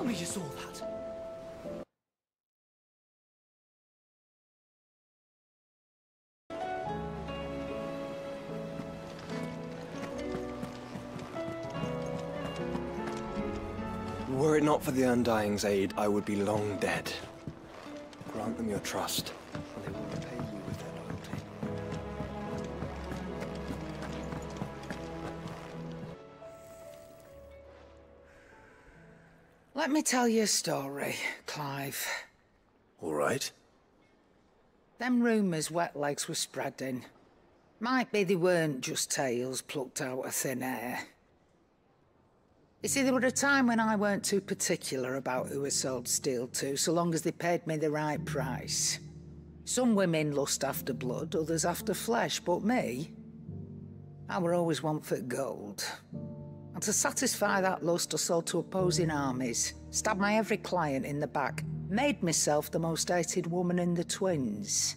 Tell me you saw that. Were it not for the Undying's aid, I would be long dead. Grant them your trust, and they will repay you with their loyalty. Let me tell you a story, Clive. All right. Them rumours Wetlegs were spreading. Might be they weren't just tales plucked out of thin air. You see, there was a time when I weren't too particular about who I sold steel to, so long as they paid me the right price. Some women lust after blood, others after flesh, but me, I were always one for gold. And to satisfy that lust, I sold to opposing armies, stabbed my every client in the back, made myself the most hated woman in the twins.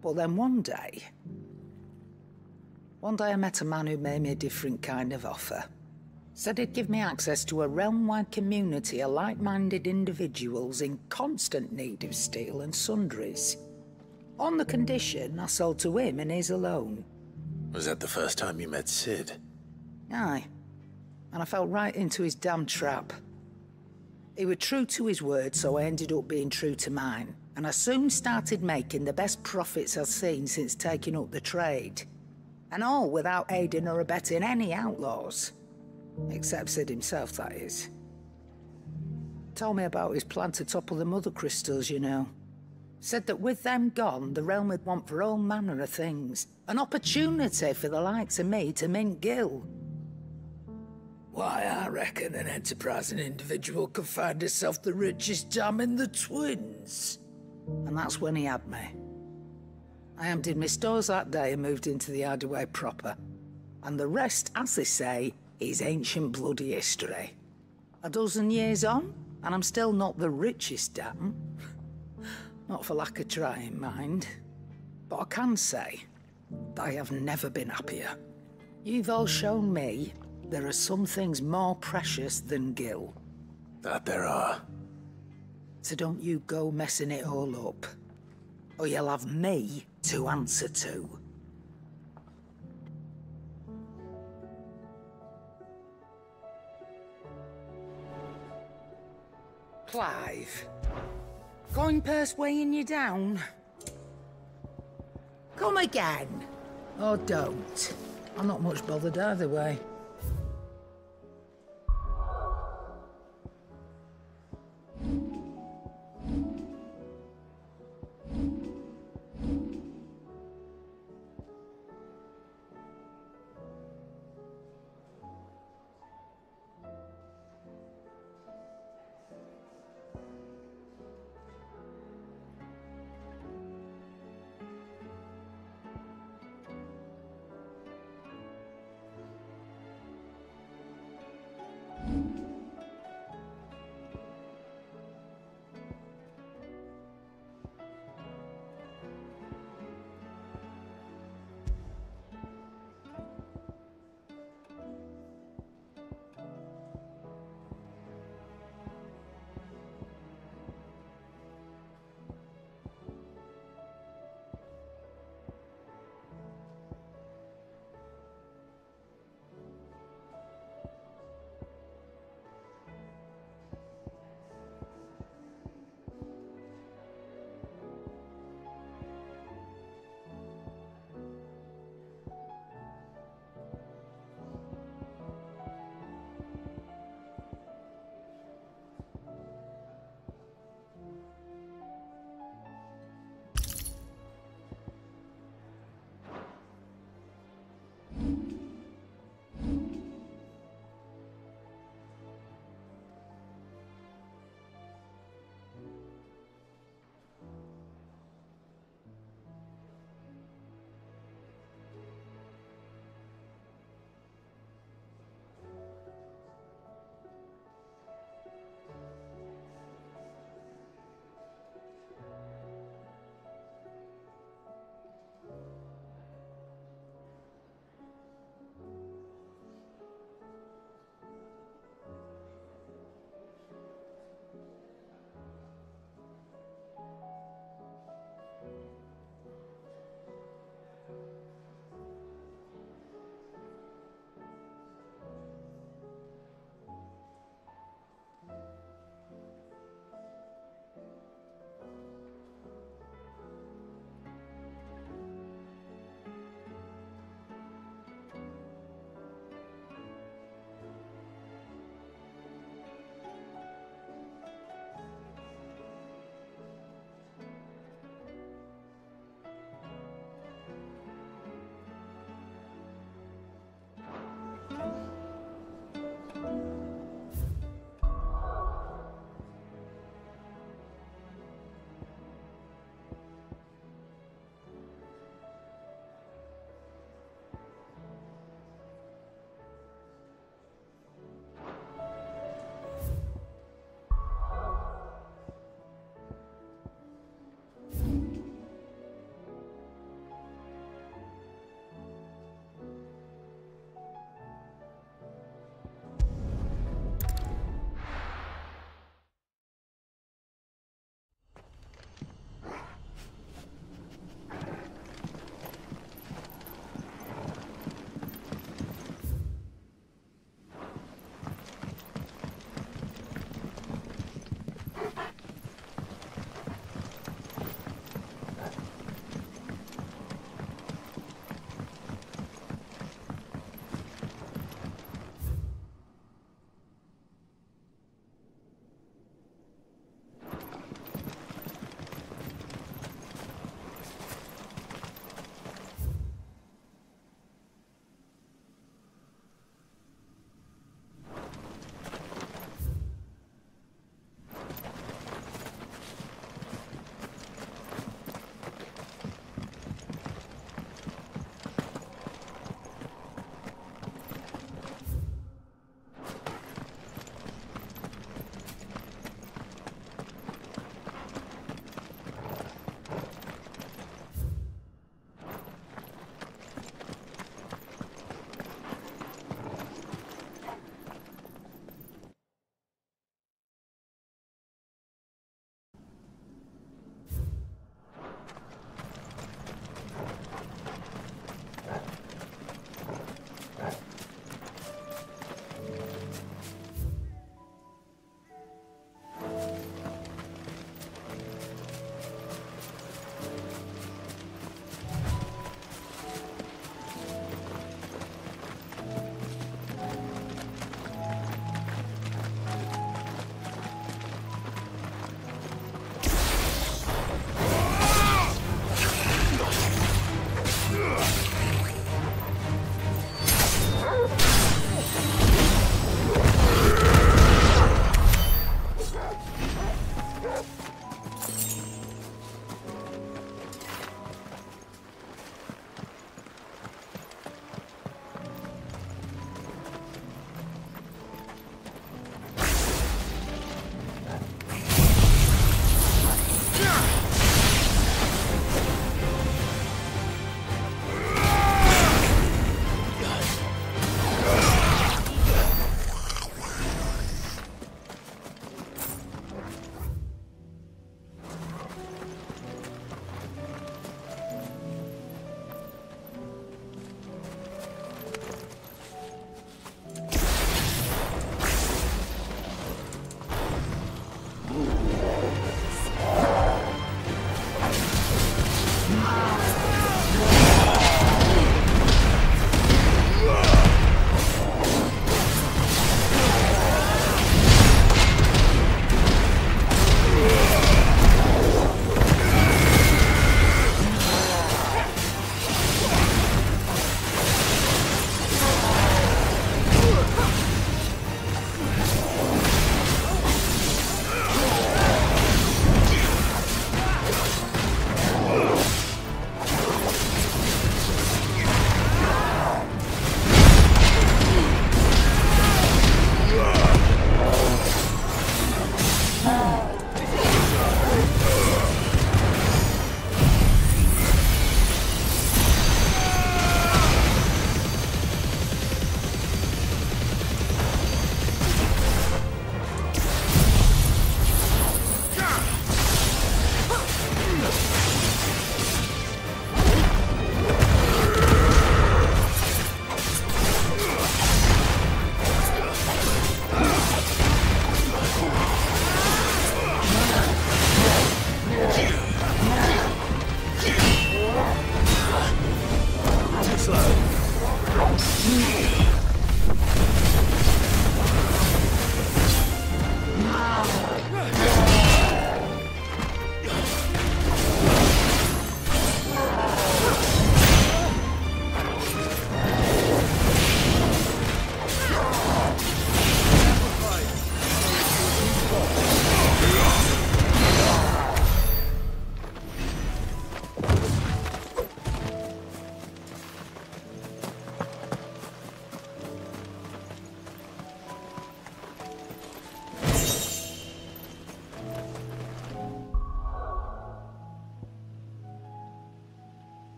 But then one day I met a man who made me a different kind of offer. Said he'd give me access to a realm-wide community of like-minded individuals in constant need of steel and sundries. On the condition I sold to him and his alone. Was that the first time you met Sid? Aye. And I fell right into his damn trap. He was true to his word, so I ended up being true to mine. And I soon started making the best profits I've seen since taking up the trade. And all without aiding or abetting any outlaws. Except Sid himself, that is. Told me about his plan to topple the mother crystals, you know. Said that with them gone, the realm would want for all manner of things. An opportunity for the likes of me to mint gil. Why, I reckon an enterprising individual could find himself the richest dam in the twins. And that's when he had me. I emptied my stores that day and moved into the hideaway proper. And the rest, as they say, is ancient bloody history. A dozen years on, and I'm still not the richest dam. Not for lack of trying, mind. But I can say that I have never been happier. You've all shown me there are some things more precious than gil. That there are. So don't you go messing it all up, or you'll have me to answer to. Clive, coin purse weighing you down? Come again. Or don't. I'm not much bothered either way.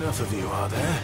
Enough of you, are there?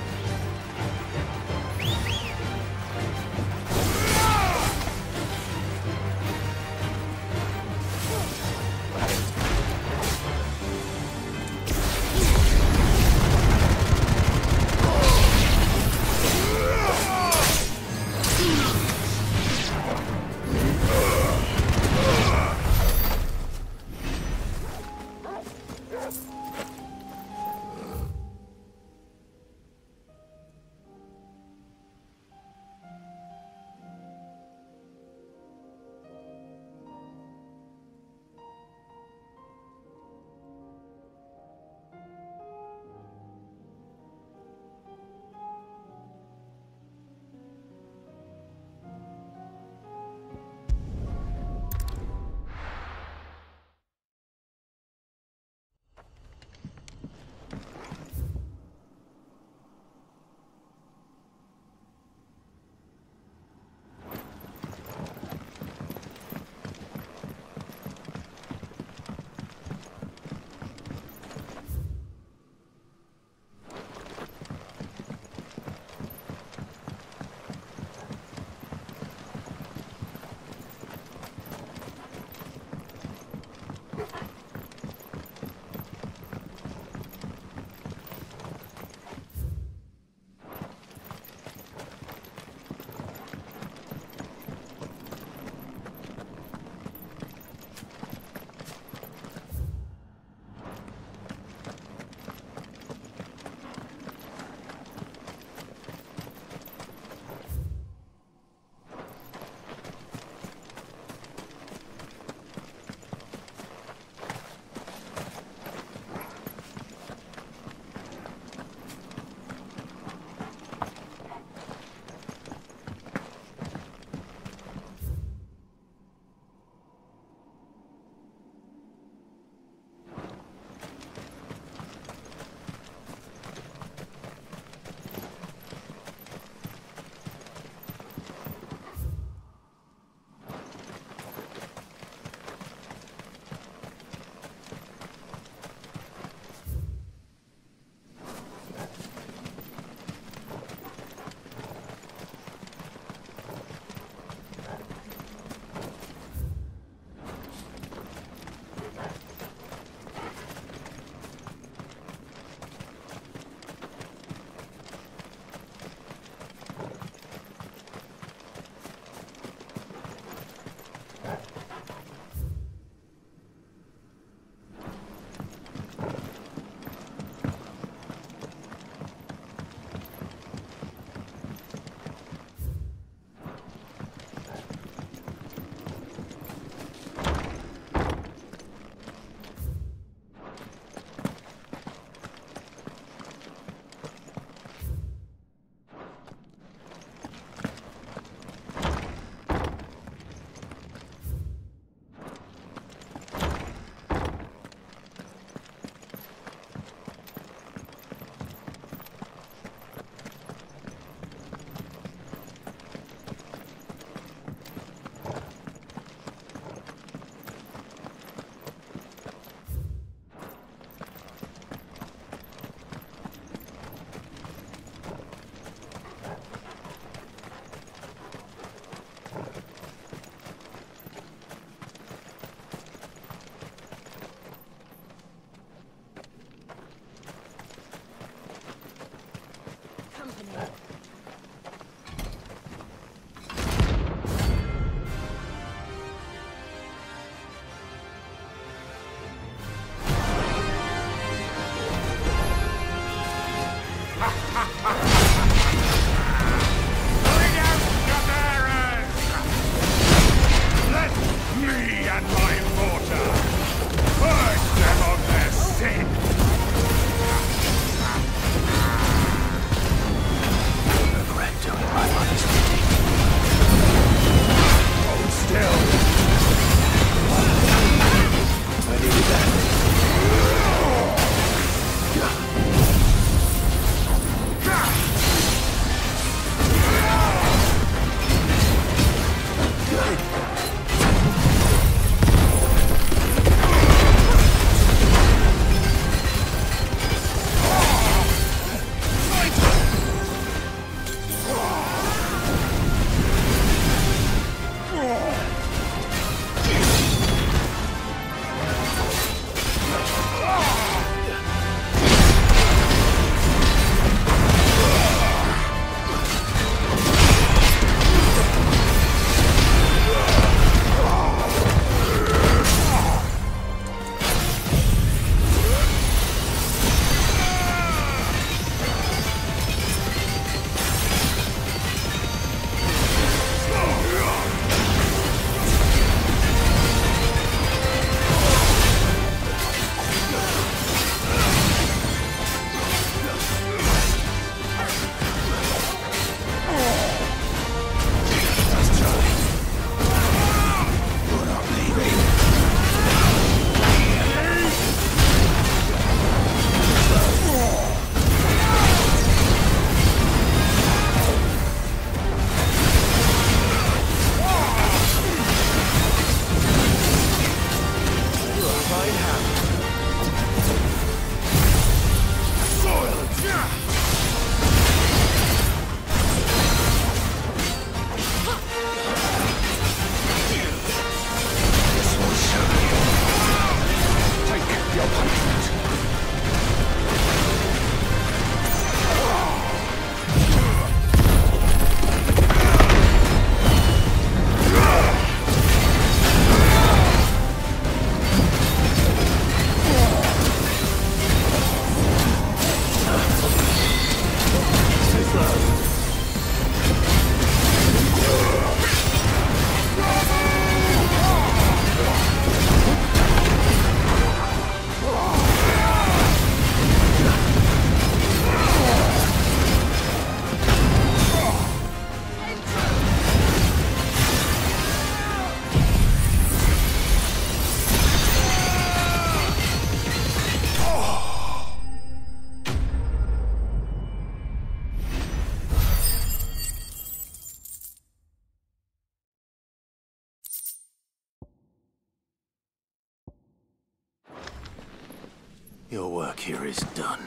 Your work here is done.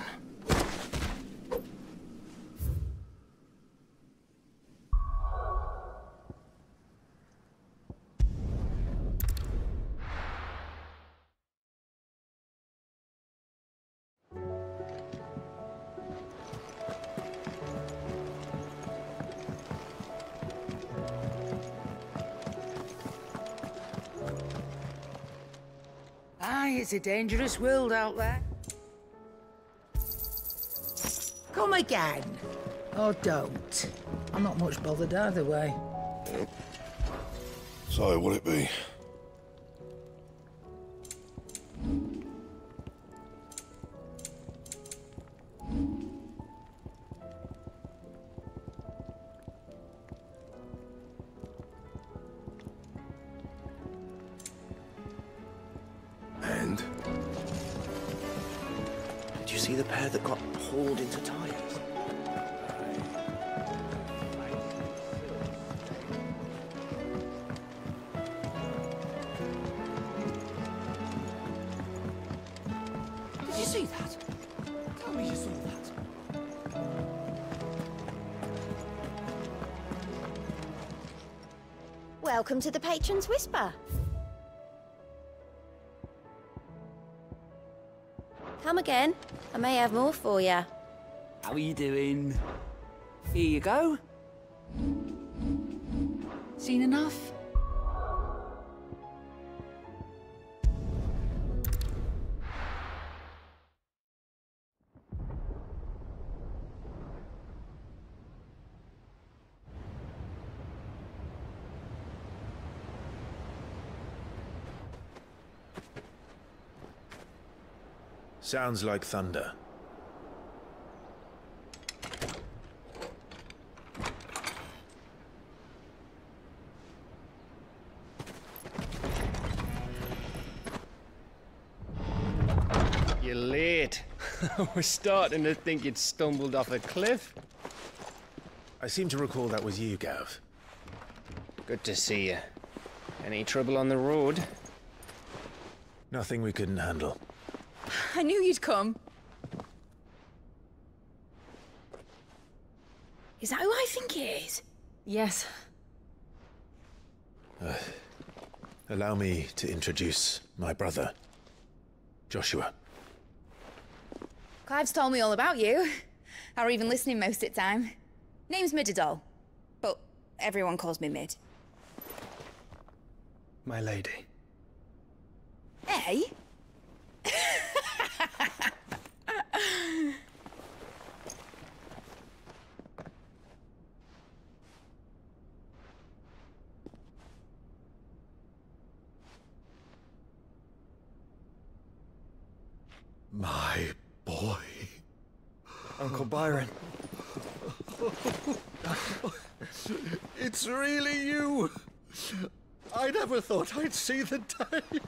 Aye, it's a dangerous world out there. Come again. Or don't. I'm not much bothered either way. So, will it be? And? Did you see the pair that got hauled into tires? Did you see that? Tell me you saw that. Welcome to the Patron's Whisper. Come again. I may have more for you. How are you doing? Here you go. Seen enough? Sounds like thunder. You're late. We're starting to think you'd stumbled off a cliff. I seem to recall that was you, Gav. Good to see you. Any trouble on the road? Nothing we couldn't handle. I knew you'd come. Is that who I think it is? Yes. Allow me to introduce my brother, Joshua. Clive's told me all about you. Or even listening most of the time. Name's Midadol, but everyone calls me Mid. My lady. Eh? My boy. Uncle Byron. It's really you! I never thought I'd see the day.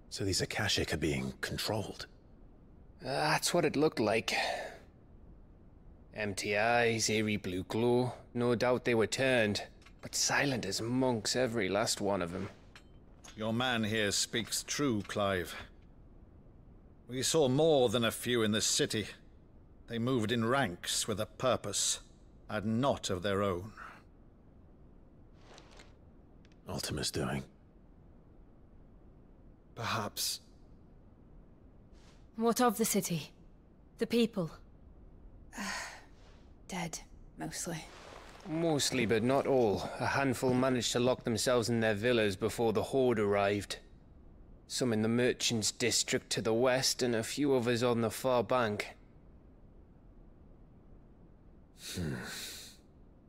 So these Akashic are being controlled? That's what it looked like. Empty eyes, eerie blue glow. No doubt they were turned, but silent as monks, every last one of them. Your man here speaks true, Clive. We saw more than a few in this city. They moved in ranks with a purpose, and not of their own. Ultima's doing. Perhaps. What of the city? The people? Dead, mostly. Mostly, but not all. A handful managed to lock themselves in their villas before the Horde arrived. Some in the Merchants' District to the west, and a few others on the far bank.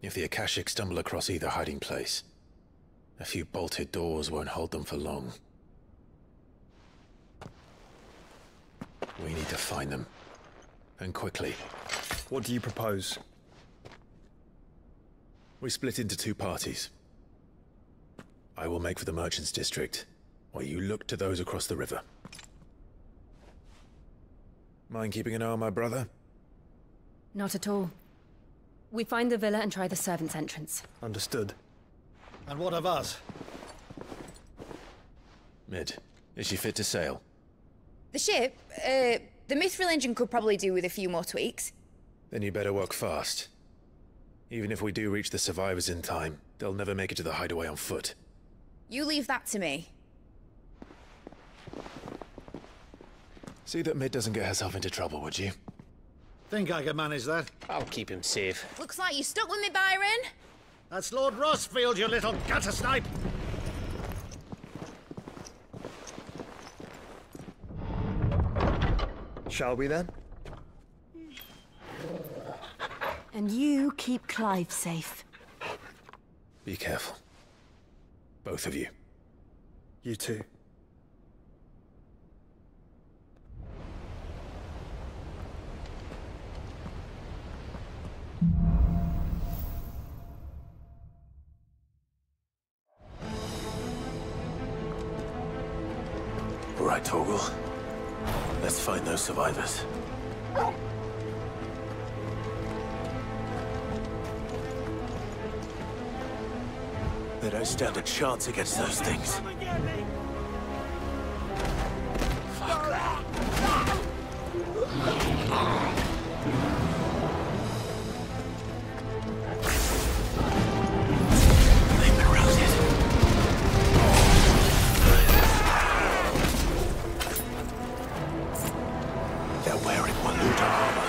If the Akashic stumble across either hiding place, a few bolted doors won't hold them for long. We need to find them. And quickly. What do you propose? We split into two parties. I will make for the Merchants' District, while you look to those across the river. Mind keeping an eye on my brother? Not at all. We find the villa and try the servants' entrance. Understood. And what of us? Mid, is she fit to sail? The ship, the mithril engine could probably do with a few more tweaks. Then you better work fast. Even if we do reach the survivors in time, they'll never make it to the hideaway on foot. You leave that to me. See that Mid doesn't get herself into trouble, would you? Think I can manage that? I'll keep him safe. Looks like you stuck with me, Byron. That's Lord Rossfield, you little gutter snipe! Shall we then? And you keep Clive safe. Be careful. Both of you. You too. All right, Torgal. Let's find those survivors. They don't stand a chance against those things. They've been routed. They're wearing Waluda armor.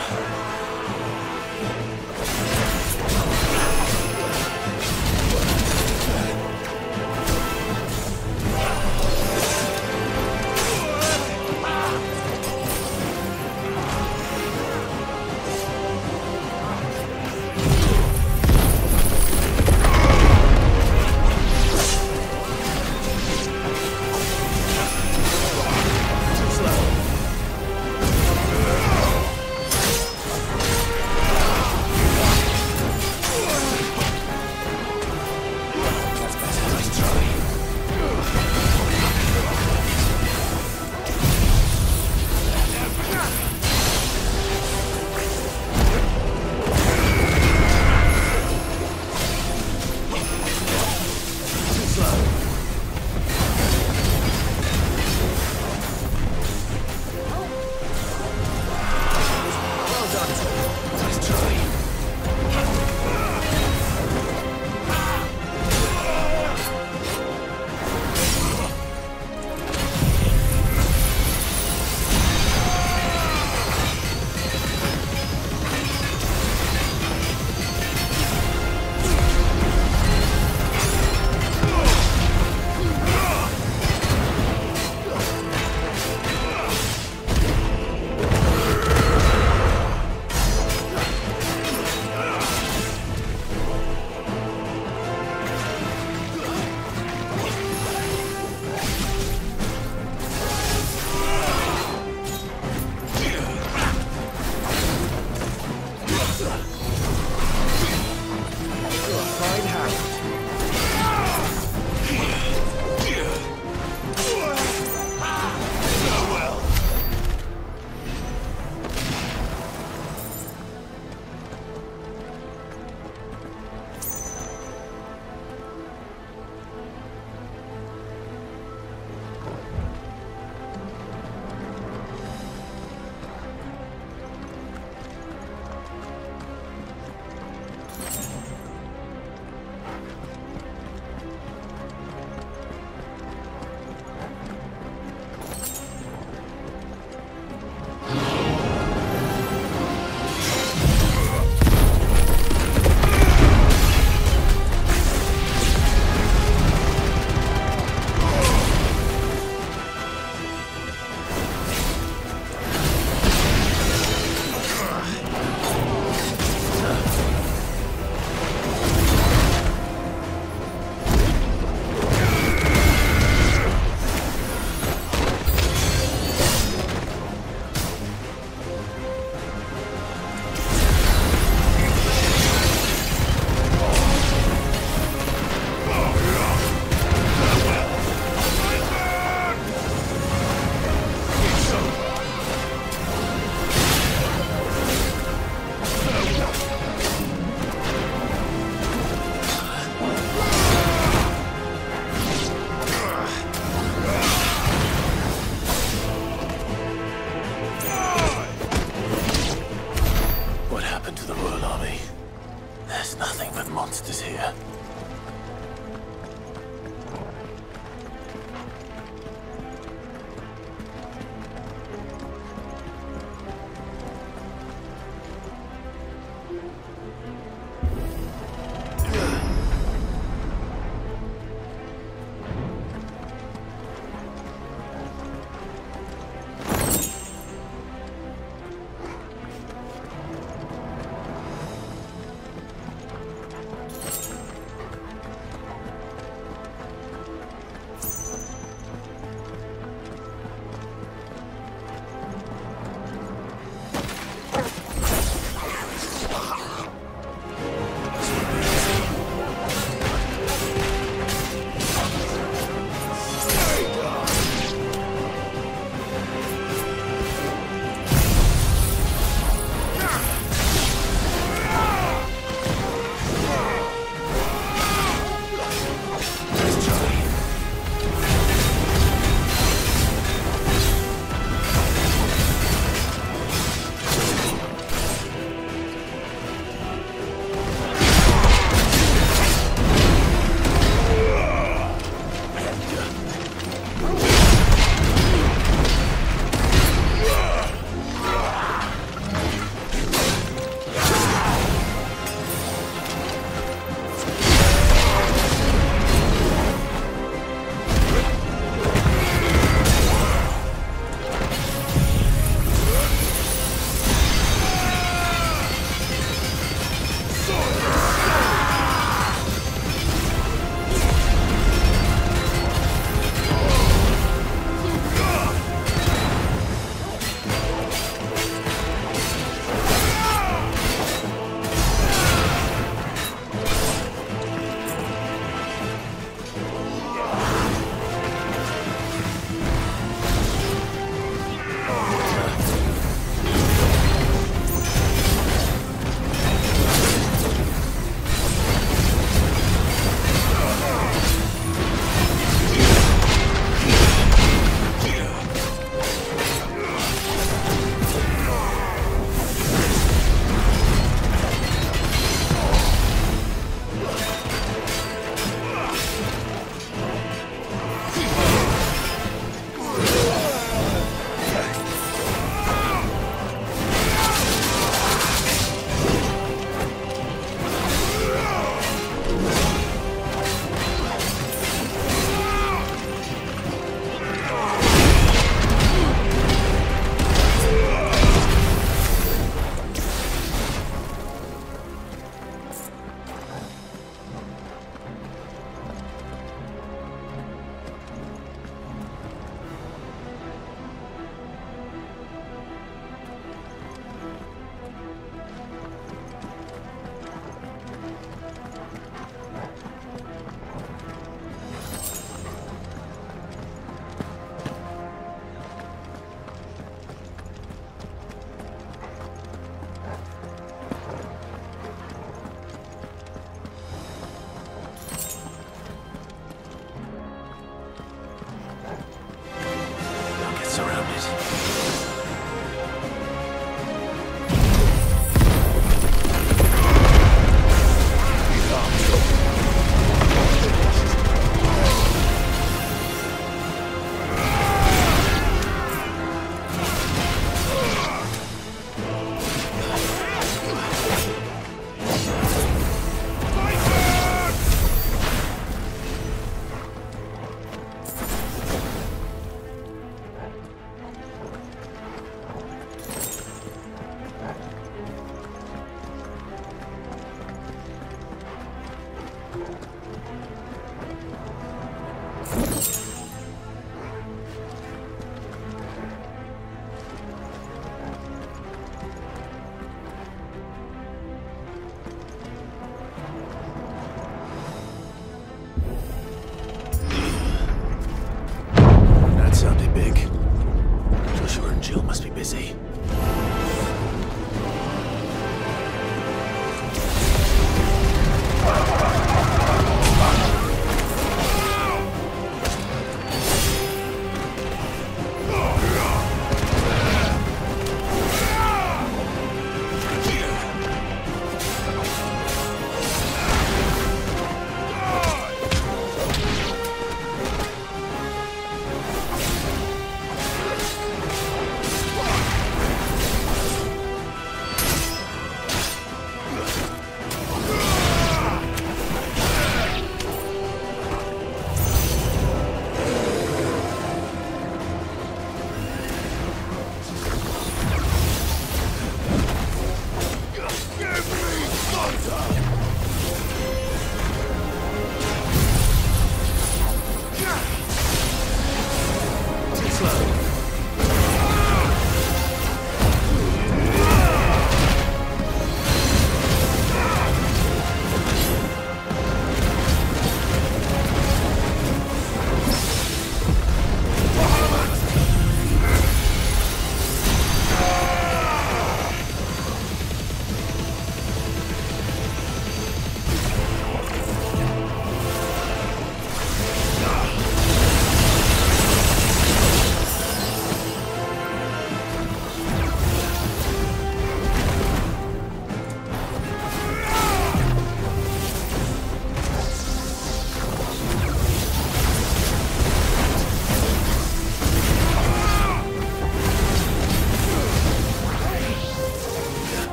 surrounded.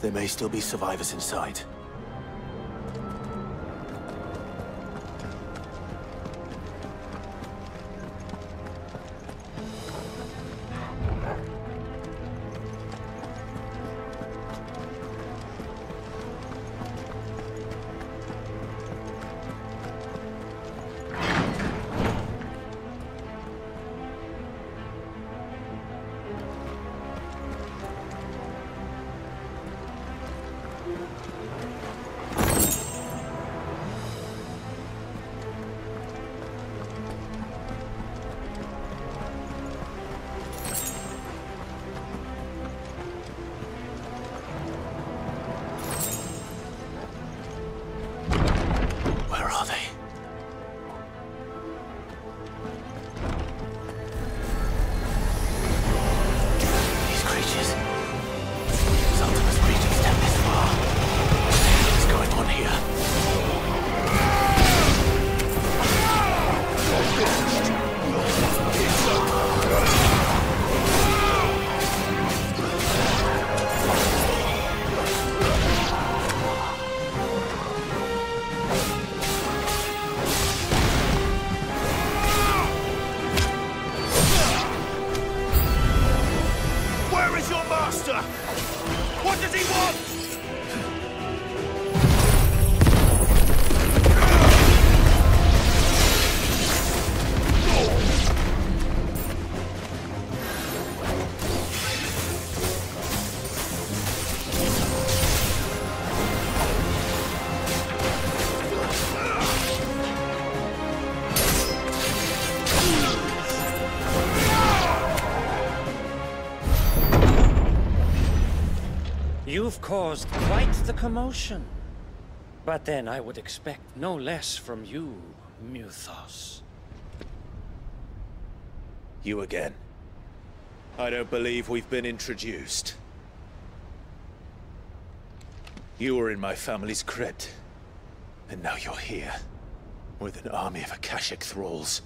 There may still be survivors inside. You've caused quite the commotion. But then I would expect no less from you, Muthos. You again. I don't believe we've been introduced. You were in my family's crypt, and now you're here, with an army of Akashic thralls.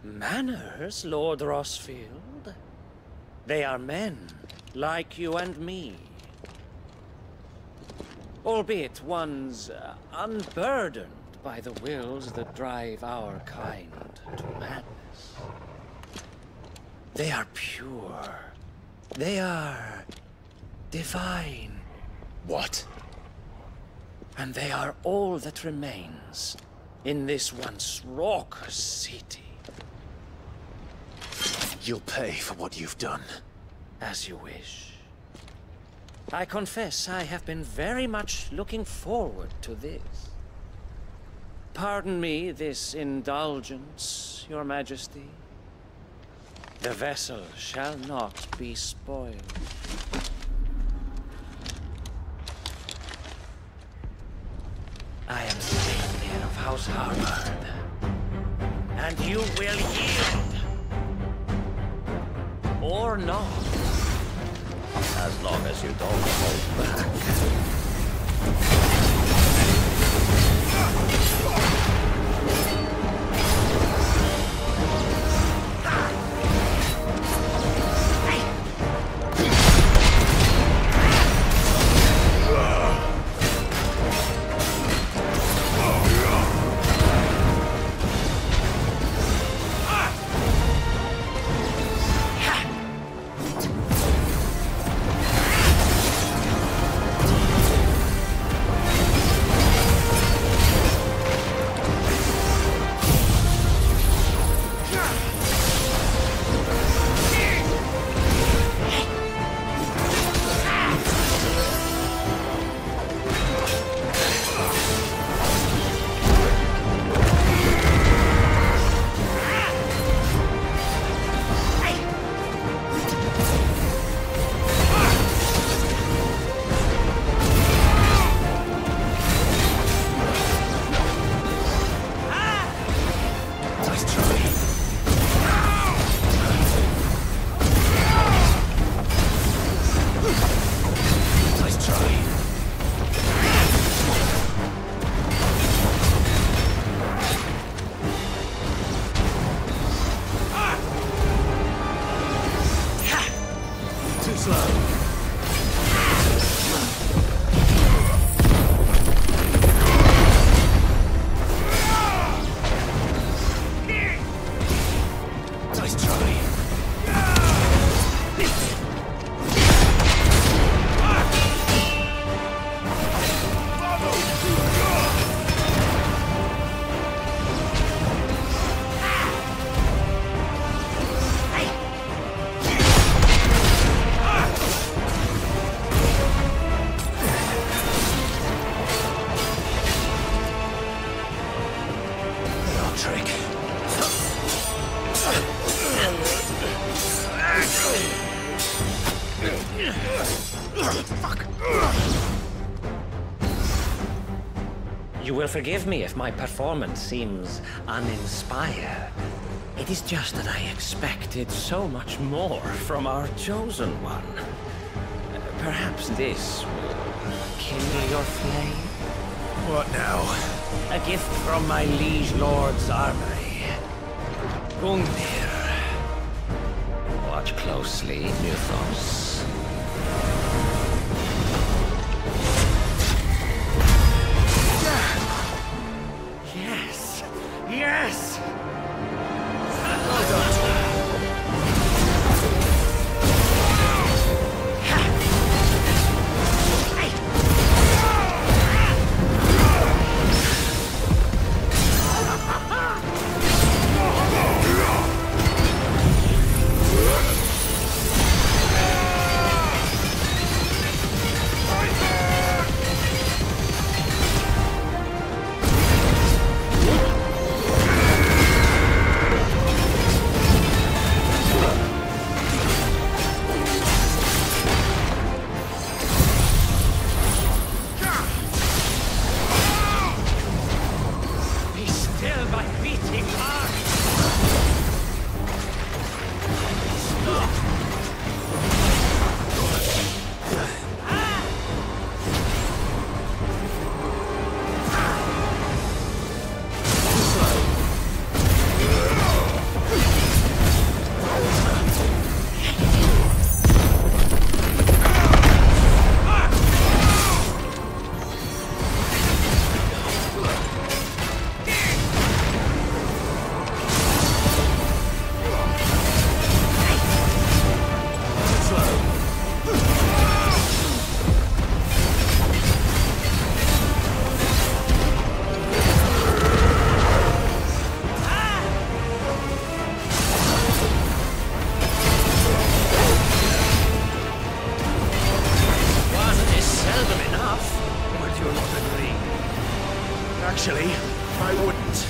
Manners, Lord Rossfield? They are men, like you and me. Albeit one's unburdened by the wills that drive our kind to madness. They are pure. They are divine. What? And they are all that remains in this once raucous city. You'll pay for what you've done. As you wish. I confess I have been very much looking forward to this. Pardon me this indulgence, Your Majesty. The vessel shall not be spoiled. I am Savior of House Harvard, and you will yield. Or not. As long as you don't hold back. You will forgive me if my performance seems uninspired. It is just that I expected so much more from our chosen one. Perhaps this will kindle your flame? What now? A gift from my liege lord's armory. Gungnir. Watch closely, Muthos. Yes! Yes! Well done. Actually, I wouldn't.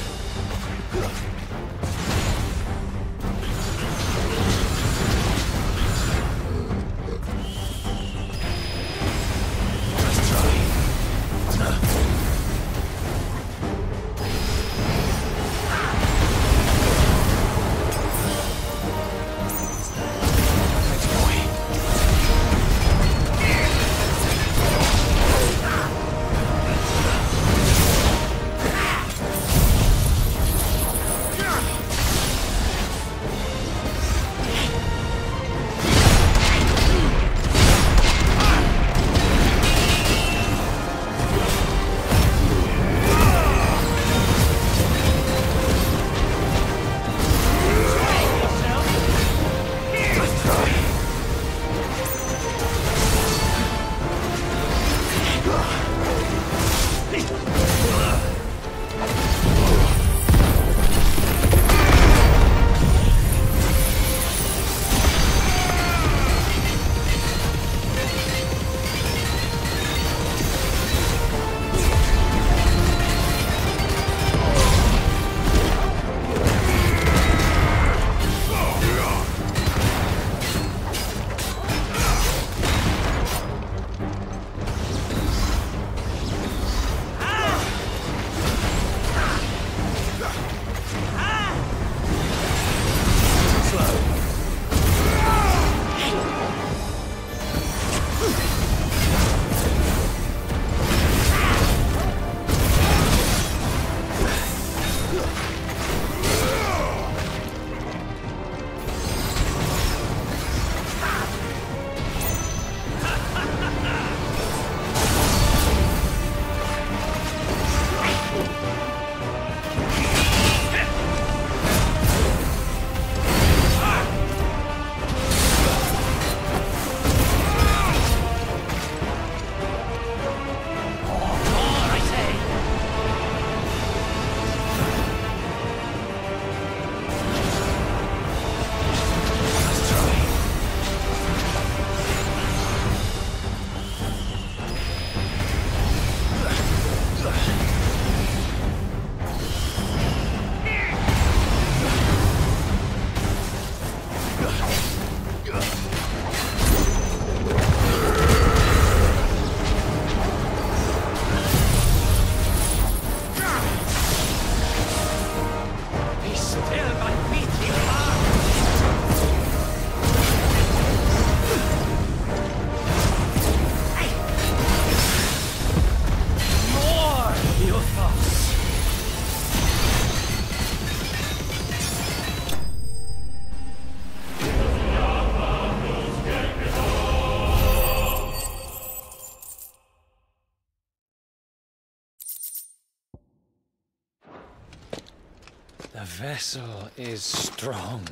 The vessel is strong.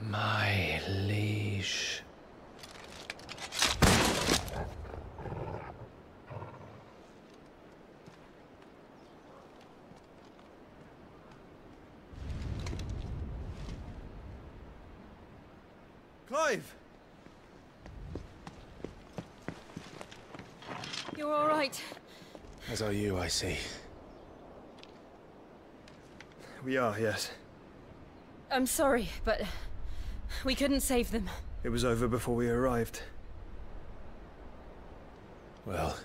My liege. Clive! You're all right. As are you, I see. We are, yes. I'm sorry, but we couldn't save them. It was over before we arrived. Well,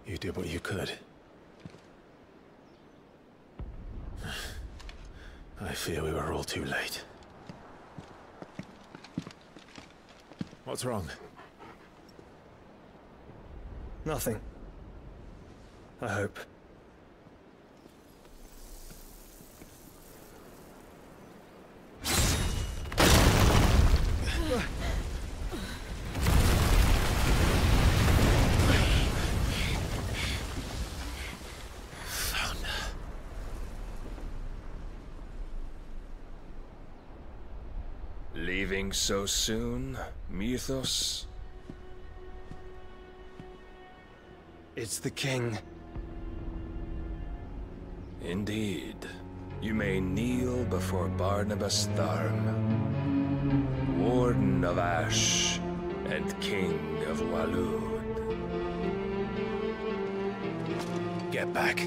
you did what you could. I fear we were all too late. What's wrong? Nothing. I hope. Leaving so soon, Mythos? It's the king. Indeed. You may kneel before Barnabas Tharm, Warden of Ash and King of Waloed. get back.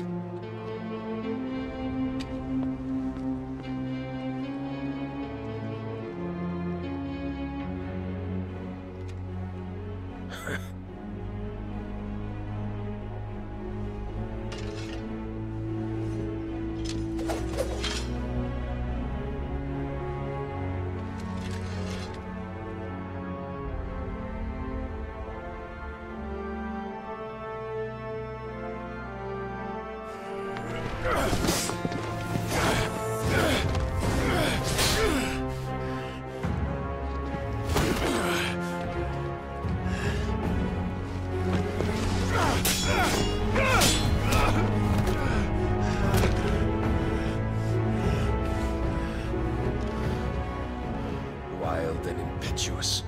Wild and impetuous.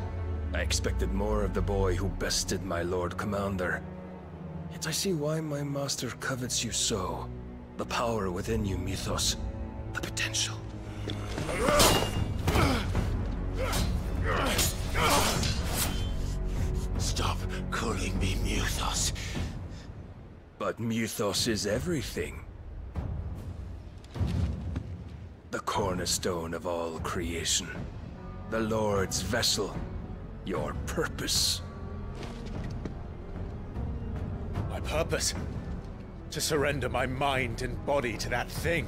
I expected more of the boy who bested my Lord Commander. Yet I see why my master covets you so. The power within you, Mythos. The potential. Stop calling me Mythos. But Mythos is everything. The cornerstone of all creation. The Lord's vessel. Your purpose. My purpose? To surrender my mind and body to that thing.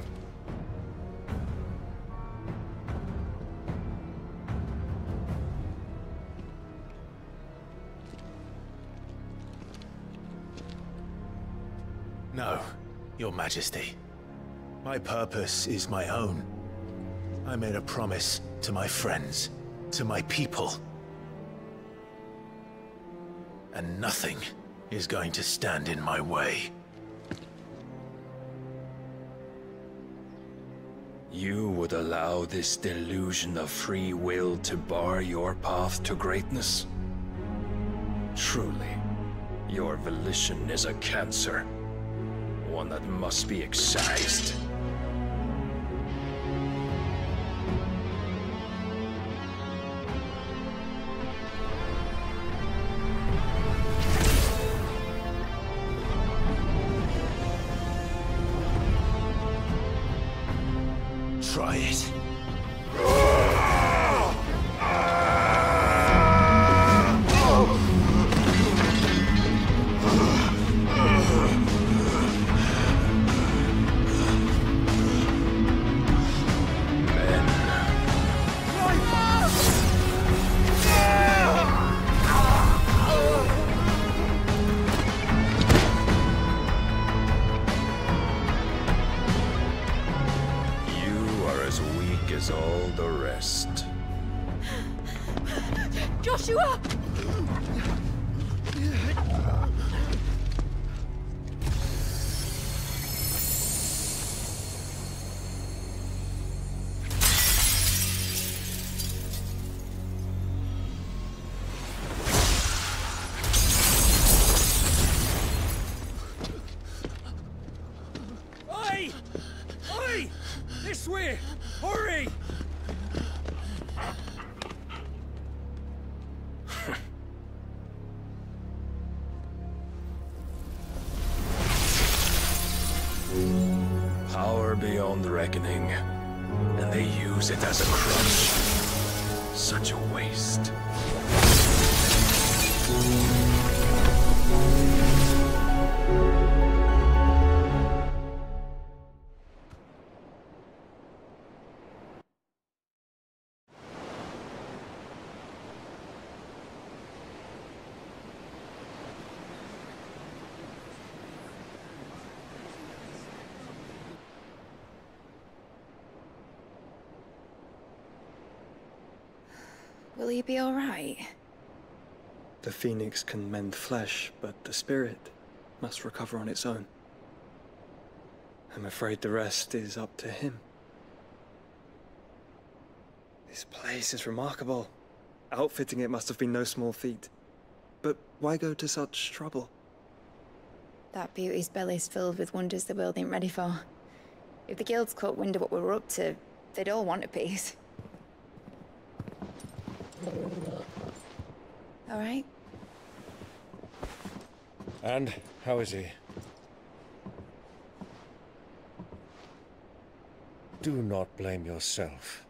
No, Your Majesty. My purpose is my own. I made a promise to my friends, to my people. And nothing is going to stand in my way. You would allow this delusion of free will to bar your path to greatness? Truly, your volition is a cancer. One that must be excised. Try it. As all the rest. Joshua! Oi! Oi! This way! Hurry! Power beyond reckoning, and they use it as a crutch. Such a waste. Will he be all right? The phoenix can mend flesh, but the spirit must recover on its own. I'm afraid the rest is up to him. This place is remarkable. Outfitting it must have been no small feat. But why go to such trouble? That beauty's belly's filled with wonders the world ain't ready for. If the guilds caught wind of what we were up to, they'd all want a piece. All right? And how is he? Do not blame yourself.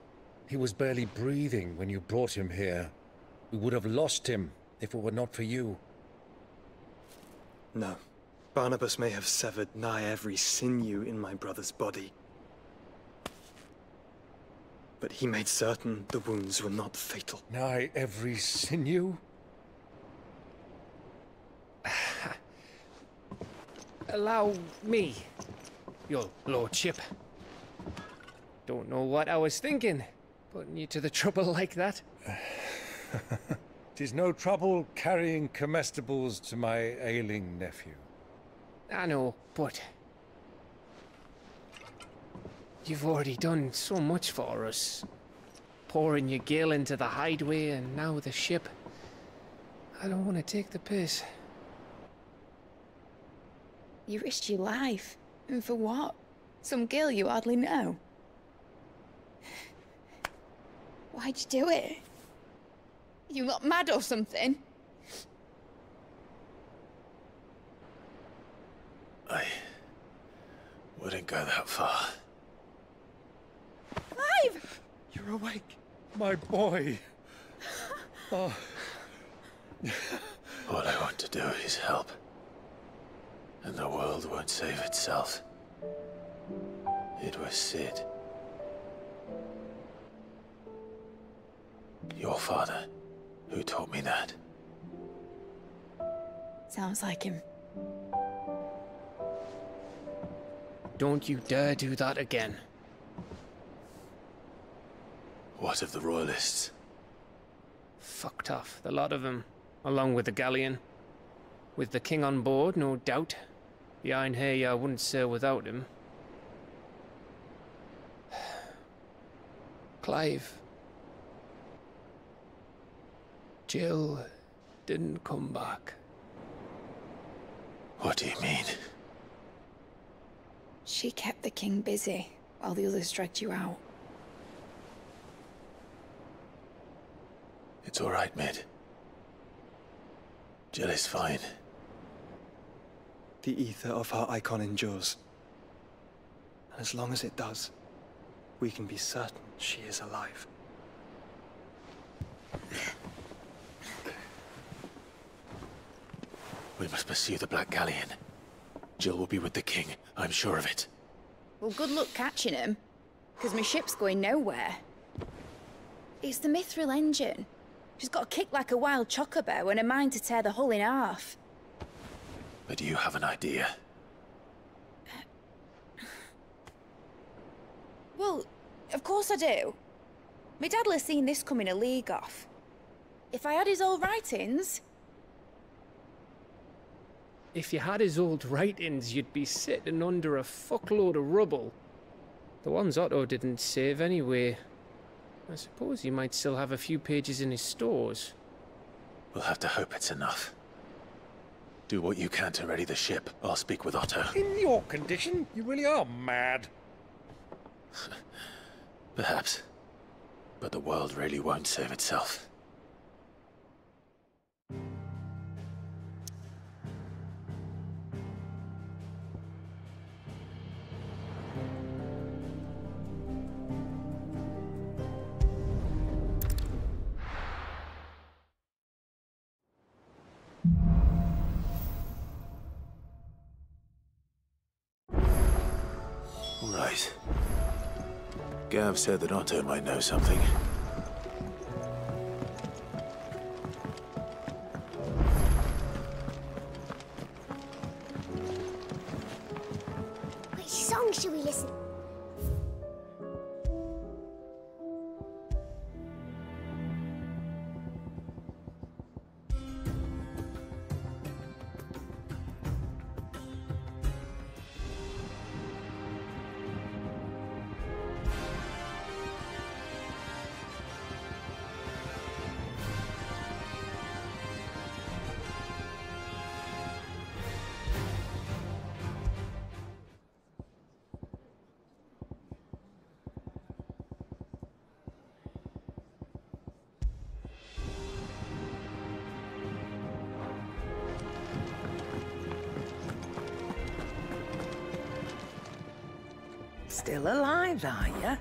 He was barely breathing when you brought him here. We would have lost him if it were not for you. No. Barnabas may have severed nigh every sinew in my brother's body. But he made certain the wounds were not fatal. Nigh every sinew? Allow me, your lordship. Don't know what I was thinking, putting you to the trouble like that. 'Tis no trouble carrying comestibles to my ailing nephew. I know, but you've already done so much for us. Pouring your gil into the hideaway and now the ship. I don't want to take the piss. You risked your life. And for what? Some girl you hardly know. Why'd you do it? You not mad or something? I wouldn't go that far. Clive! You're awake, my boy. Oh. All I want to do is help. And the world won't save itself. It was Sid. Your father, who taught me that. Sounds like him. Don't you dare do that again. What of the Royalists? Fucked off, the lot of them, along with the galleon. With the king on board, no doubt. The Iron Hair wouldn't sail without him. Clive. Jill didn't come back. What do you mean? She kept the king busy while the others dragged you out. It's all right, Mid. Jill is fine. The ether of her icon endures. And as long as it does, we can be certain she is alive. We must pursue the Black Galleon. Jill will be with the king, I'm sure of it. Well, good luck catching him, because my ship's going nowhere. It's the Mithril engine. She's got a kick like a wild chocobo and a mind to tear the hull in half. But do you have an idea? Well, of course I do. My dad'll have seen this coming a league off. If I had his old writings... If you had his old writings, you'd be sitting under a fuckload of rubble. The ones Otto didn't save anyway. I suppose he might still have a few pages in his stores. We'll have to hope it's enough. Do what you can to ready the ship. I'll speak with Otto. In your condition, you really are mad. Perhaps. But the world really won't save itself. Right. Gav said that Otto might know something. Which song should we listen? Still alive, are you?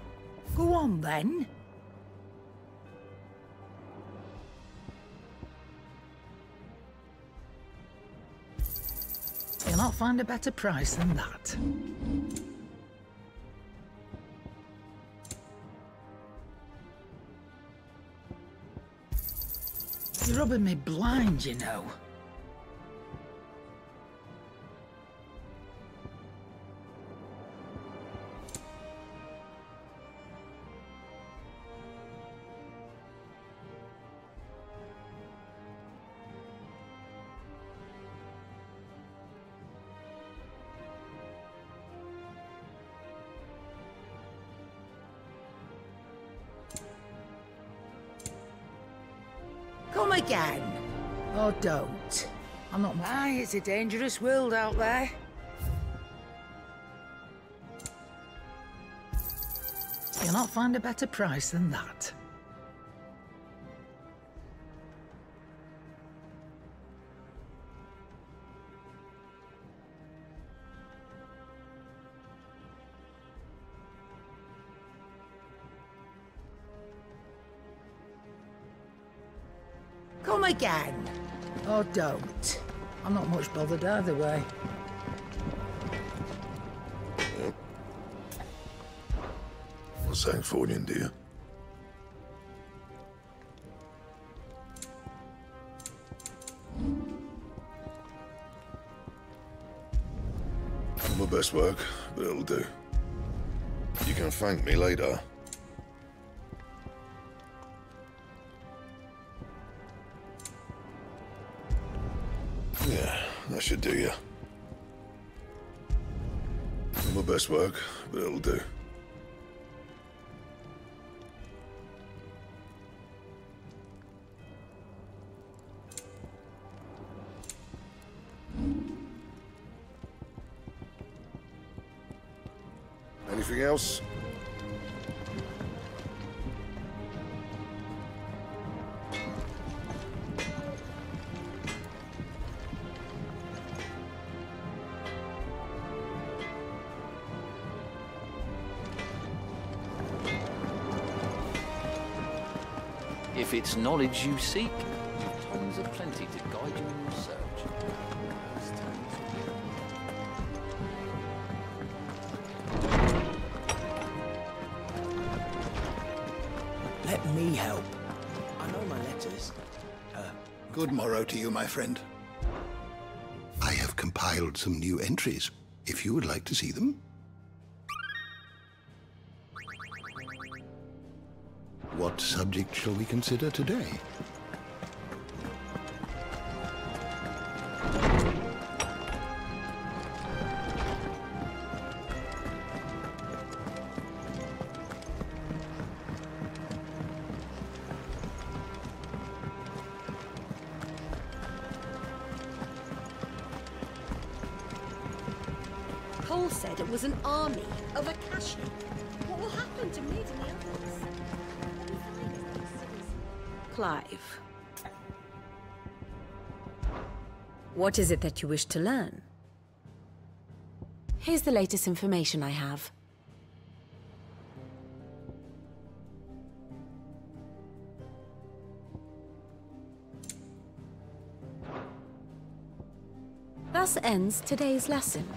Go on, then. You'll not find a better price than that. You're rubbing me blind, you know. Come again. Or don't. I'm not... Aye, it's a dangerous world out there. You'll not find a better price than that. Come again. Or don't. I'm not much bothered either way. What's that for you, dear? My best work, but it'll do. You can thank me later. Yeah, that should do you. My best work, but it'll do. Anything else? If it's knowledge you seek, you've tons of plenty to guide you in your search. Let me help. I know my letters. Good morrow to you, my friend. I have compiled some new entries, if you would like to see them. What subject shall we consider today? Cole said it was an army of Akashi. What will happen to me and the others? Clive. What is it that you wish to learn? Here's the latest information I have. Thus ends today's lesson.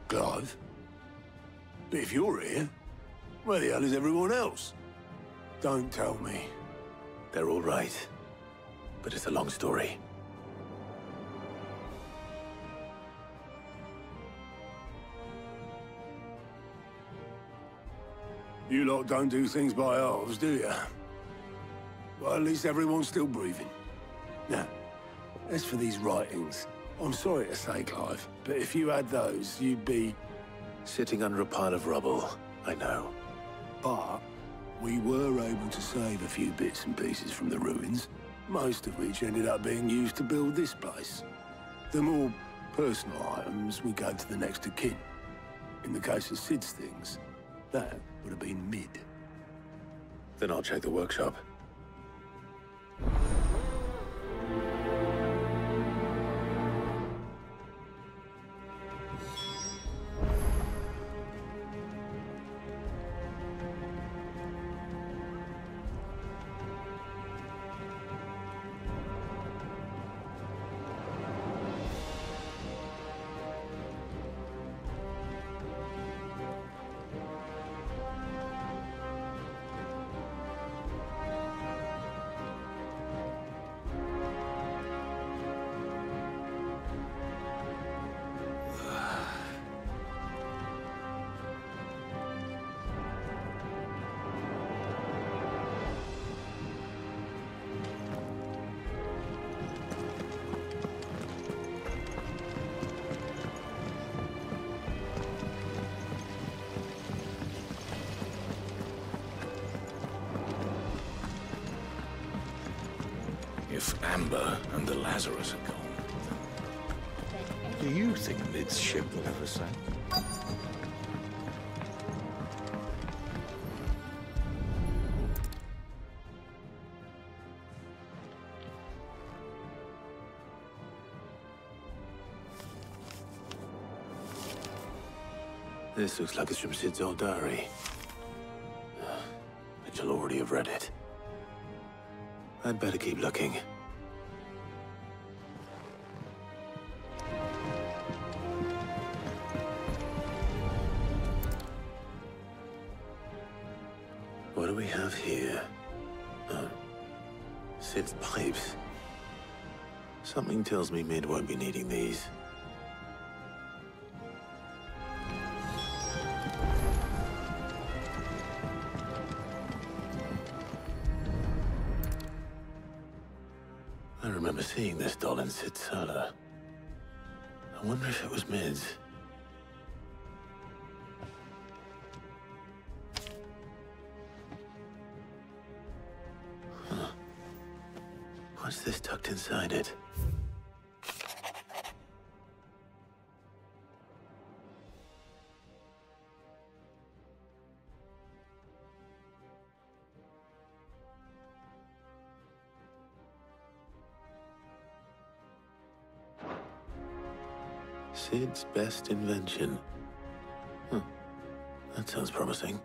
Clive? But if you're here, where the hell is everyone else? Don't tell me. They're all right, but it's a long story. You lot don't do things by halves, do you? Well, at least everyone's still breathing. Now, as for these writings, I'm sorry to say, Clive, but if you had those, you'd be... Sitting under a pile of rubble, I know. But we were able to save a few bits and pieces from the ruins, most of which ended up being used to build this place. The more personal items, we gave to the next of kin. In the case of Sid's things, that would have been mid. Then I'll check the workshop. If Amber and the Lazarus are gone, then... Do you think Mid's ship will ever sail? This looks like it's from Sid's old diary. But you'll already have read it. I'd better keep looking. What do we have here? Oh. Sid's pipes. Something tells me Mid won't be needing these. I remember seeing this doll in Sid's cellar. I wonder if it was Mid's. Huh. What's this tucked inside it? Sid's best invention. Huh. That sounds promising.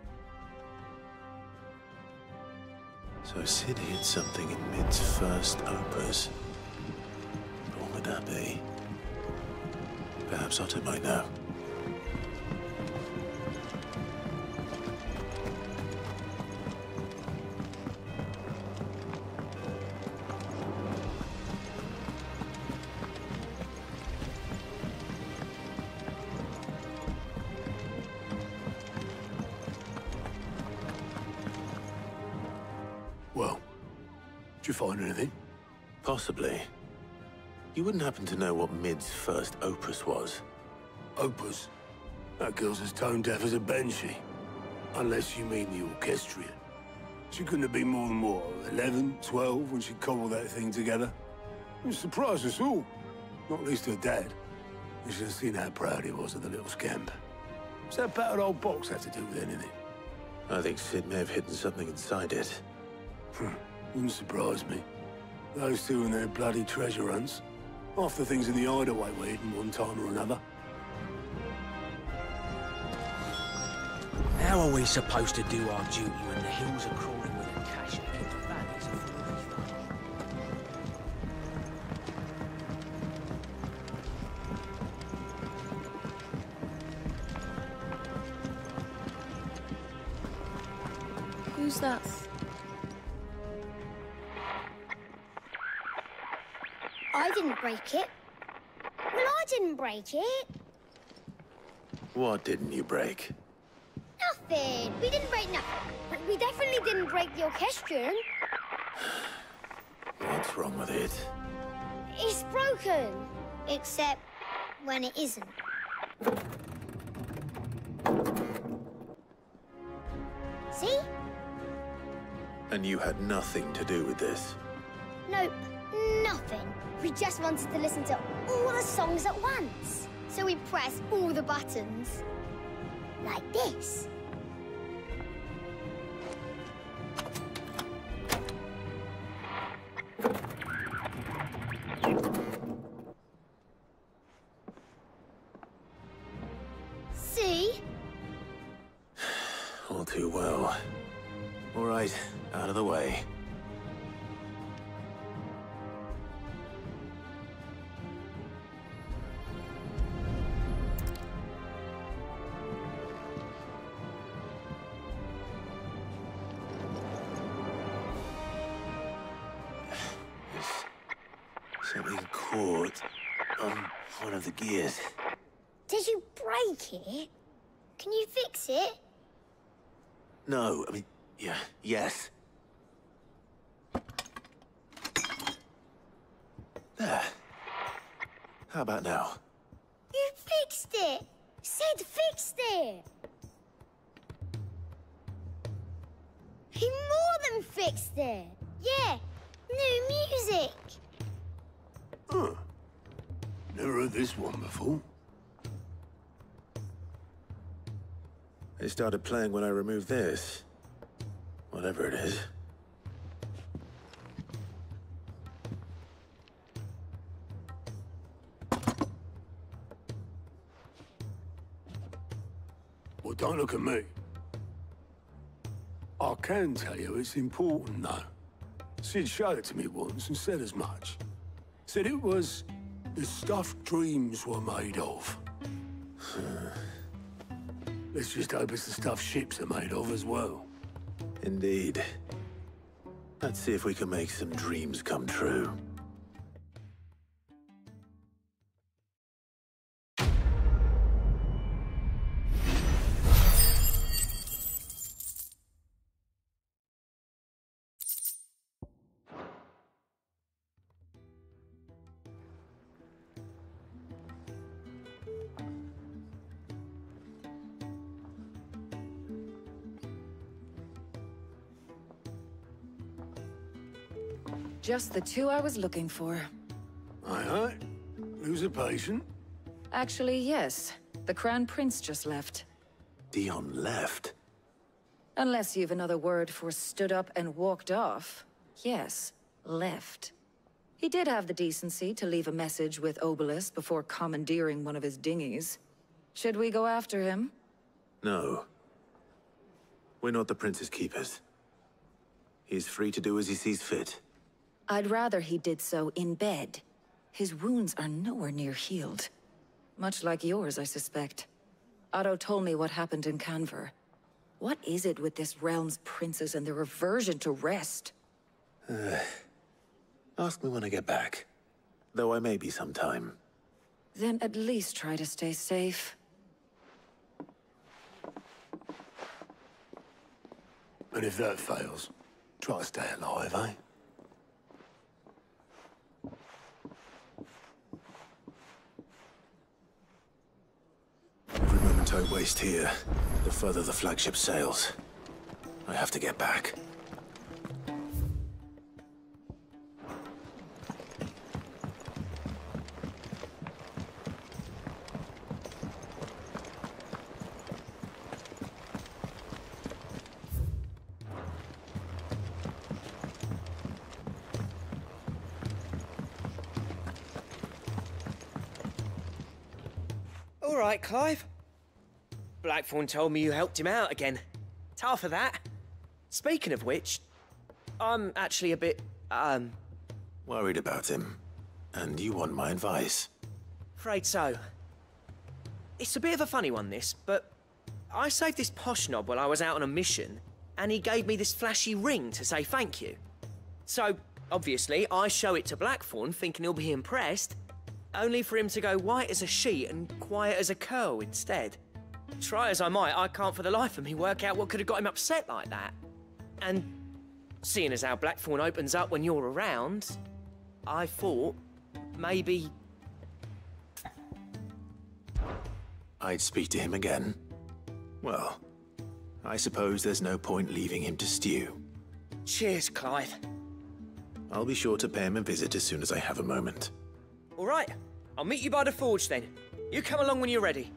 So Sid hid something in Mid's first opus. What would that be? Perhaps Otto might know. Well, did you find anything? Possibly. You wouldn't happen to know what Mid's first opus was? Opus? That girl's as tone-deaf as a banshee. Unless you mean the orchestrion. She couldn't have been more than, what, 11, 12 when she cobbled that thing together? It surprised us all. Not least her dad. You should have seen how proud he was of the little scamp. What's that battered old box have to do with anything? I think Sid may have hidden something inside it. Wouldn't surprise me. Those two and their bloody treasure hunts. Half the things in the hideaway were hidden one time or another. How are we supposed to do our duty when the hills are crawling with a cache and the valleys are full of Who's that? I didn't break it. Well, I didn't break it. What didn't you break? Nothing. nothing. We didn't break nothing. We definitely didn't break the orchestrion. What's wrong with it? It's broken. Except when it isn't. See? And you had nothing to do with this? Nope, nothing. We just wanted to listen to all the songs at once. So we pressed all the buttons. Like this. See? All too well. All right, out of the way. Something caught on one of the gears. Did you break it? Can you fix it? No, I mean, yeah, yes. There. How about now? You fixed it! Sid fixed it! He more than fixed it! Yeah, new music! Huh. Never heard this one before. It started playing when I removed this. Whatever it is. Well, don't look at me. I can tell you it's important, though. Sid showed it to me once and said as much. Said it was the stuff dreams were made of. Let's just hope it's the stuff ships are made of as well. Indeed. Let's see if we can make some dreams come true. Just the two I was looking for. Aye, aye. Lose a patient? Actually, yes. The Crown Prince just left. Dion left? Unless you've another word for stood up and walked off. Yes, left. He did have the decency to leave a message with Obelisk before commandeering one of his dinghies. Should we go after him? No. We're not the Prince's keepers. He's free to do as he sees fit. I'd rather he did so in bed. His wounds are nowhere near healed. Much like yours, I suspect. Otto told me what happened in Canver. What is it with this realm's princes and their aversion to rest? Ask me when I get back. Though I may be sometime. Then at least try to stay safe. And if that fails, try to stay alive, eh? Every moment I waste here, the further the flagship sails. I have to get back. All right, Clive. Blackthorn told me you helped him out again. Tough for that. Speaking of which, I'm actually a bit, Worried about him. And you want my advice? afraid so. It's a bit of a funny one, this, but I saved this posh knob while I was out on a mission, and he gave me this flashy ring to say thank you. So, obviously, I show it to Blackthorn, thinking he'll be impressed, only for him to go white as a sheet and quiet as a curl instead. Try as I might, I can't for the life of me work out what could have got him upset like that. And seeing as how Blackthorn opens up when you're around, I thought maybe... I'd speak to him again. Well, I suppose there's no point leaving him to stew. Cheers, Clive. I'll be sure to pay him a visit as soon as I have a moment. All right, I'll meet you by the forge then. You come along when you're ready.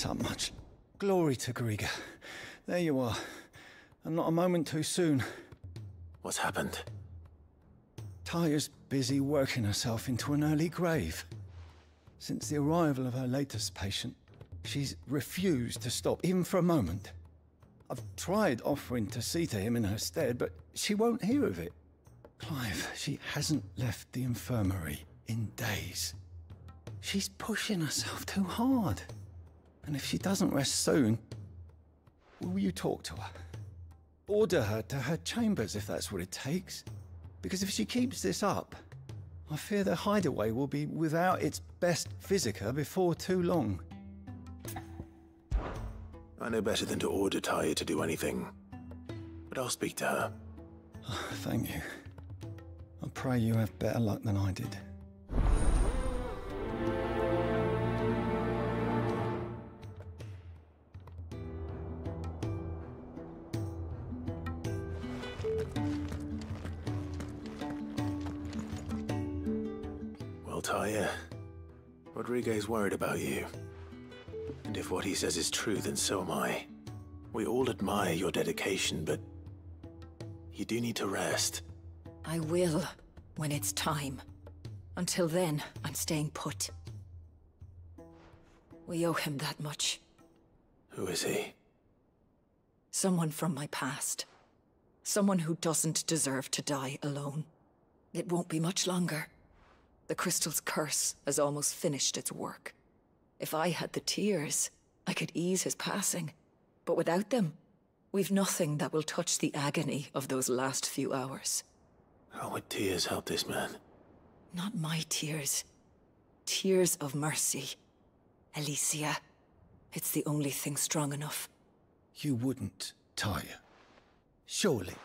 Up much. Glory to Griga. There you are. And not a moment too soon. What's happened? Taya's busy working herself into an early grave. Since the arrival of her latest patient, she's refused to stop, even for a moment. I've tried offering to see to him in her stead, but she won't hear of it. Clive, she hasn't left the infirmary in days. She's pushing herself too hard. And if she doesn't rest soon, will you talk to her? Order her to her chambers if that's what it takes. Because if she keeps this up, I fear the hideaway will be without its best physica before too long. I know better than to order Taya to do anything. But I'll speak to her. Oh, thank you. I pray you have better luck than I did. Taya, Rodriguez worried about you. And if what he says is true, then so am I. We all admire your dedication, but you do need to rest. I will, when it's time. Until then, I'm staying put. We owe him that much. Who is he? Someone from my past. Someone who doesn't deserve to die alone. It won't be much longer. The crystal's curse has almost finished its work. If I had the tears, I could ease his passing. But without them, we've nothing that will touch the agony of those last few hours. How would tears help this man? Not my tears. Tears of mercy. Alicia, it's the only thing strong enough. You wouldn't, Taya. Surely.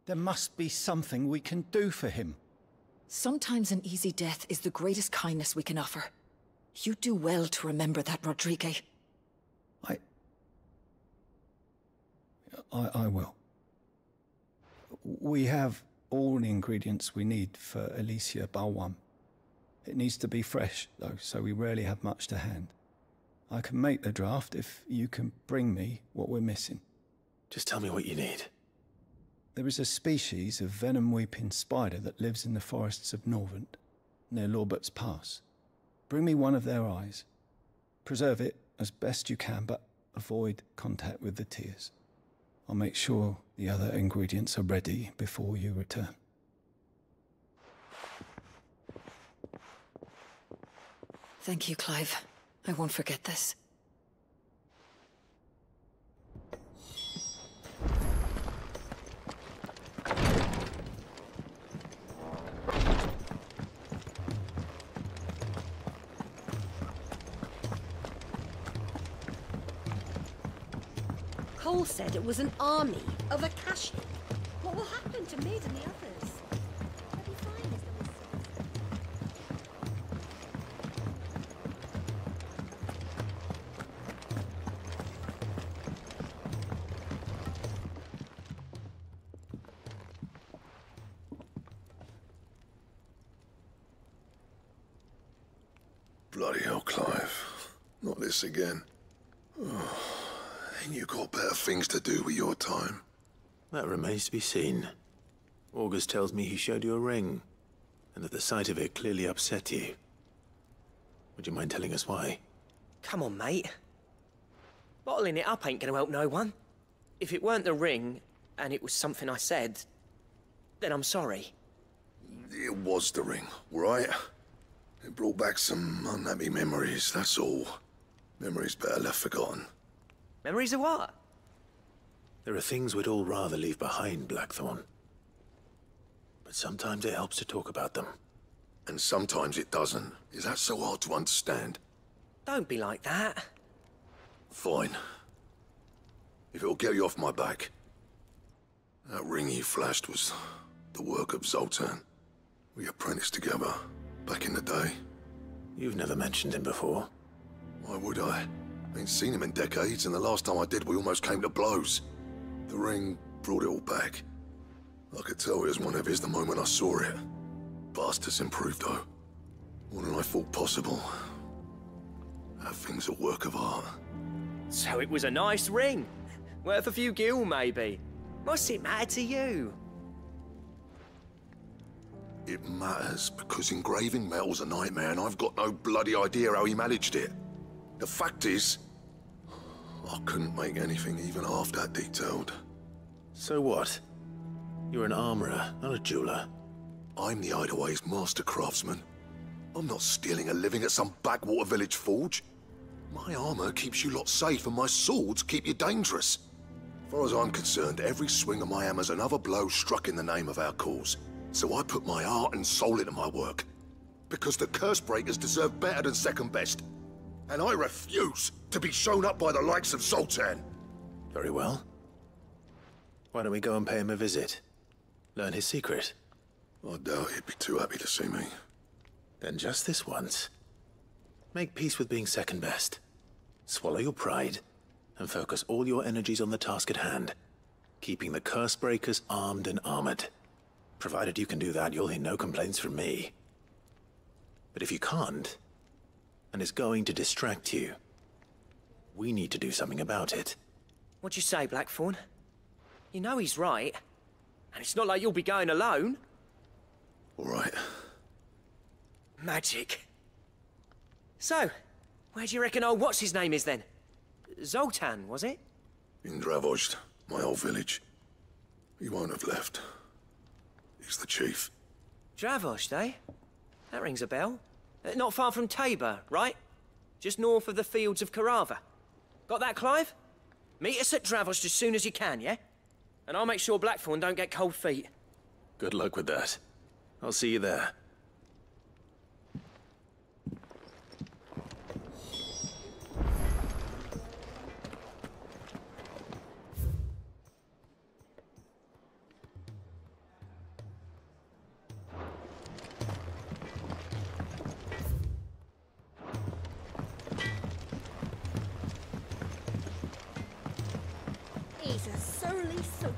There must be something we can do for him. Sometimes an easy death is the greatest kindness we can offer. You do well to remember that, Rodriguez. I will. We have all the ingredients we need for Alicia Balwam. It needs to be fresh, though, so we rarely have much to hand. I can make the draft if you can bring me what we're missing. Just tell me what you need. There is a species of venom-weeping spider that lives in the forests of Norvent, near Lorbert's Pass. Bring me one of their eyes. Preserve it as best you can, but avoid contact with the tears. I'll make sure the other ingredients are ready before you return. Thank you, Clive. I won't forget this. Cole said it was an army of Akashi. What will happen to Mid and the others? They'll be fine as long Bloody hell, Clive. Not this again. Oh. And you got better things to do with your time. That remains to be seen. August tells me he showed you a ring, and that the sight of it clearly upset you. Would you mind telling us why? Come on, mate. Bottling it up ain't gonna help no one. If it weren't the ring, and it was something I said, then I'm sorry. It was the ring, right? It brought back some unhappy memories, that's all. Memories better left forgotten. Memories of what? There are things we'd all rather leave behind, Blackthorn. But sometimes it helps to talk about them. And sometimes it doesn't. Is that so hard to understand? Don't be like that. Fine. If it'll get you off my back. That ring you flashed was the work of Zoltan. We apprenticed together, back in the day. You've never mentioned him before. Why would I? Ain't seen him in decades, and the last time I did, we almost came to blows. The ring brought it all back. I could tell it was one of his the moment I saw it. Bastard's improved, though. More than I thought possible. That thing's a work of art. So it was a nice ring. Worth a few gil, maybe. What's it matter to you? It matters because engraving metal's a nightmare, and I've got no bloody idea how he managed it. The fact is, I couldn't make anything even half that detailed. So what? You're an armorer, not a jeweler. I'm the Hideaway's master craftsman. I'm not stealing a living at some backwater village forge. My armor keeps you lot safe, and my swords keep you dangerous. As far as I'm concerned, every swing of my hammer's another blow struck in the name of our cause. So I put my heart and soul into my work. Because the curse breakers deserve better than second best. And I refuse to be shown up by the likes of Zoltan. Very well. Why don't we go and pay him a visit? Learn his secret. I doubt he'd be too happy to see me. Then just this once. Make peace with being second best. Swallow your pride, and focus all your energies on the task at hand. Keeping the curse breakers armed and armored. Provided you can do that, you'll hear no complaints from me. But if you can't, and it's going to distract you, we need to do something about it. What'd you say, Blackthorn? You know he's right. And it's not like you'll be going alone. All right. Magic. So, where do you reckon old what's-his-name is then? Zoltan, was it? In Dravozd, my old village. He won't have left. He's the chief. Dravozd, eh? That rings a bell. Not far from Tabor, right? Just north of the fields of Carava. Got that, Clive? Meet us at Dravozd as soon as you can, yeah? And I'll make sure Blackthorn don't get cold feet. Good luck with that. I'll see you there. He's a surly soaker.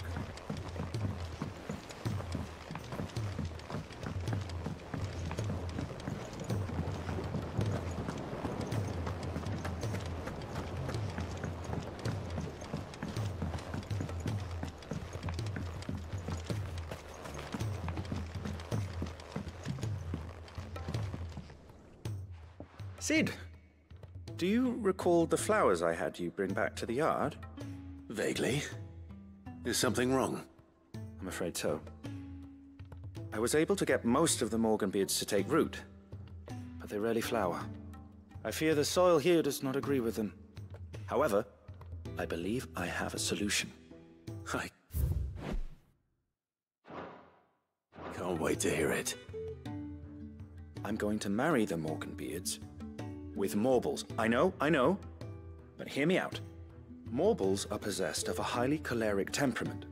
Sid, do you recall the flowers I had you bring back to the yard? Vaguely. Is something wrong? I'm afraid so. I was able to get most of the Morganbeards to take root, but they rarely flower. I fear the soil here does not agree with them. However, I believe I have a solution. I can't wait to hear it. I'm going to marry the Morganbeards with Morbles. I know, but hear me out. Morbles are possessed of a highly choleric temperament.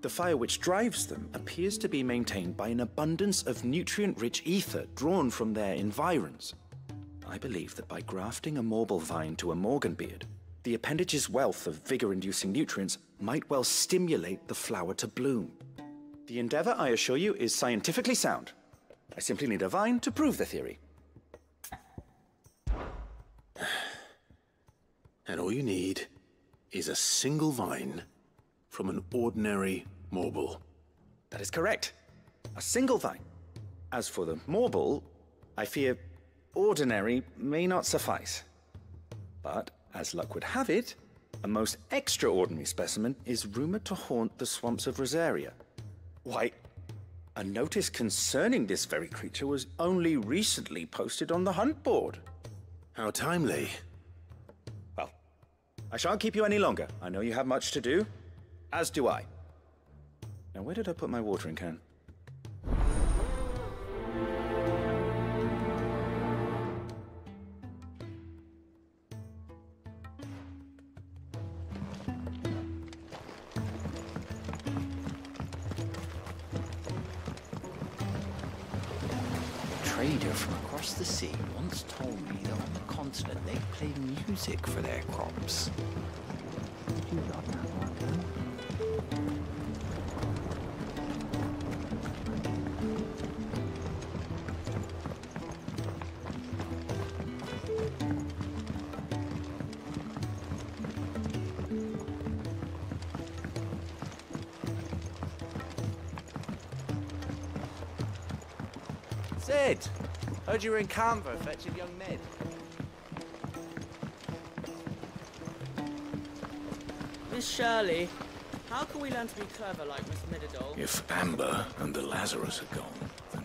The fire which drives them appears to be maintained by an abundance of nutrient-rich ether drawn from their environs. I believe that by grafting a Morble vine to a Morganbeard, the appendage's wealth of vigor-inducing nutrients might well stimulate the flower to bloom. The endeavor, I assure you, is scientifically sound. I simply need a vine to prove the theory. And all you need is a single vine from an ordinary Morble. That is correct. A single vine. As for the Morble, I fear ordinary may not suffice. But, as luck would have it, a most extraordinary specimen is rumored to haunt the swamps of Rosaria. Why, A notice concerning this very creature was only recently posted on the hunt board. How timely. Well, I shan't keep you any longer. I know you have much to do, as do I. Now, where did I put my watering can? Trader from across the sea once told me that on the continent they play music for their crops. Did you got that one, huh? Sid! Heard you were in Canva fetching young Ned. Miss Shirley, how can we learn to be clever like Miss Middledore? If Amber and the Lazarus are gone, then...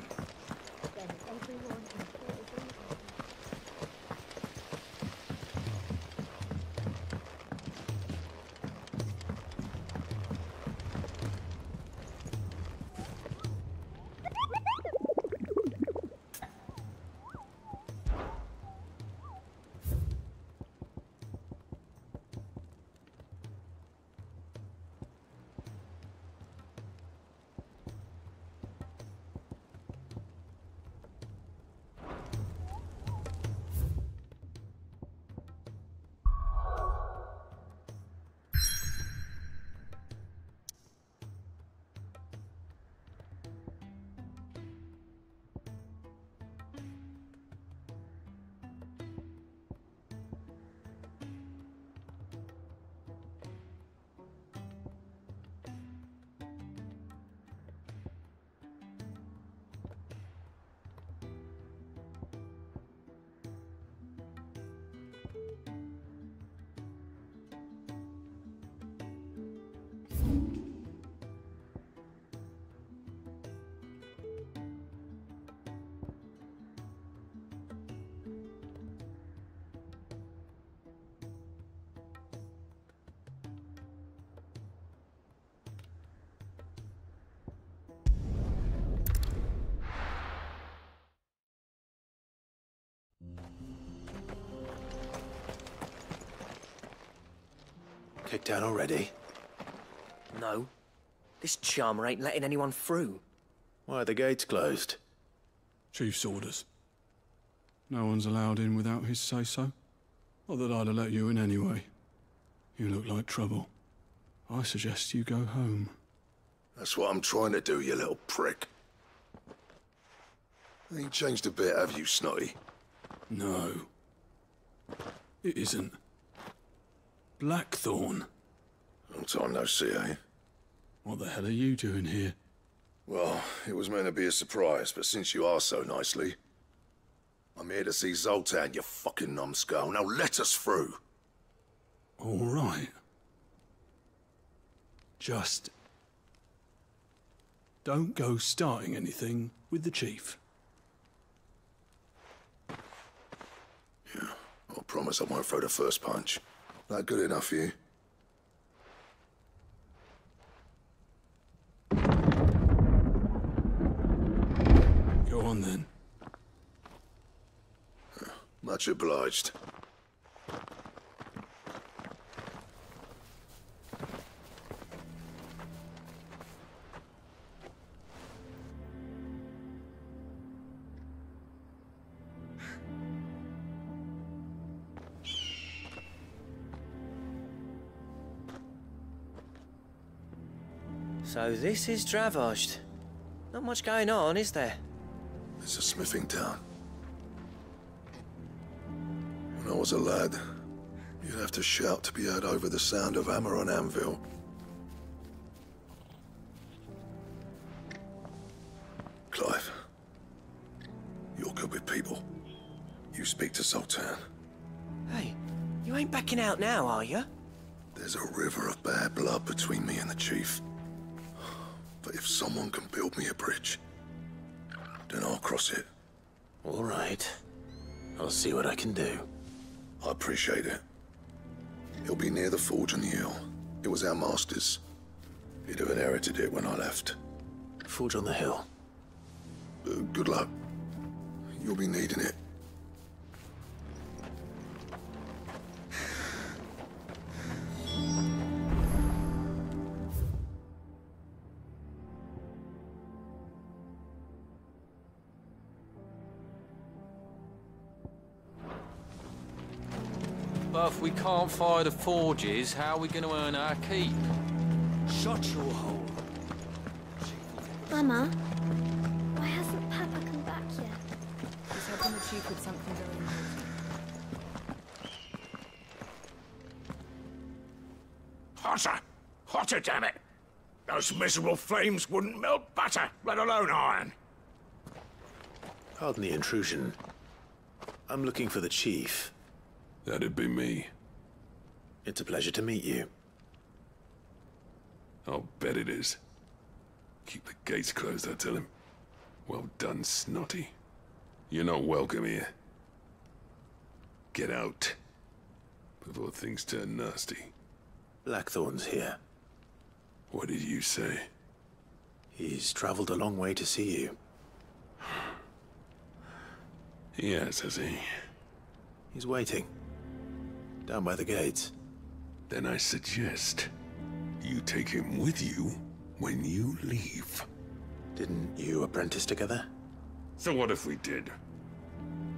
Kicked out already? No. This charmer ain't letting anyone through. Why are the gates closed? Chief's orders. No one's allowed in without his say-so. Not that I'd have let you in anyway. You look like trouble. I suggest you go home. That's what I'm trying to do, you little prick. Ain't changed a bit, have you, Snotty? No. It isn't. Blackthorn. Long time no see, eh? What the hell are you doing here? Well, it was meant to be a surprise, but since you are so nicely, I'm here to see Zoltan, you fucking numbskull. Now let us through. All right. Just don't go starting anything with the chief. Yeah, I promise I won't throw the first punch. That good enough for you? Go on then. Much obliged. So this is Dravosht. Not much going on, is there? It's a smithing town. When I was a lad, you'd have to shout to be heard over the sound of hammer on anvil. Clive, you're good with people. You speak to Zoltan. Hey, you ain't backing out now, are you? There's a river of bad blood between me and the chief. But if someone can build me a bridge, then I'll cross it. All right. I'll see what I can do. I appreciate it. It'll be near the forge on the hill. It was our master's. He'd have inherited it when I left. Forge on the hill. Good luck. You'll be needing it. But if we can't fire the forges, how are we going to earn our keep? Shut your hole. Mama, why hasn't Papa come back yet? He's helping the Chief with something going on. Hotter! Hotter, damn it! Those miserable flames wouldn't melt butter, let alone iron. Pardon the intrusion. I'm looking for the Chief. That'd be me. It's a pleasure to meet you. I'll bet it is. Keep the gates closed, I tell him. Well done, Snotty. You're not welcome here. Get out. Before things turn nasty. Blackthorn's here. What did you say? He's traveled a long way to see you. Yes, has he? He's waiting. Down by the gates. Then I suggest you take him with you when you leave. Didn't you apprentice together? So what if we did?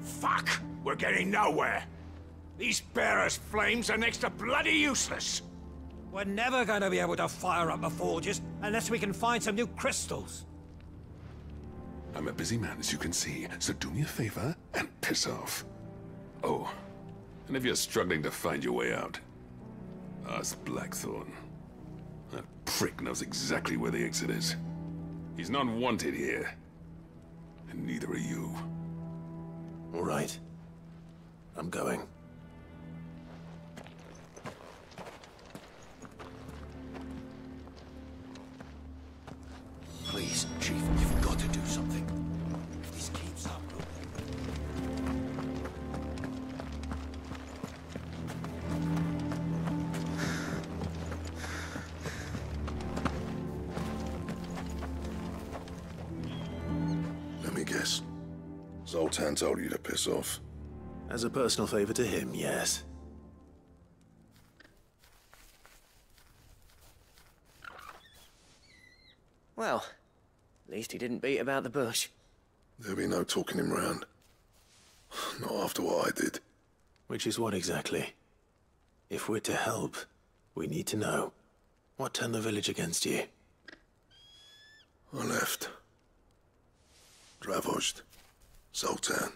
Fuck! We're getting nowhere. These bearers' flames are next to bloody useless. We're never going to be able to fire up the forges unless we can find some new crystals. I'm a busy man, as you can see, so do me a favor and piss off. Oh, and if you're struggling to find your way out, ask Blackthorn. That prick knows exactly where the exit is. He's not wanted here. And neither are you. All right. I'm going. Please, Chief, you've got to do something. If this keeps up, Let me guess. Zoltan told you to piss off. As a personal favor to him, yes. Well, at least he didn't beat about the bush. There'll be no talking him round. Not after what I did. Which is what exactly? If we're to help, we need to know. What turned the village against you? I left. Dravozd. Zoltan.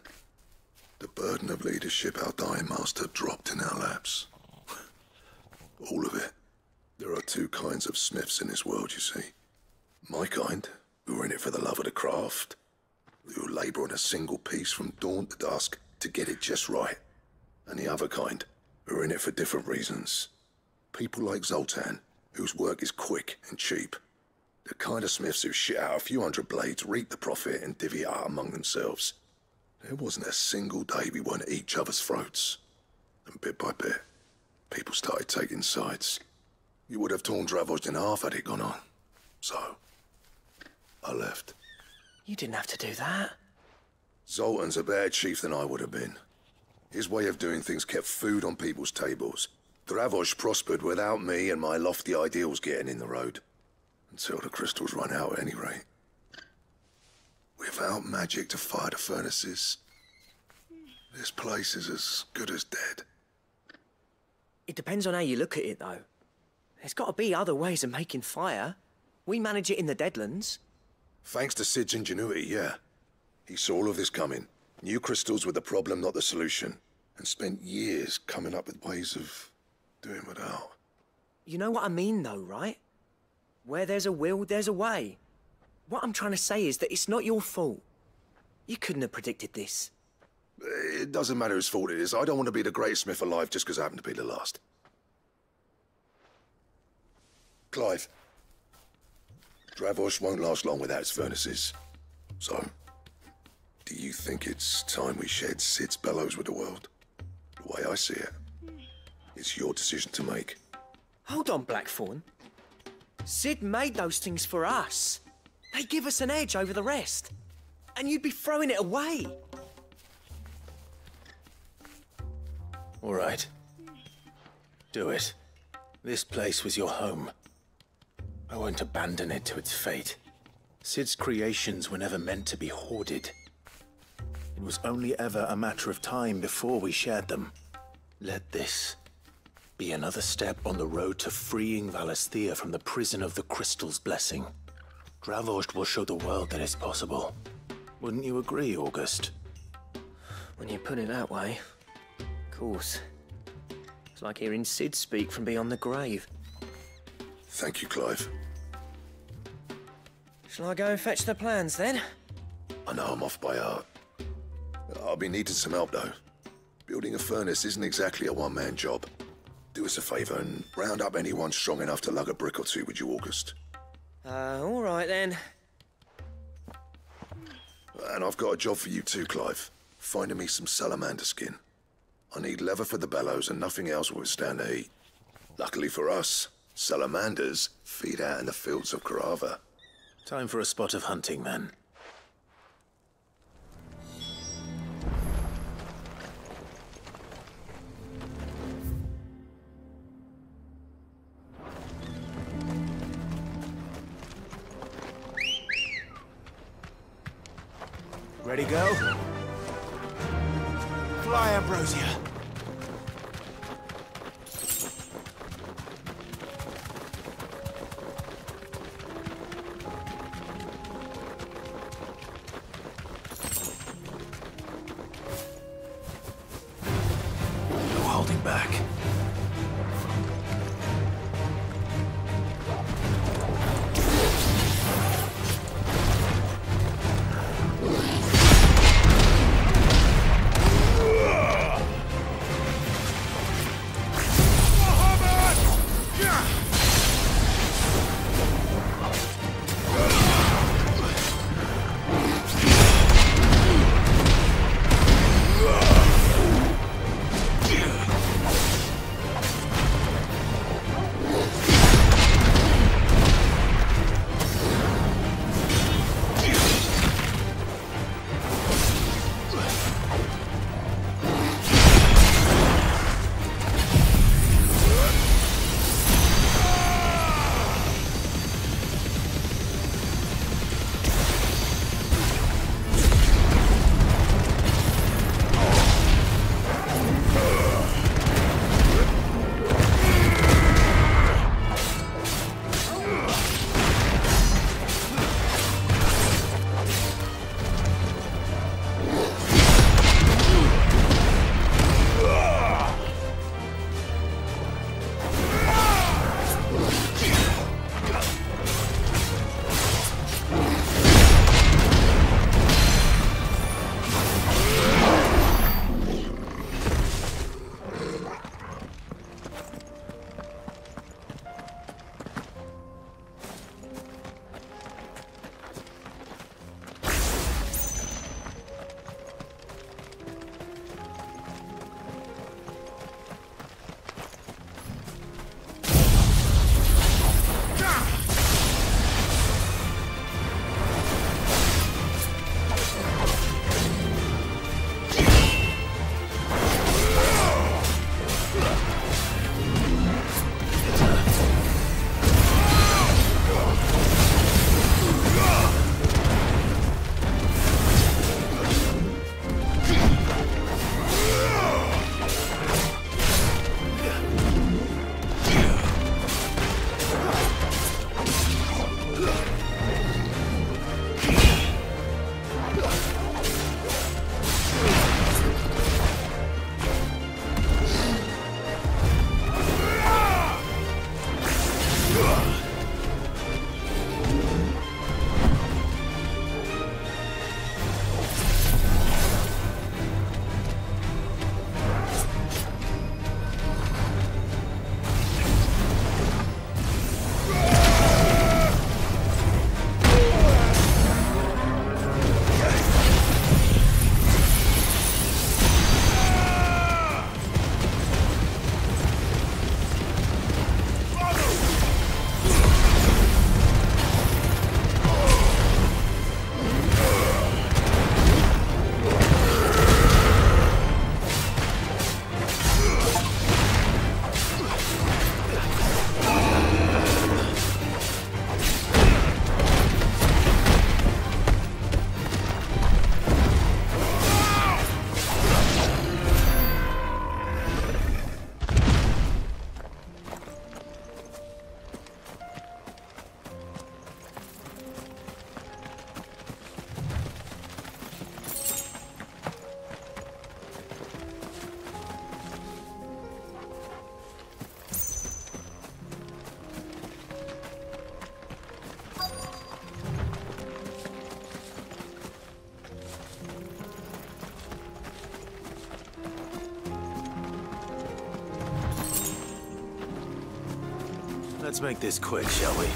The burden of leadership our dying master dropped in our laps. All of it. There are two kinds of smiths in this world, you see. My kind, who are in it for the love of the craft, who labour on a single piece from dawn to dusk to get it just right. And the other kind, who are in it for different reasons. People like Zoltan, whose work is quick and cheap. The kind of smiths who shit out a few hundred blades, reap the profit, and divvy it out among themselves. There wasn't a single day we weren't at each other's throats. And bit by bit, people started taking sides. You would have torn Dravozd in half had it gone on. So, I left. You didn't have to do that. Zoltan's a better chief than I would have been. His way of doing things kept food on people's tables. Dravozd prospered without me and my lofty ideals getting in the road. Until the crystals run out at any rate. Without magic to fire the furnaces, this place is as good as dead. It depends on how you look at it, though. There's got to be other ways of making fire. We manage it in the Deadlands. Thanks to Sid's ingenuity, yeah. He saw all of this coming. Knew crystals were the problem, not the solution. And spent years coming up with ways of doing without. You know what I mean, though, right? Where there's a will, there's a way. What I'm trying to say is that it's not your fault. You couldn't have predicted this. It doesn't matter whose fault it is. I don't want to be the greatest smith alive just because I happen to be the last. Clive. Dravos won't last long without its furnaces. So, do you think it's time we shared Sid's bellows with the world? The way I see it, it's your decision to make. Hold on, Blackthorn. Sid made those things for us. They give us an edge over the rest. And you'd be throwing it away. All right. Do it. This place was your home. I won't abandon it to its fate. Sid's creations were never meant to be hoarded. It was only ever a matter of time before we shared them. Let this be another step on the road to freeing Valisthea from the prison of the Crystal's blessing. Dravos will show the world that it's possible. Wouldn't you agree, August? When you put it that way, of course. It's like hearing Sid speak from beyond the grave. Thank you, Clive. Shall I go and fetch the plans, then? I know I'm off by heart. I'll be needing some help, though. Building a furnace isn't exactly a one-man job. Do us a favour and round up anyone strong enough to lug a brick or two, would you, August? All right, then. And I've got a job for you too, Clive. Finding me some salamander skin. I need leather for the bellows and nothing else will withstand the heat. Luckily for us, salamanders feed out in the fields of Carava. Time for a spot of hunting, then. Ready, go? Fly, Ambrosia. No holding back. Let's make this quick, shall we?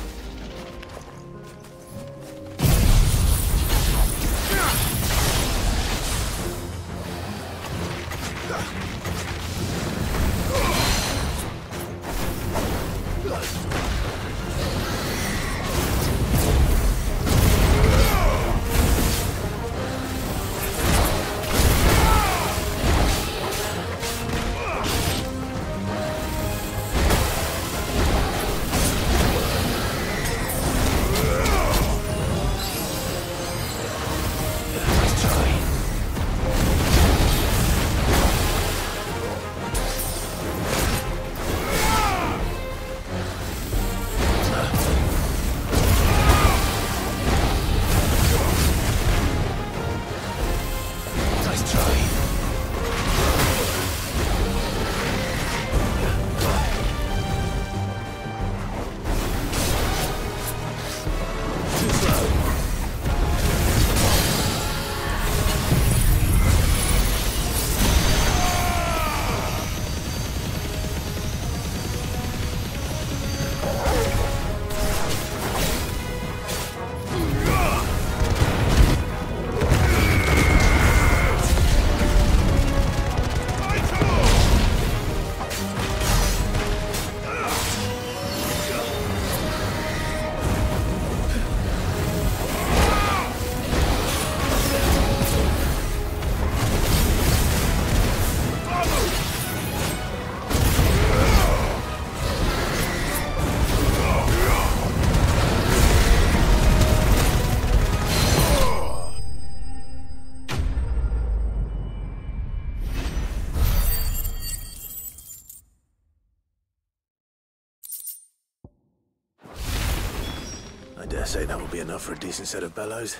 I dare say that will be enough for a decent set of bellows.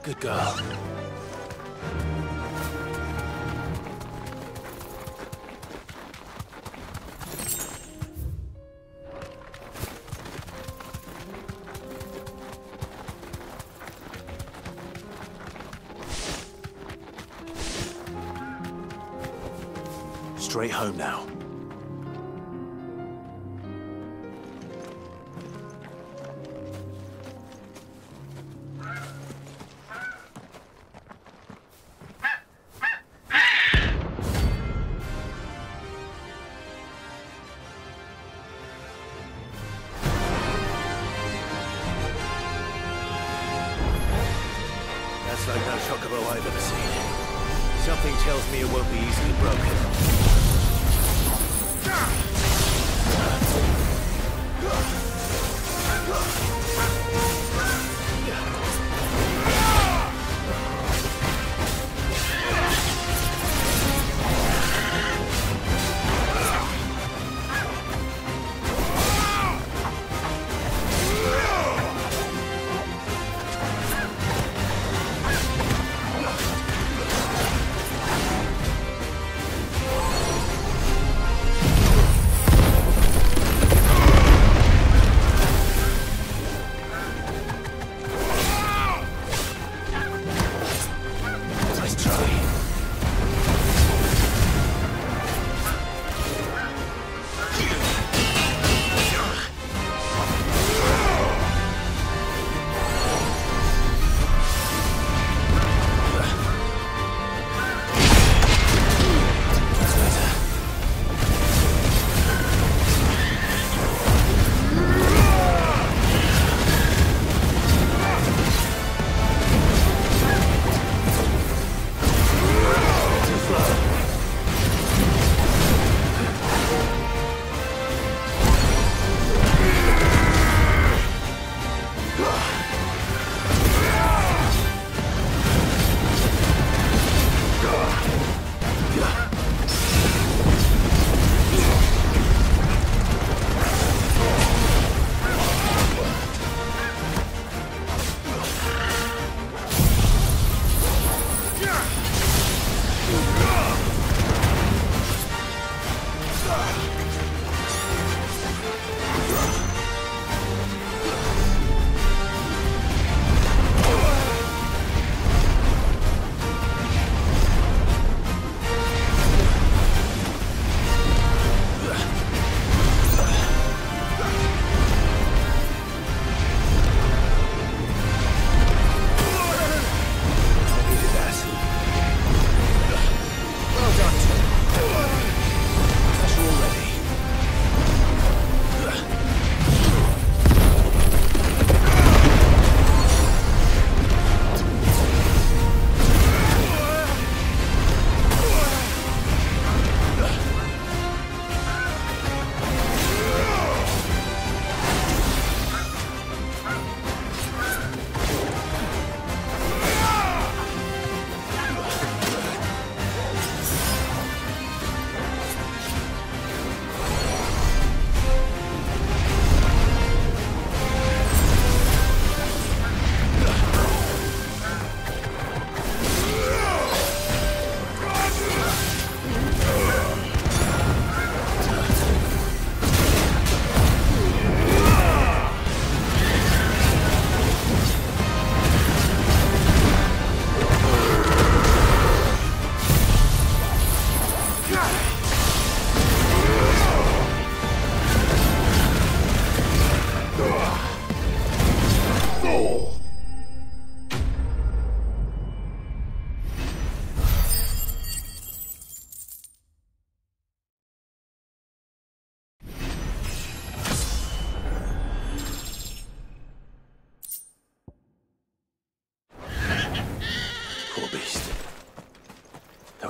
Good girl. Straight home now. That's like no chocobo I've ever seen. Something tells me it won't be easily broken.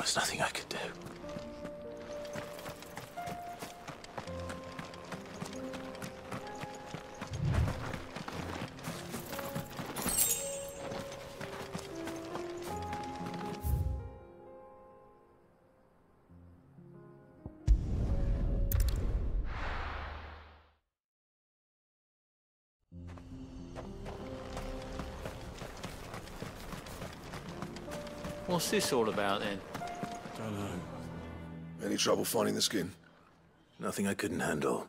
was nothing I could do. What's this all about then? Don't know. Any trouble finding the skin? Nothing I couldn't handle.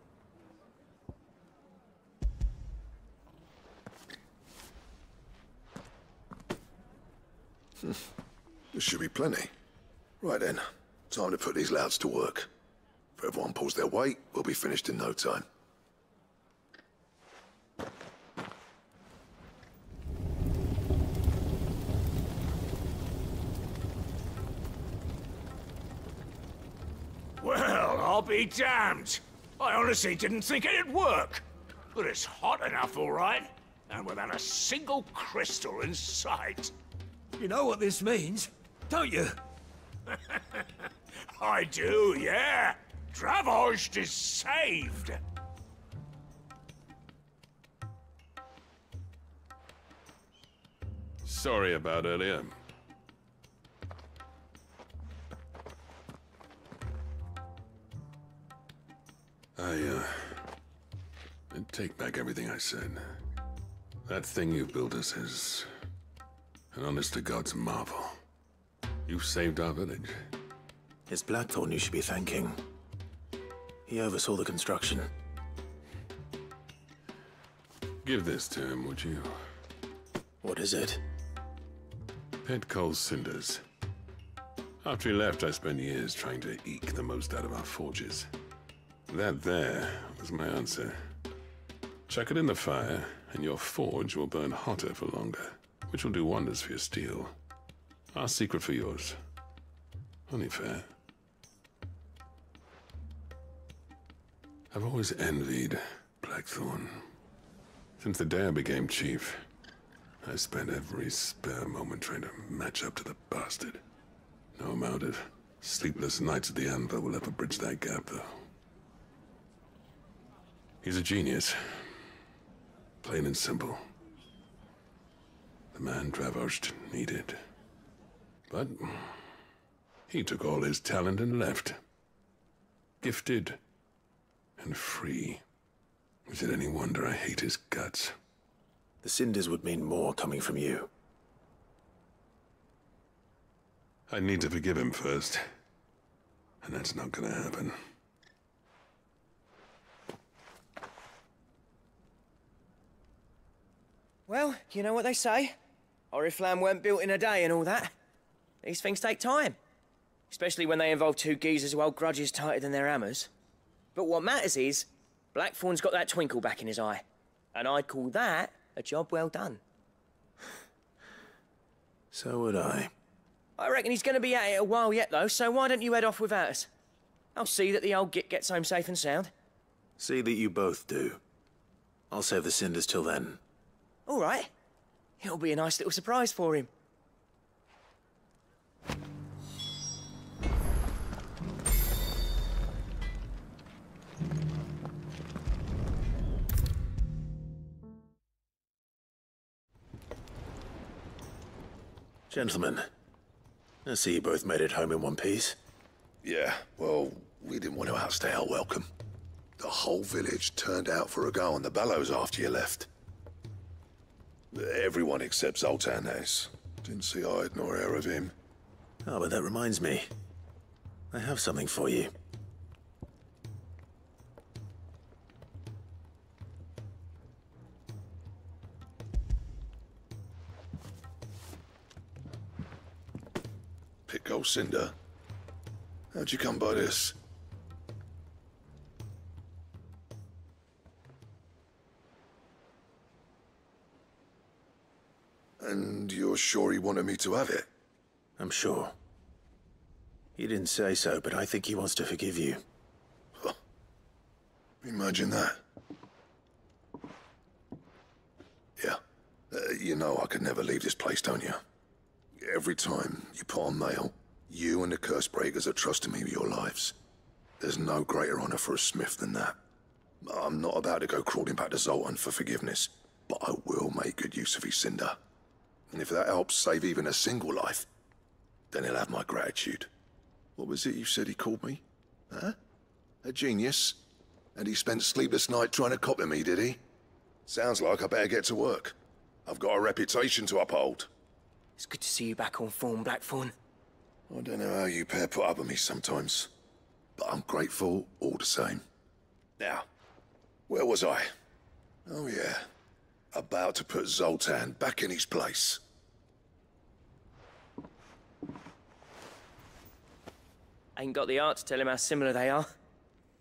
There should be plenty. Right then, time to put these louts to work. If everyone pulls their weight, we'll be finished in no time. Well, I'll be damned. I honestly didn't think it'd work. But it's hot enough, all right. And without a single crystal in sight. You know what this means, don't you? I do, yeah. Dravost is saved. Sorry about earlier. I take back everything I said. That thing you built us is an honest-to-God's marvel. You've saved our village. It's Blackthorn you should be thanking. He oversaw the construction. Give this to him, would you? What is it? Pet Cole's cinders. After he left, I spent years trying to eke the most out of our forges. That there was my answer. Chuck it in the fire, and your forge will burn hotter for longer, which will do wonders for your steel. Our secret for yours. Only fair. I've always envied Blackthorn. Since the day I became chief, I spent every spare moment trying to match up to the bastard. No amount of sleepless nights at the Anvil will ever bridge that gap, though. He's a genius. Plain and simple. The man Dravost needed. But he took all his talent and left. Gifted and free. Is it any wonder I hate his guts? The cinders would mean more coming from you. I need to forgive him first. And that's not gonna happen. Well, you know what they say. Oriflamme weren't built in a day and all that. These things take time. Especially when they involve two geezers who hold grudges tighter than their hammers. But what matters is, Blackthorn's got that twinkle back in his eye. And I'd call that a job well done. So would I. I reckon he's going to be at it a while yet, though, so why don't you head off without us? I'll see that the old git gets home safe and sound. See that you both do. I'll save the cinders till then. All right. It'll be a nice little surprise for him. Gentlemen, I see you both made it home in one piece. Yeah, well, we didn't want to outstay our welcome. The whole village turned out for a go on the bellows after you left. Everyone except Zoltan has. Didn't see hide nor hair of him. Oh, but that reminds me. I have something for you. Pick Cinder. How'd you come by this? And you're sure he wanted me to have it? I'm sure. He didn't say so, but I think he wants to forgive you. Huh. Imagine that. Yeah. You know I could never leave this place, don't you? Every time you put on mail, You and the Cursebreakers are trusting me with your lives. There's no greater honor for a smith than that. I'm not about to go crawling back to Zoltan for forgiveness, but I will make good use of his cinder. And if that helps save even a single life, then he'll have my gratitude. What was it you said he called me? Huh? A genius? And he spent sleepless night trying to copy me, did he? Sounds like I better get to work. I've got a reputation to uphold. It's good to see you back on form, Blackthorn. I don't know how you pair put up with me sometimes, but I'm grateful all the same. Now, where was I? Oh yeah, about to put Zoltan back in his place. Ain't got the art to tell him how similar they are.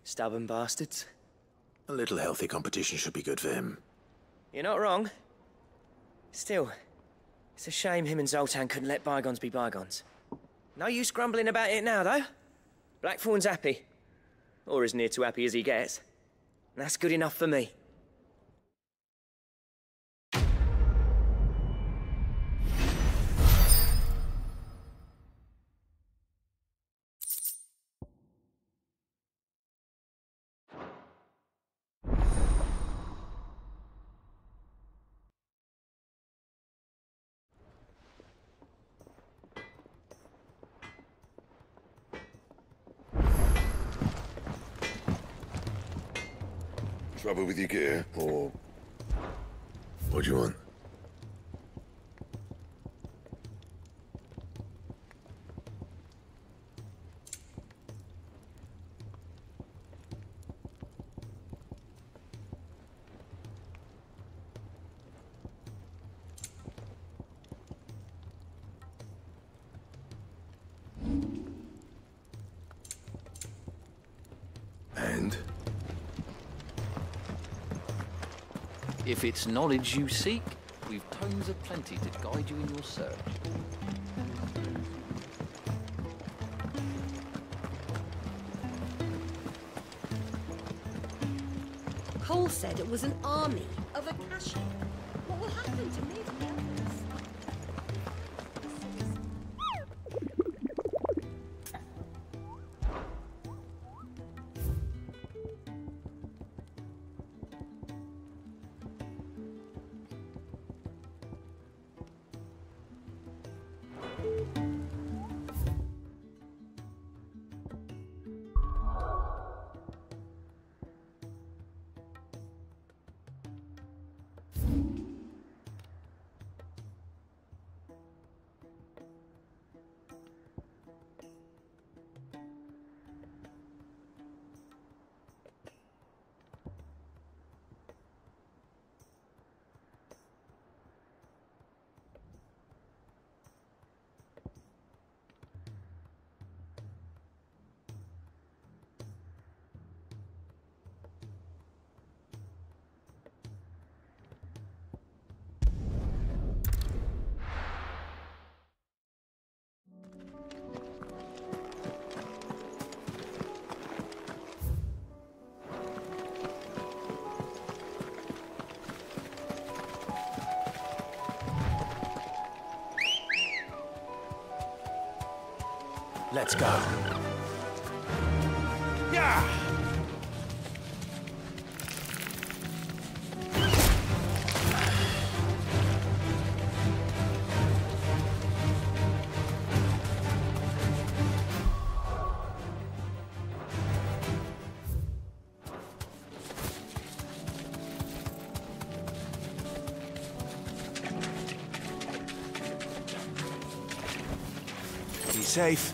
Stubborn bastards. A little healthy competition should be good for him. You're not wrong. Still, it's a shame him and Zoltan couldn't let bygones be bygones. No use grumbling about it now, though. Blackthorn's happy. Or as near to happy as he gets. And that's good enough for me. Trouble with your gear, or what do you want? And? If it's knowledge you seek, we've tomes aplenty to guide you in your search. Cole said it was an army of Akashi. What will happen to me and the others? Let's go. Yeah! Be safe.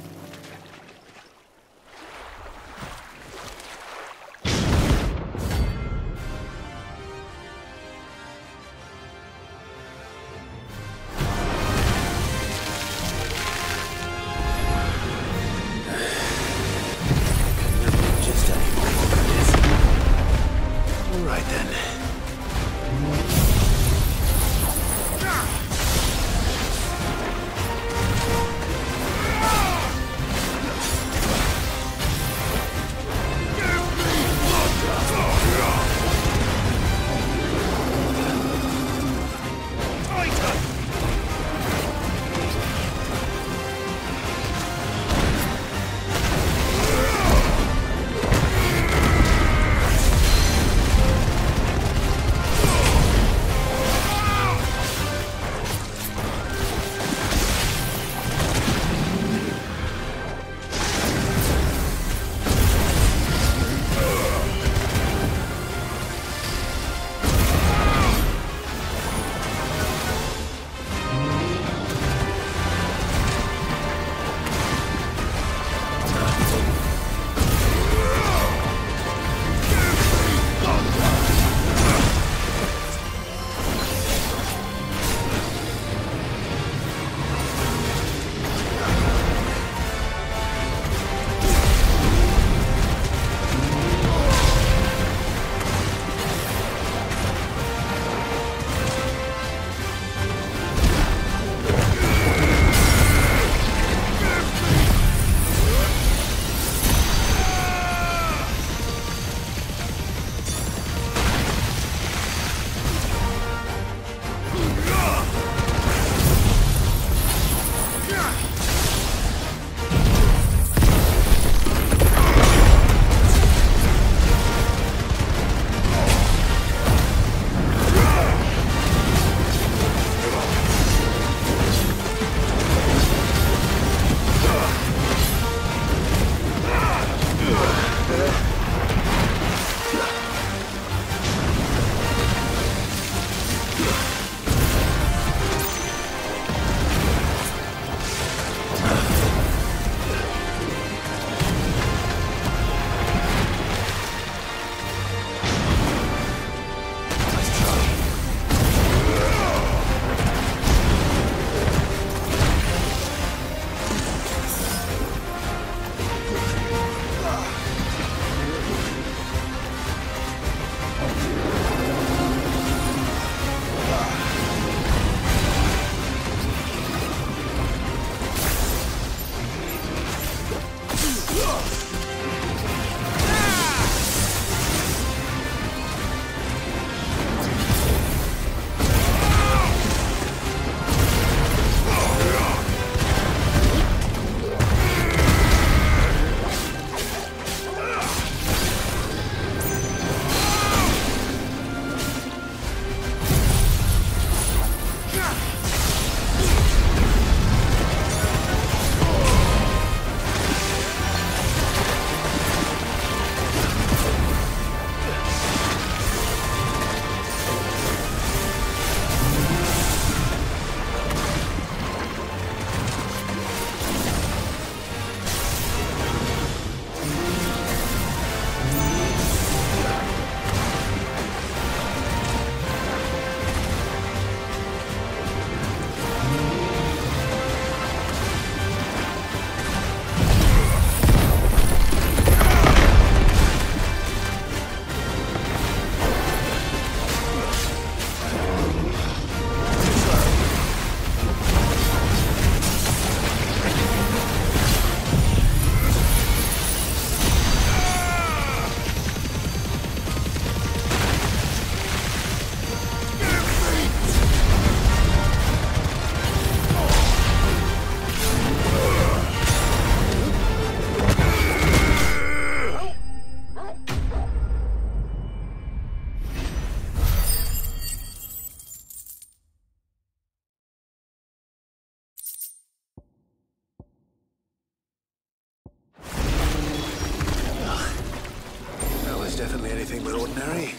definitely anything but ordinary.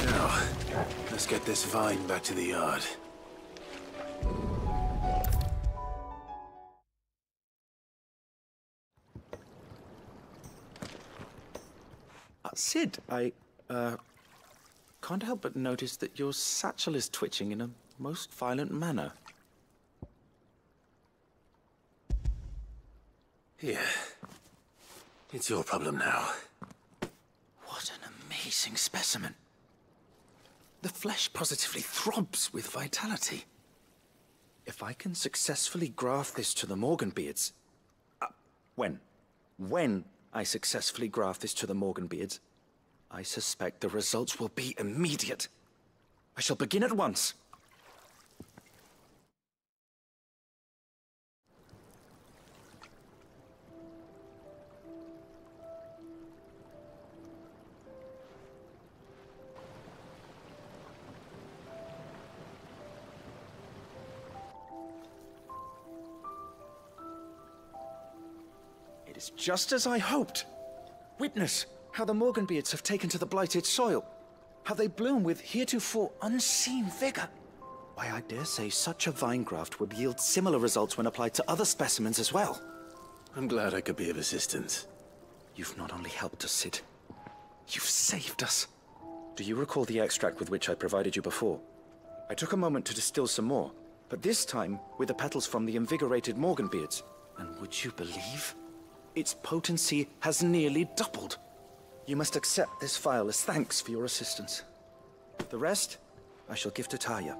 Now, let's get this vine back to the yard. Sid, I can't help but notice that your satchel is twitching in a most violent manner. Here. It's your problem now. What an amazing specimen. The flesh positively throbs with vitality. If I can successfully graft this to the Morganbeards... When I successfully graft this to the Morganbeards, I suspect the results will be immediate. I shall begin at once. It is just as I hoped. Witness how the Morganbeards have taken to the blighted soil. How they bloom with heretofore unseen vigor. Why, I dare say such a vine graft would yield similar results when applied to other specimens as well. I'm glad I could be of assistance. You've not only helped us, Sid, you've saved us. Do you recall the extract with which I provided you before? I took a moment to distill some more, but this time with the petals from the invigorated Morganbeards. And would you believe? Its potency has nearly doubled. You must accept this vial as thanks for your assistance. The rest, I shall give to Taya.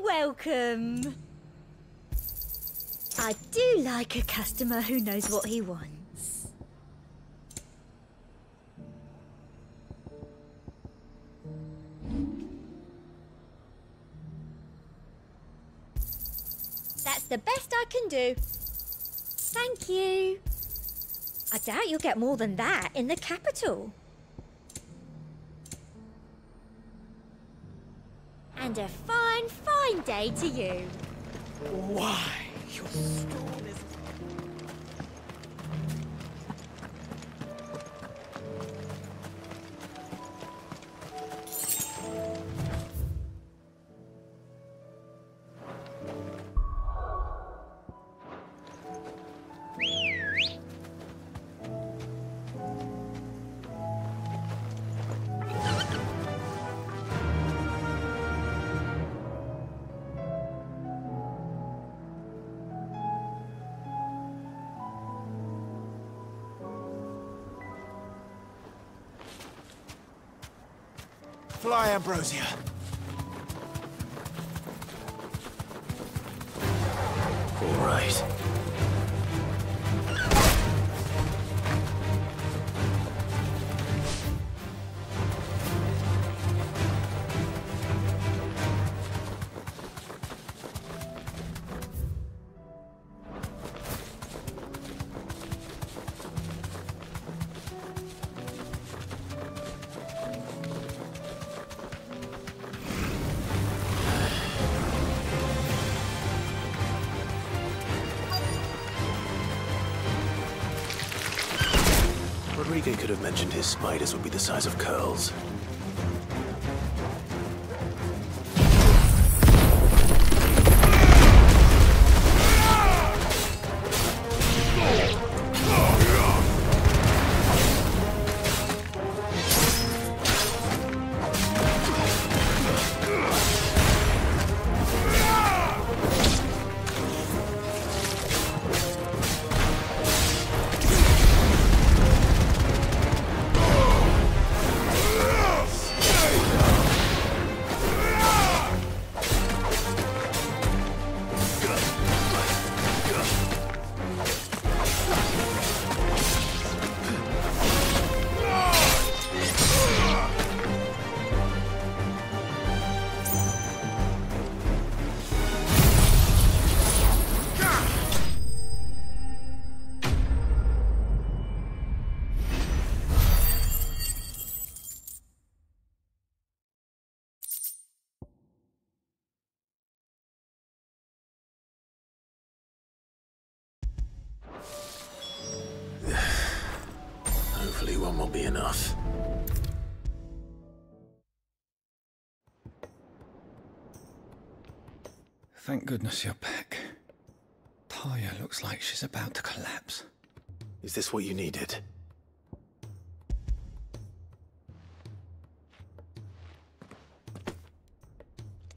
Welcome. I do like a customer who knows what he wants. That's the best I can do. Thank you. I doubt you'll get more than that in the capital. And a fine, fine day to you. Why? Your stall is... Fly, Ambrosia. All right. Rodrigo could have mentioned his spiders would be the size of curls. Hopefully one will be enough. Thank goodness you're back. Taya looks like she's about to collapse. Is this what you needed?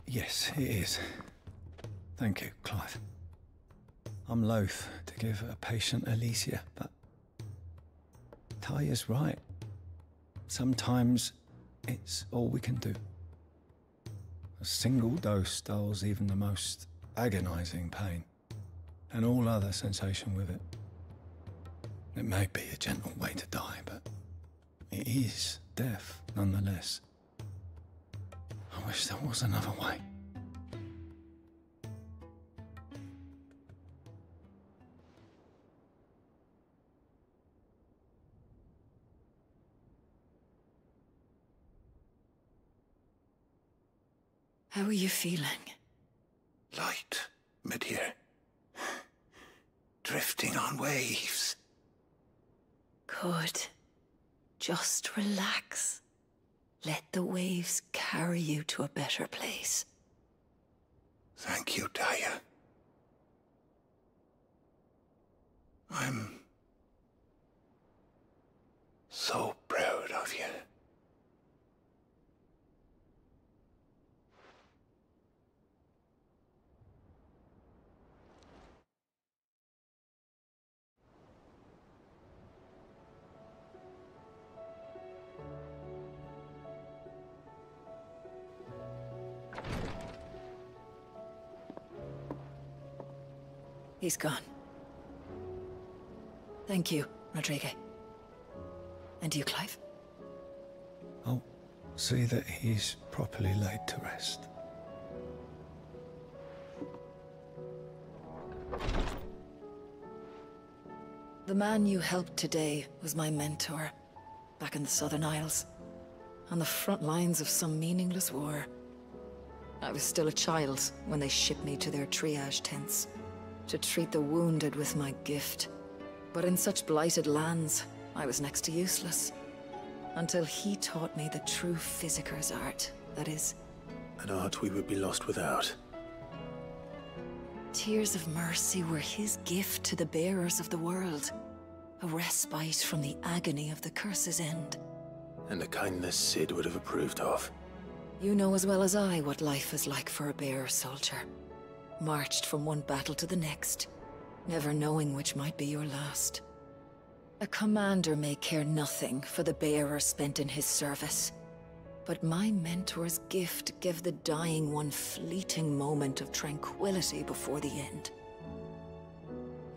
Yes, it is. Thank you, Clive. I'm loath to give a patient Alicia, but Taya's right. Sometimes it's all we can do. A single dose dulls even the most agonizing pain, and all other sensation with it. It may be a gentle way to die, but it is death nonetheless. I wish there was another way. How are you feeling? Light, mid-here. Drifting on waves. Good. Just relax. Let the waves carry you to a better place. Thank you, Taya. I'm so proud of you. He's gone. Thank you, Rodrigo. And you, Clive? I'll see that he's properly laid to rest. The man you helped today was my mentor, back in the Southern Isles, on the front lines of some meaningless war. I was still a child when they shipped me to their triage tents, to treat the wounded with my gift. But in such blighted lands, I was next to useless. Until he taught me the true physicker's art, that is. An art we would be lost without. Tears of mercy were his gift to the bearers of the world. A respite from the agony of the curse's end. And a kindness Sid would have approved of. You know as well as I what life is like for a bearer soldier. Marched from one battle to the next, never knowing which might be your last. A commander may care nothing for the bearer spent in his service, but my mentor's gift gave the dying one fleeting moment of tranquility before the end.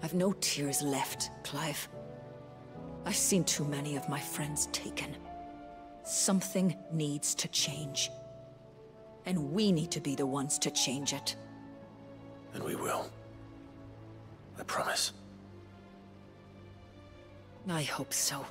I've no tears left, Clive. I've seen too many of my friends taken. Something needs to change. And we need to be the ones to change it. And we will. I promise. I hope so.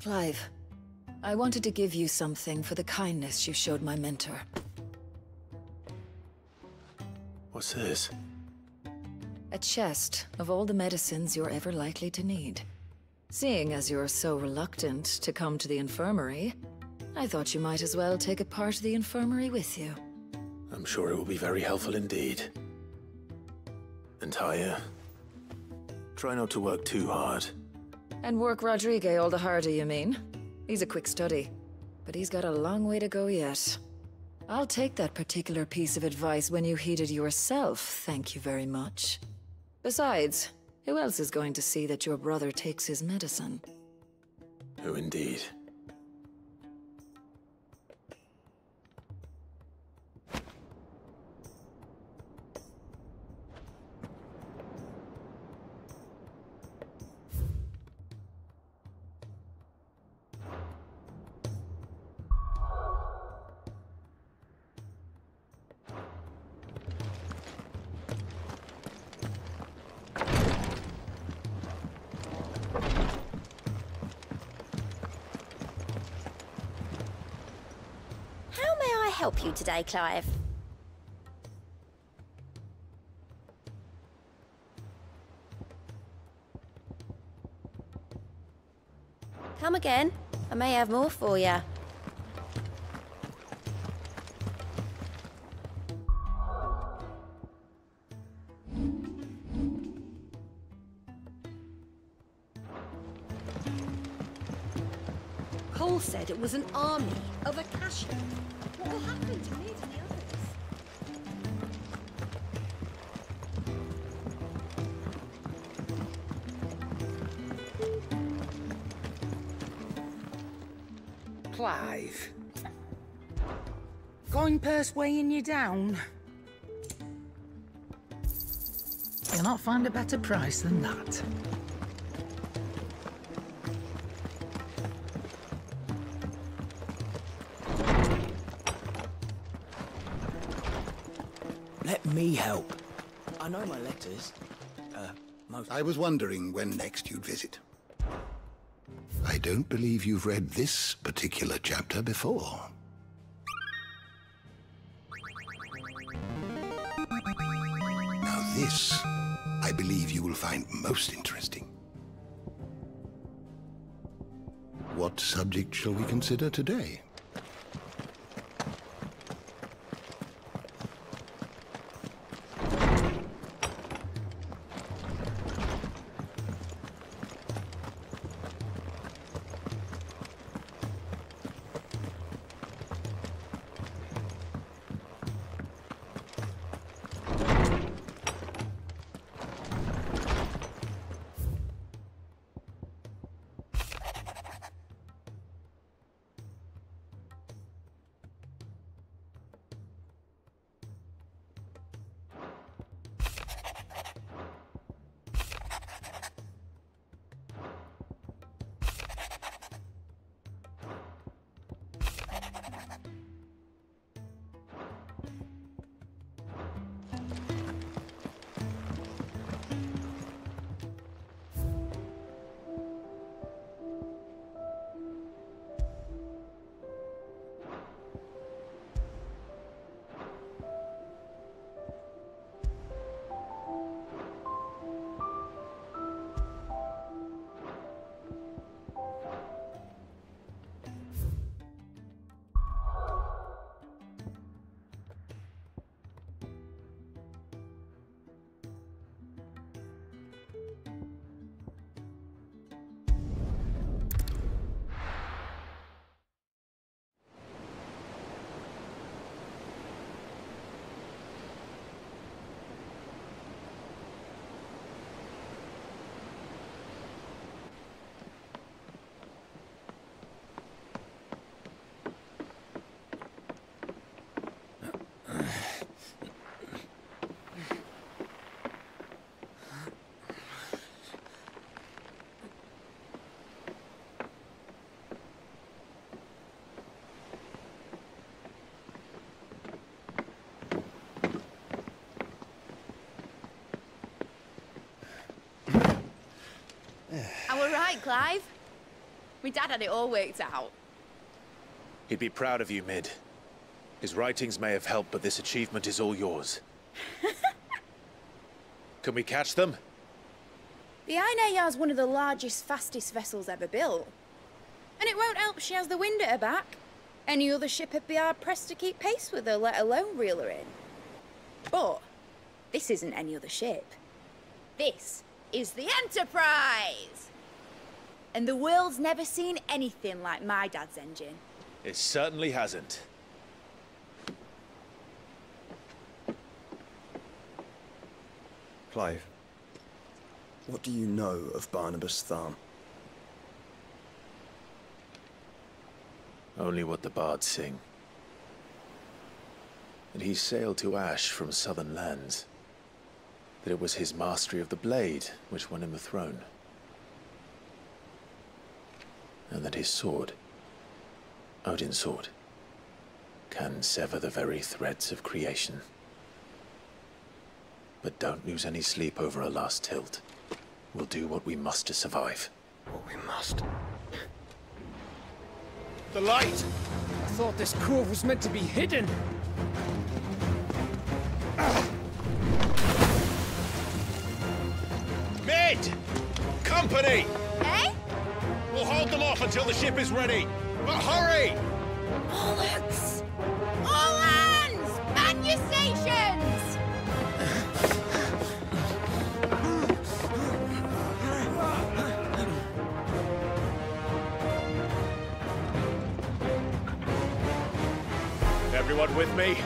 Clive, I wanted to give you something for the kindness you showed my mentor. What's this? A chest of all the medicines you're ever likely to need. Seeing as you're so reluctant to come to the infirmary, I thought you might as well take a part of the infirmary with you. I'm sure it will be very helpful indeed. And Taya, try not to work too hard. And work Rodrigue all the harder, you mean? He's a quick study, but he's got a long way to go yet. I'll take that particular piece of advice when you heed it yourself, thank you very much. Besides, who else is going to see that your brother takes his medicine? Who indeed? Help you today, Clive? Come again. I may have more for you. Cole said it was an army of Akasha. What will happen to me and the others? Clive. Coin purse weighing you down? You'll not find a better price than that. Let me help. I know my letters. I was wondering when next you'd visit. I don't believe you've read this particular chapter before. Now this, I believe you will find most interesting. What subject shall we consider today? And we're right, Clive. My dad had it all worked out. He'd be proud of you, Mid. His writings may have helped, but this achievement is all yours. Can we catch them? The Ainayar's one of the largest, fastest vessels ever built. And it won't help she has the wind at her back. Any other ship would be hard-pressed to keep pace with her, let alone reel her in. But this isn't any other ship. This is the Enterprise! And the world's never seen anything like my dad's engine. It certainly hasn't. Clive, what do you know of Barnabas Tharm? Only what the bards sing. That he sailed to Ash from southern lands. That it was his mastery of the blade which won him the throne. And that his sword, Odin's sword, can sever the very threads of creation. But don't lose any sleep over a last tilt. We'll do what we must to survive. What we must. The light! I thought this cove was meant to be hidden. Mid! Company! Eh? We'll hold them off until the ship is ready. But hurry! Bollocks! All hands! Man your stations! Everyone with me?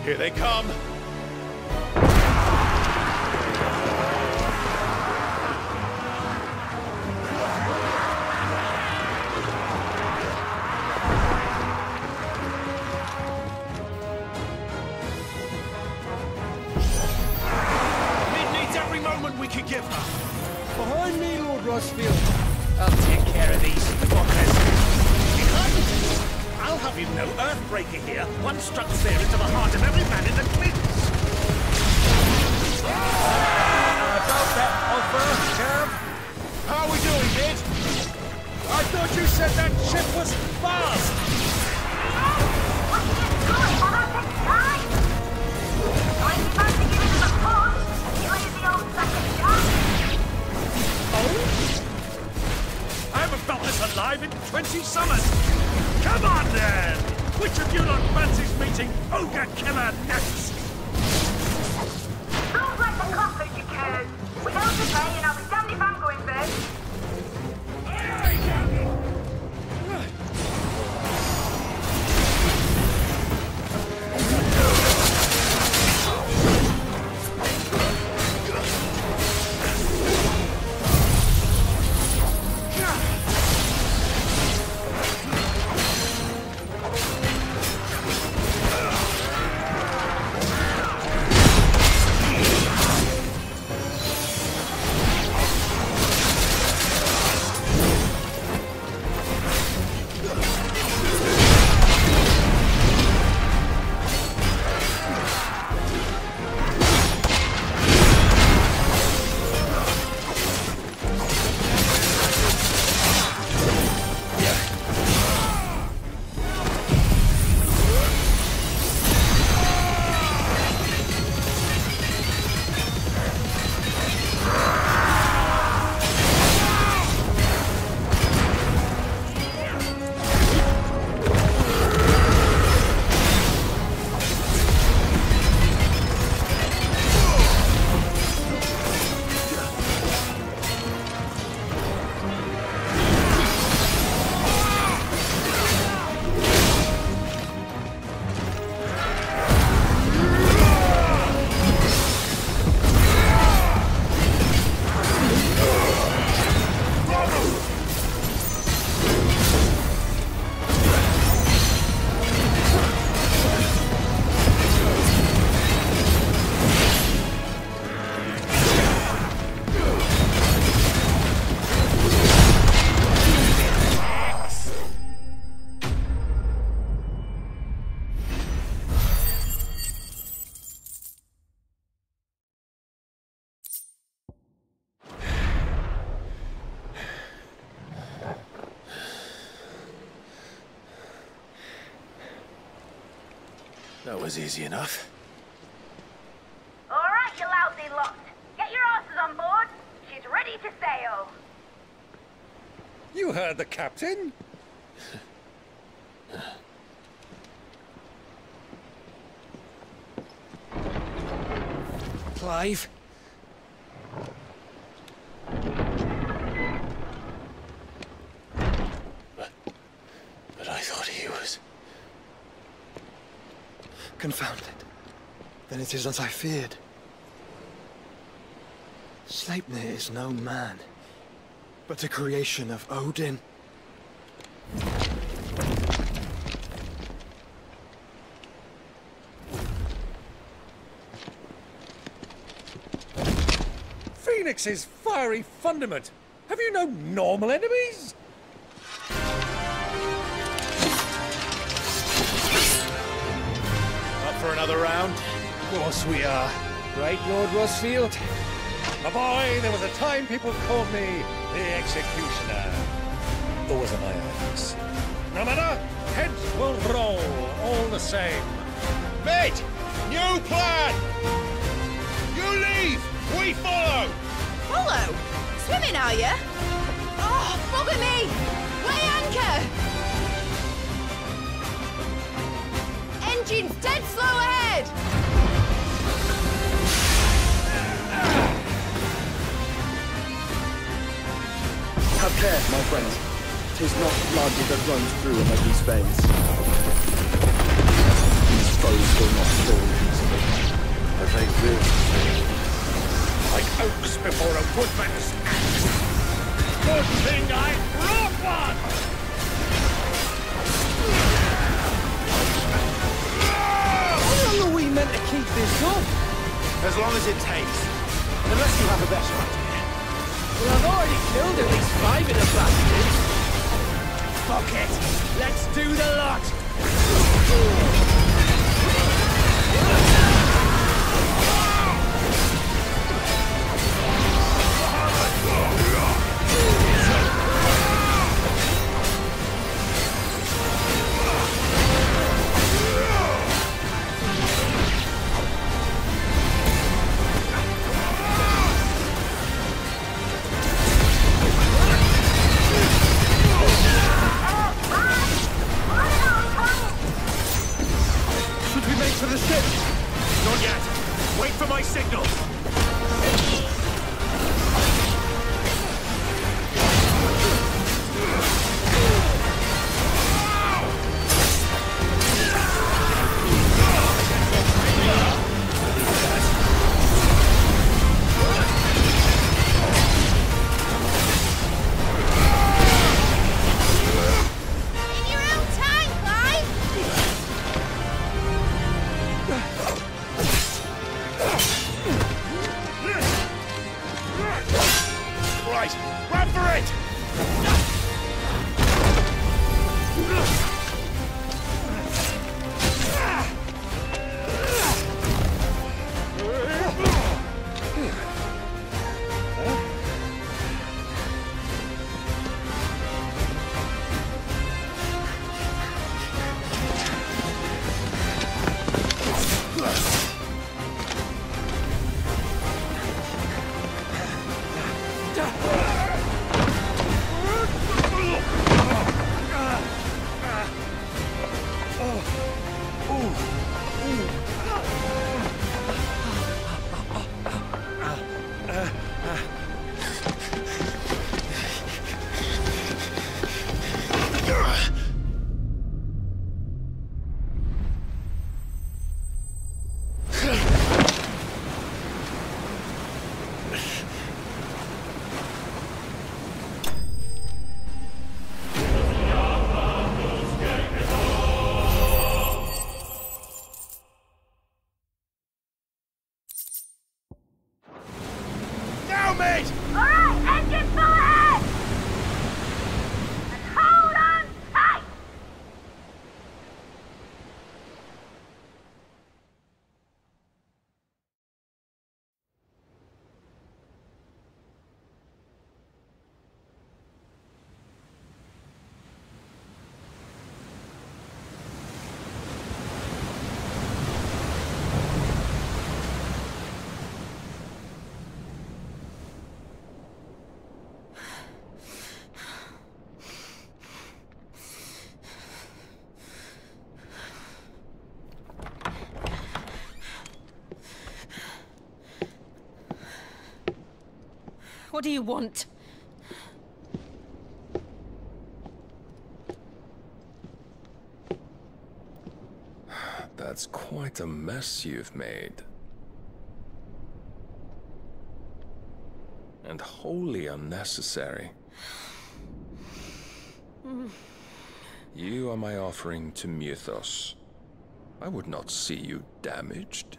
Here they come! We can give her. Behind me, Lord Rosfield. I'll take care of these fuckers. I'll have you know, Earthbreaker here once struck fear into the heart of every man in the Twins. About that offer, Cav. How are we doing, kid? I thought you said that ship was fast. I haven't felt this alive in 20 summers! Come on then! Which of you lot fancies meeting Ogre Killer next? Sounds like the cockroach you cared. We don't today and I'll be damned if I'm going first. That was easy enough. All right, you lousy lot. Get your asses on board. She's ready to sail. You heard the captain. Clive? But I thought he was... Confounded. Then it is as I feared. Sleipnir is no man, but a creation of Odin. Phoenix's fiery fundament. Have you no normal enemies? Up for another round? Of course we are. Right, Lord Rosfield? My boy, there was a time people called me the Executioner. Or was it my eyes? No matter, heads will roll all the same. Mate! New plan! You leave! We follow! Follow? Swimming, are you? Oh, bugger me! Weigh anchor! Engine's dead slow ahead! Have care, my friends. 'Tis not blood that runs through American's veins. These foes will not fall easily, but they will. Like oaks before a woodman's axe. Good thing I brought one! How long are we meant to keep this up? As long as it takes. Unless you have a better idea. Well, I've already killed at least 5 of the bastards. Fuck it. Let's do the lot. What do you want? That's quite a mess you've made. And wholly unnecessary. You are my offering to Mythos. I would not see you damaged.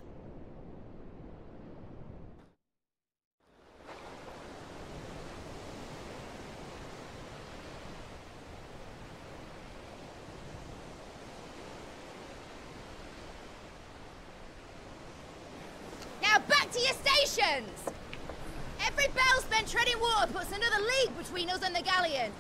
Now back to your stations! Every bell spent treading water puts another league between us and the galleon.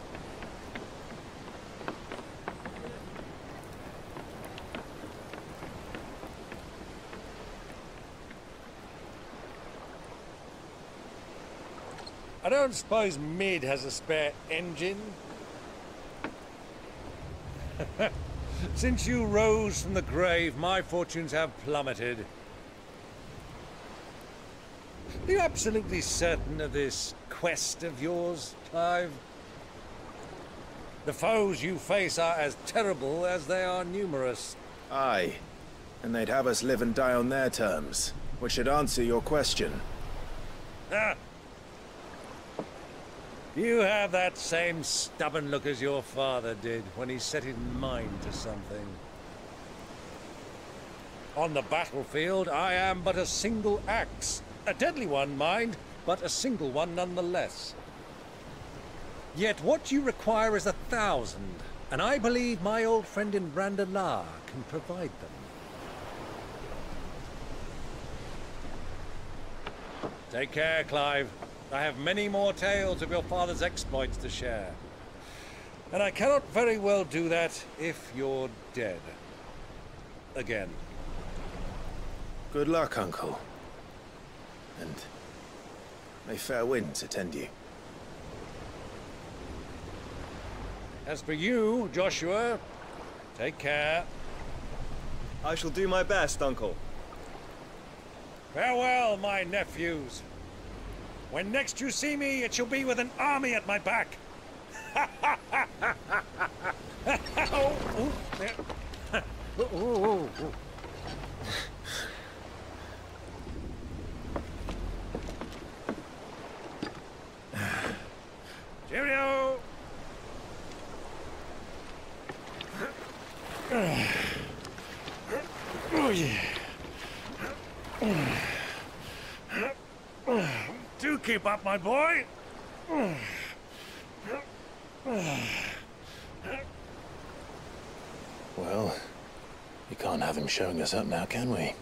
I don't suppose Mid has a spare engine? Since you rose from the grave, my fortunes have plummeted. Are you absolutely certain of this quest of yours, Clive? The foes you face are as terrible as they are numerous. Aye. And they'd have us live and die on their terms, which should answer your question. Ah! You have that same stubborn look as your father did when he set his mind to something. On the battlefield, I am but a single axe. A deadly one, mind, but a single one nonetheless. Yet what you require is 1,000, and I believe my old friend in Randalar can provide them. Take care, Clive. I have many more tales of your father's exploits to share. And I cannot very well do that if you're dead. Again. Good luck, Uncle. And may fair winds attend you. As for you, Joshua, take care. I shall do my best, Uncle. Farewell, my nephews. When next you see me, it shall be with an army at my back. Cheerio! Oh, yeah. Do keep up, my boy. Well, we can't have him showing us up now, can we?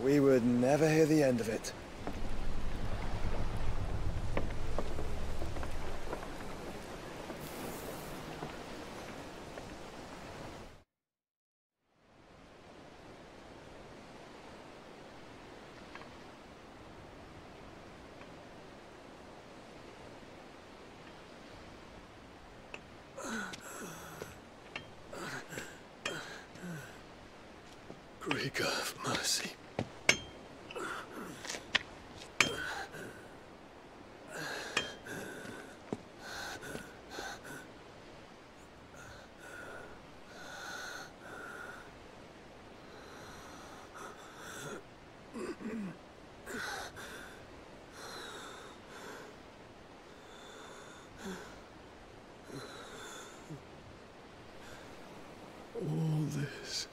We would never hear the end of it. Great God of mercy. All this.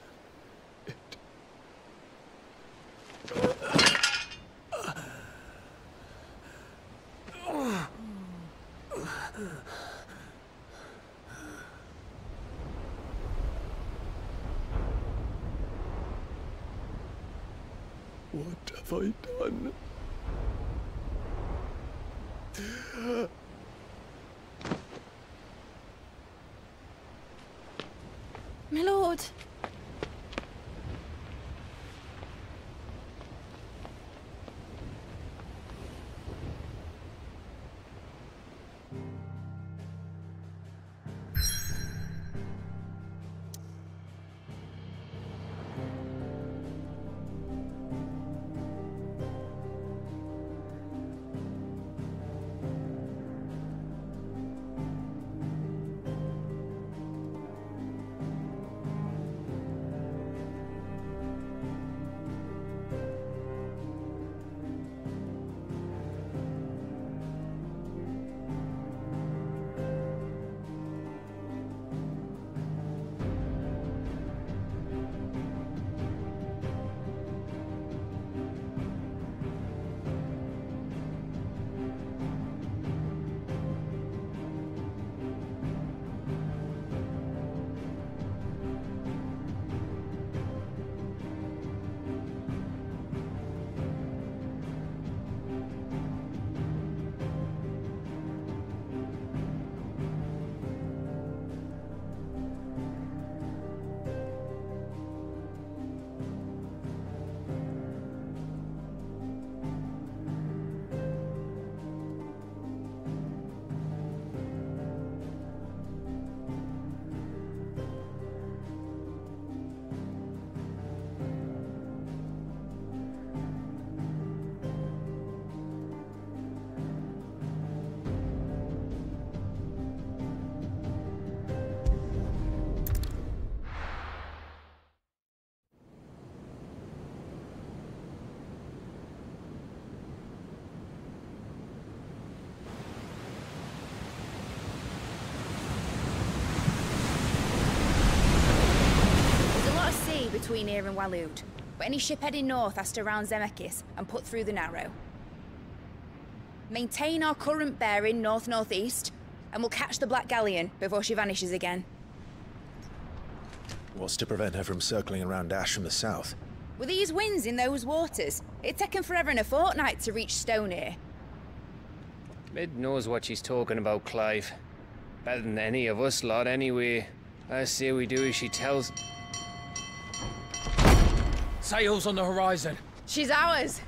What have I done? My lord. between here and Waloed, but any ship heading north has to round Zemeckis and put through the Narrow. Maintain our current bearing north-northeast, and we'll catch the Black Galleon before she vanishes again. What's to prevent her from circling around Ash from the south? With these winds in those waters, it'd taken forever and a fortnight to reach Stonehenge. Mid knows what she's talking about, Clive. Better than any of us lot, anyway. I say we do as she tells. Sails on the horizon. She's ours.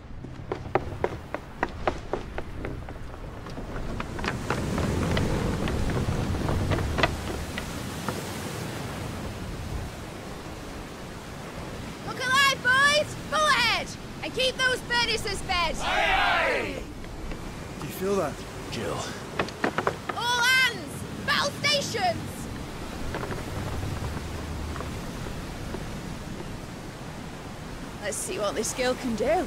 Look alive, boys! Pull ahead! And keep those furnaces fed! Aye, aye! Do you feel that? Jill. All hands! Battle stations! Let's see what this girl can do.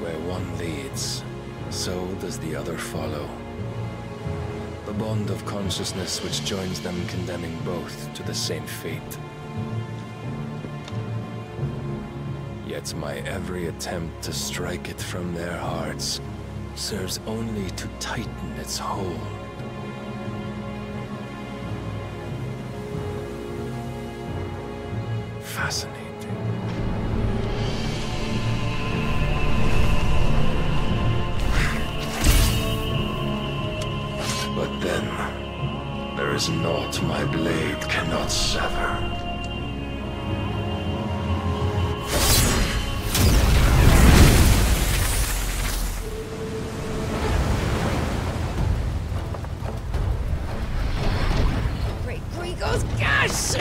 Where one leads, so does the other follow. The bond of consciousness which joins them condemning both to the same fate. Yet my every attempt to strike it from their hearts serves only to tighten its hold. Fascinating. But then, there is naught my blade cannot sever. Great Grigos, gosh!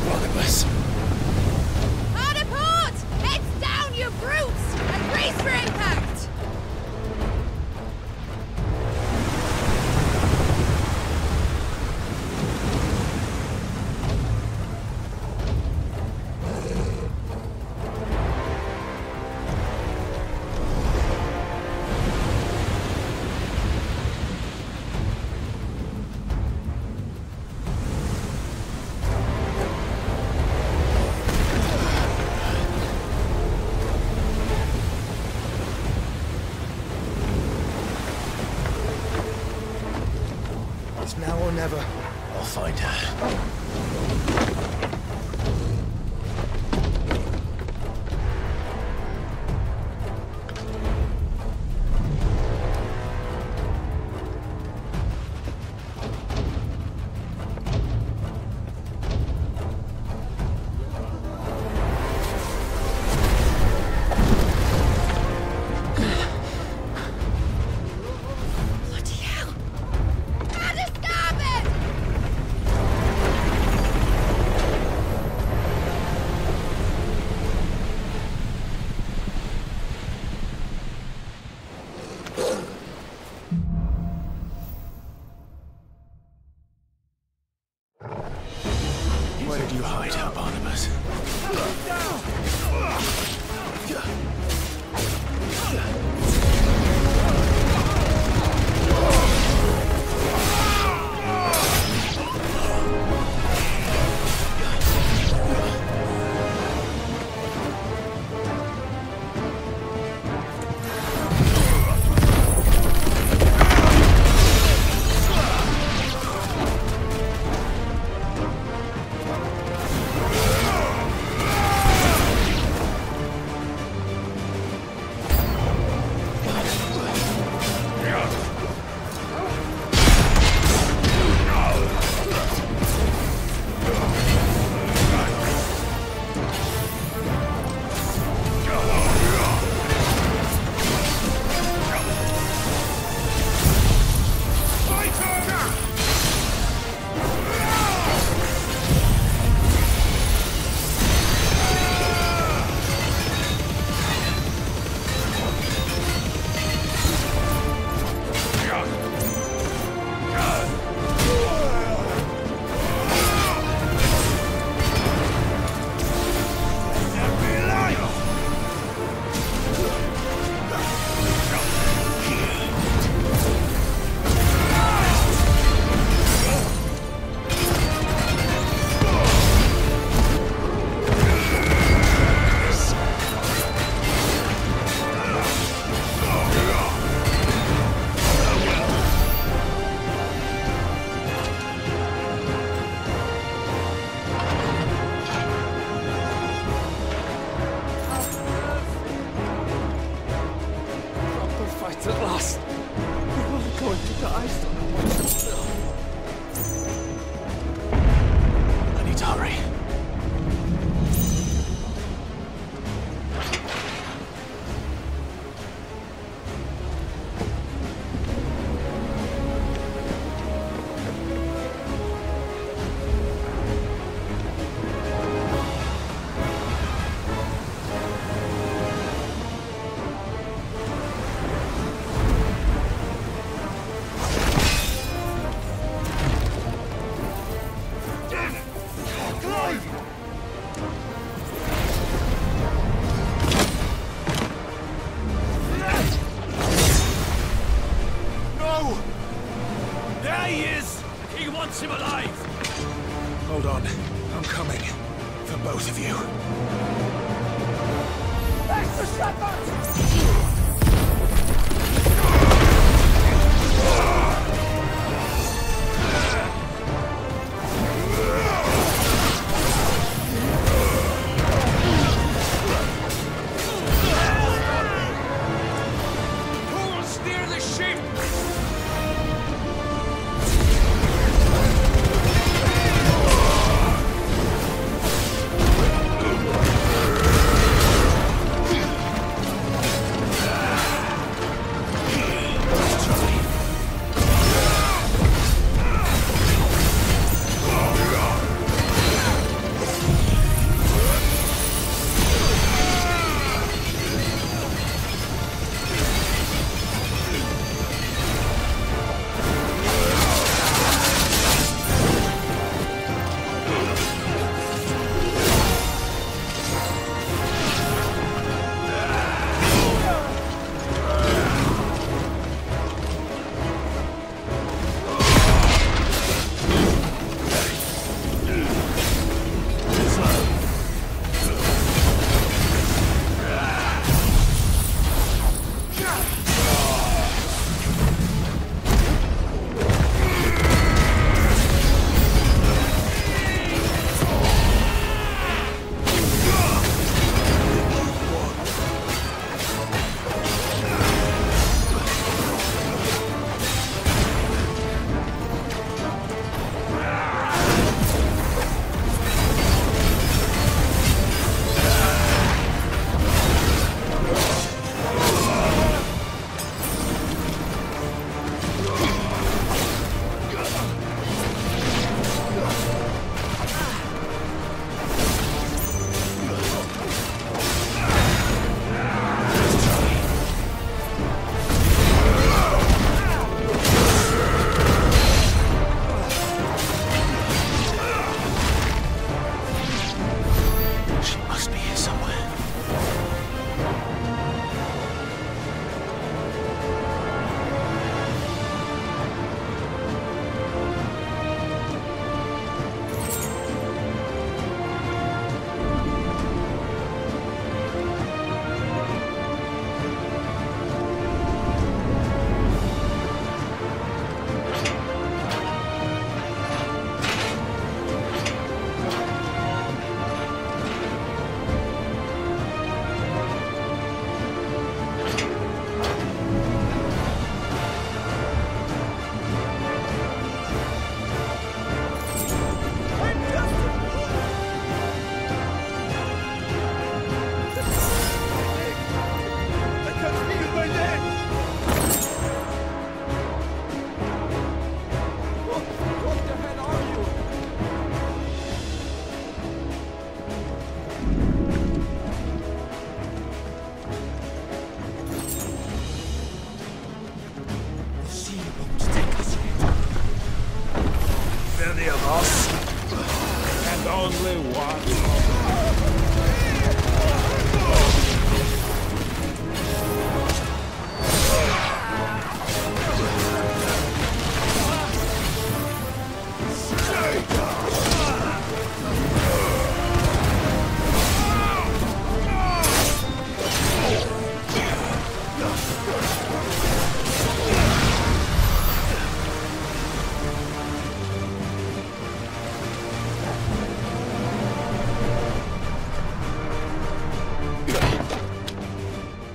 Barnabas. Hard apart! Heads down, you brutes! And brace for impact! It's now or never. I'll find her. Bloody hell! At the starboard!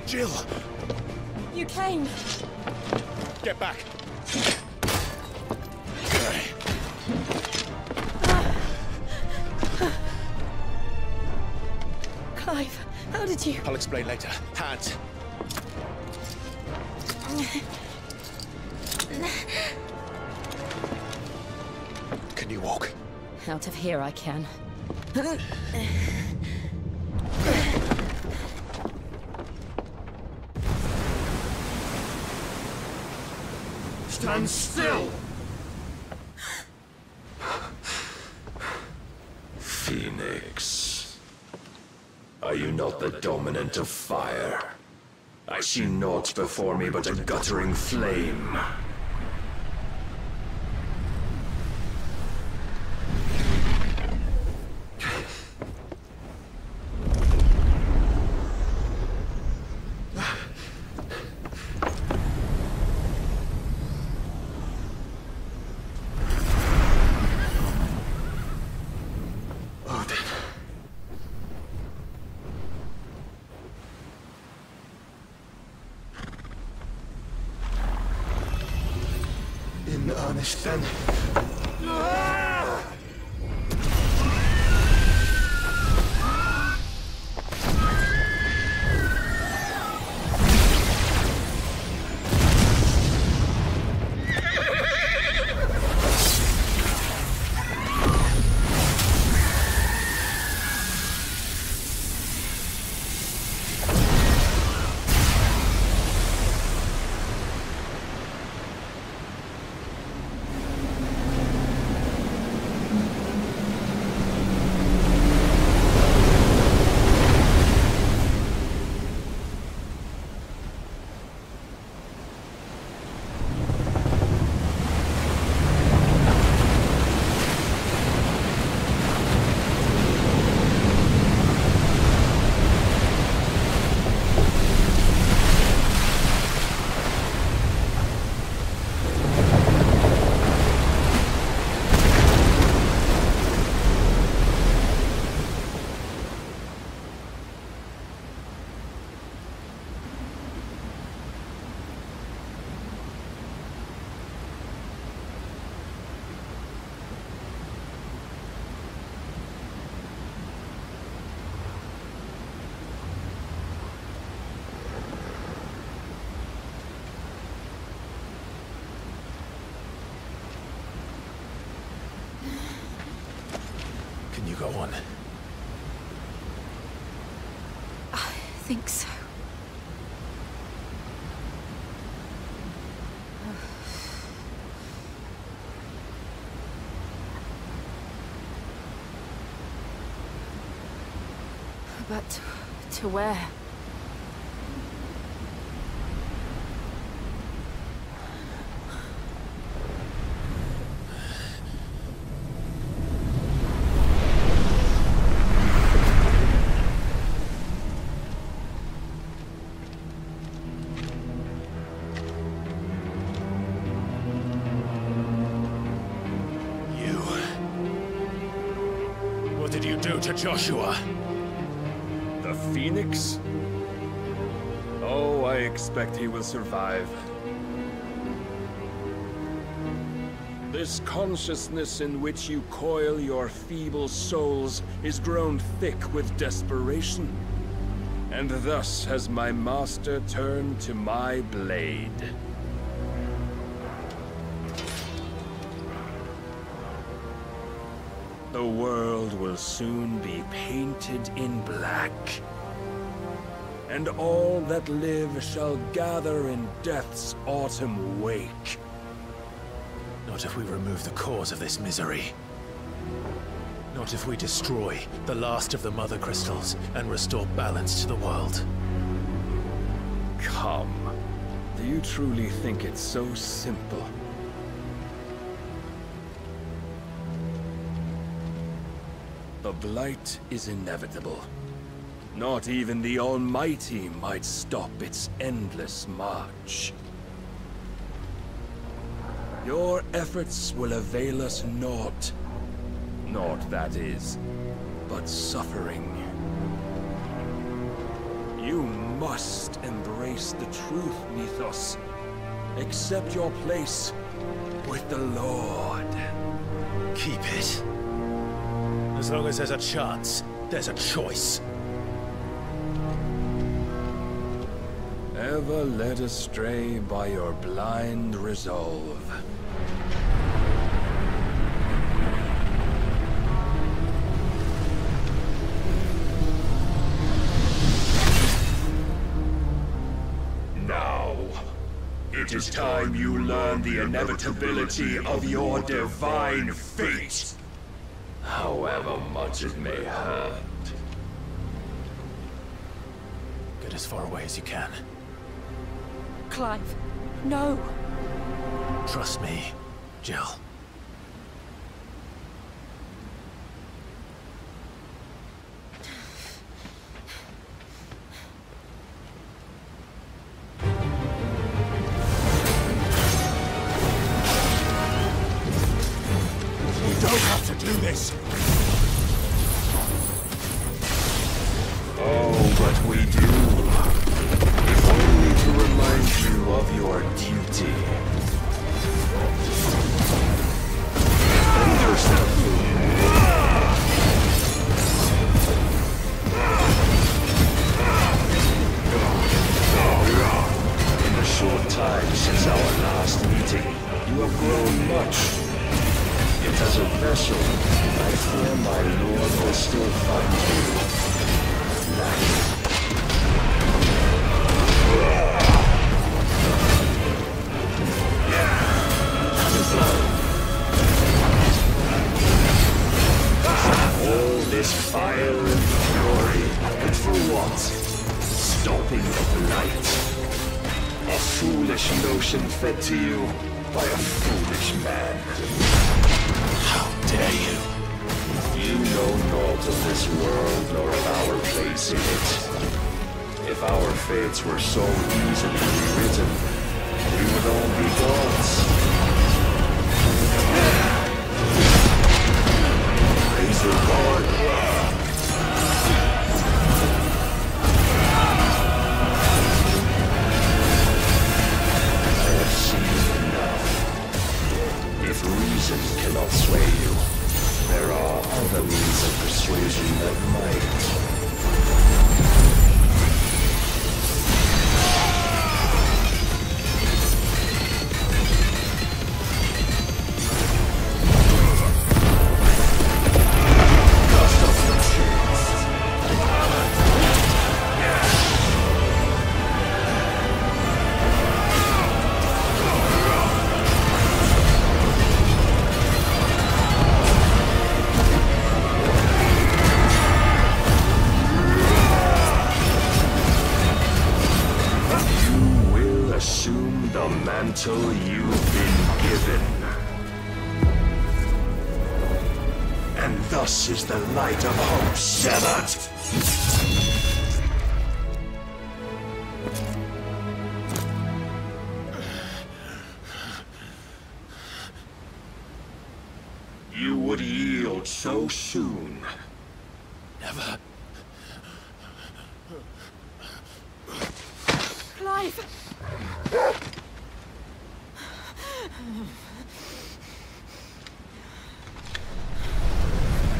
Jill! You came. Get back. Clive, how did you... I'll explain later. Hands. Can you walk? Out of here I can. Stand still! Phoenix. Are you not the dominant of fire? I see naught before me but a guttering flame. tarnished then. Can you go on? I think so. But to where? What did you do to Joshua? The Phoenix? Oh, I expect he will survive. This consciousness in which you coil your feeble souls is grown thick with desperation. And thus has my master turned to my blade. The world will soon be painted in black. And all that live shall gather in death's autumn wake. Not if we remove the cause of this misery. Not if we destroy the last of the Mother Crystals and restore balance to the world. Come. Do you truly think it's so simple? The Blight is inevitable. Not even the Almighty might stop its endless march. Your efforts will avail us naught. Naught, that is, but suffering. You must embrace the truth, Mythos. Accept your place with the Lord. Keep it. As long as there's a chance, there's a choice. Ever led astray by your blind resolve. Now, it is time you learn the inevitability of your divine fate. However much it may hurt. Get as far away as you can. Clive, no. Trust me, Jill. We don't have to do this. Oh, but we do. If only to remind you of your duty. In the short time since our last meeting, you have grown much. Yet as a vessel, I fear my lord will still find you lacking. All this fire and fury, and for what? Stopping the light. A foolish notion fed to you by a foolish man. How dare you? You know naught of this world nor of our place in it. If our fates were so easily rewritten, we would all be gods. Razor Lord. I have seen enough. If reason cannot sway you, there are other means of persuasion that might. You've been given. And thus is the light of hope severed. You would yield so soon. Never. Clive!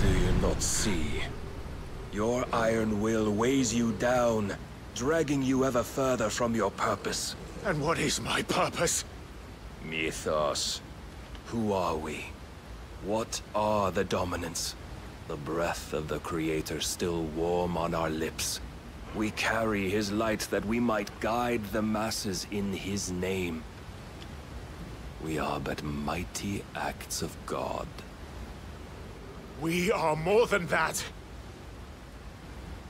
Do you not see? Your iron will weighs you down, dragging you ever further from your purpose. And what is my purpose? Mythos. Who are we? What are the dominants? The breath of the Creator still warm on our lips. We carry his light that we might guide the masses in his name. We are but mighty acts of God. We are more than that.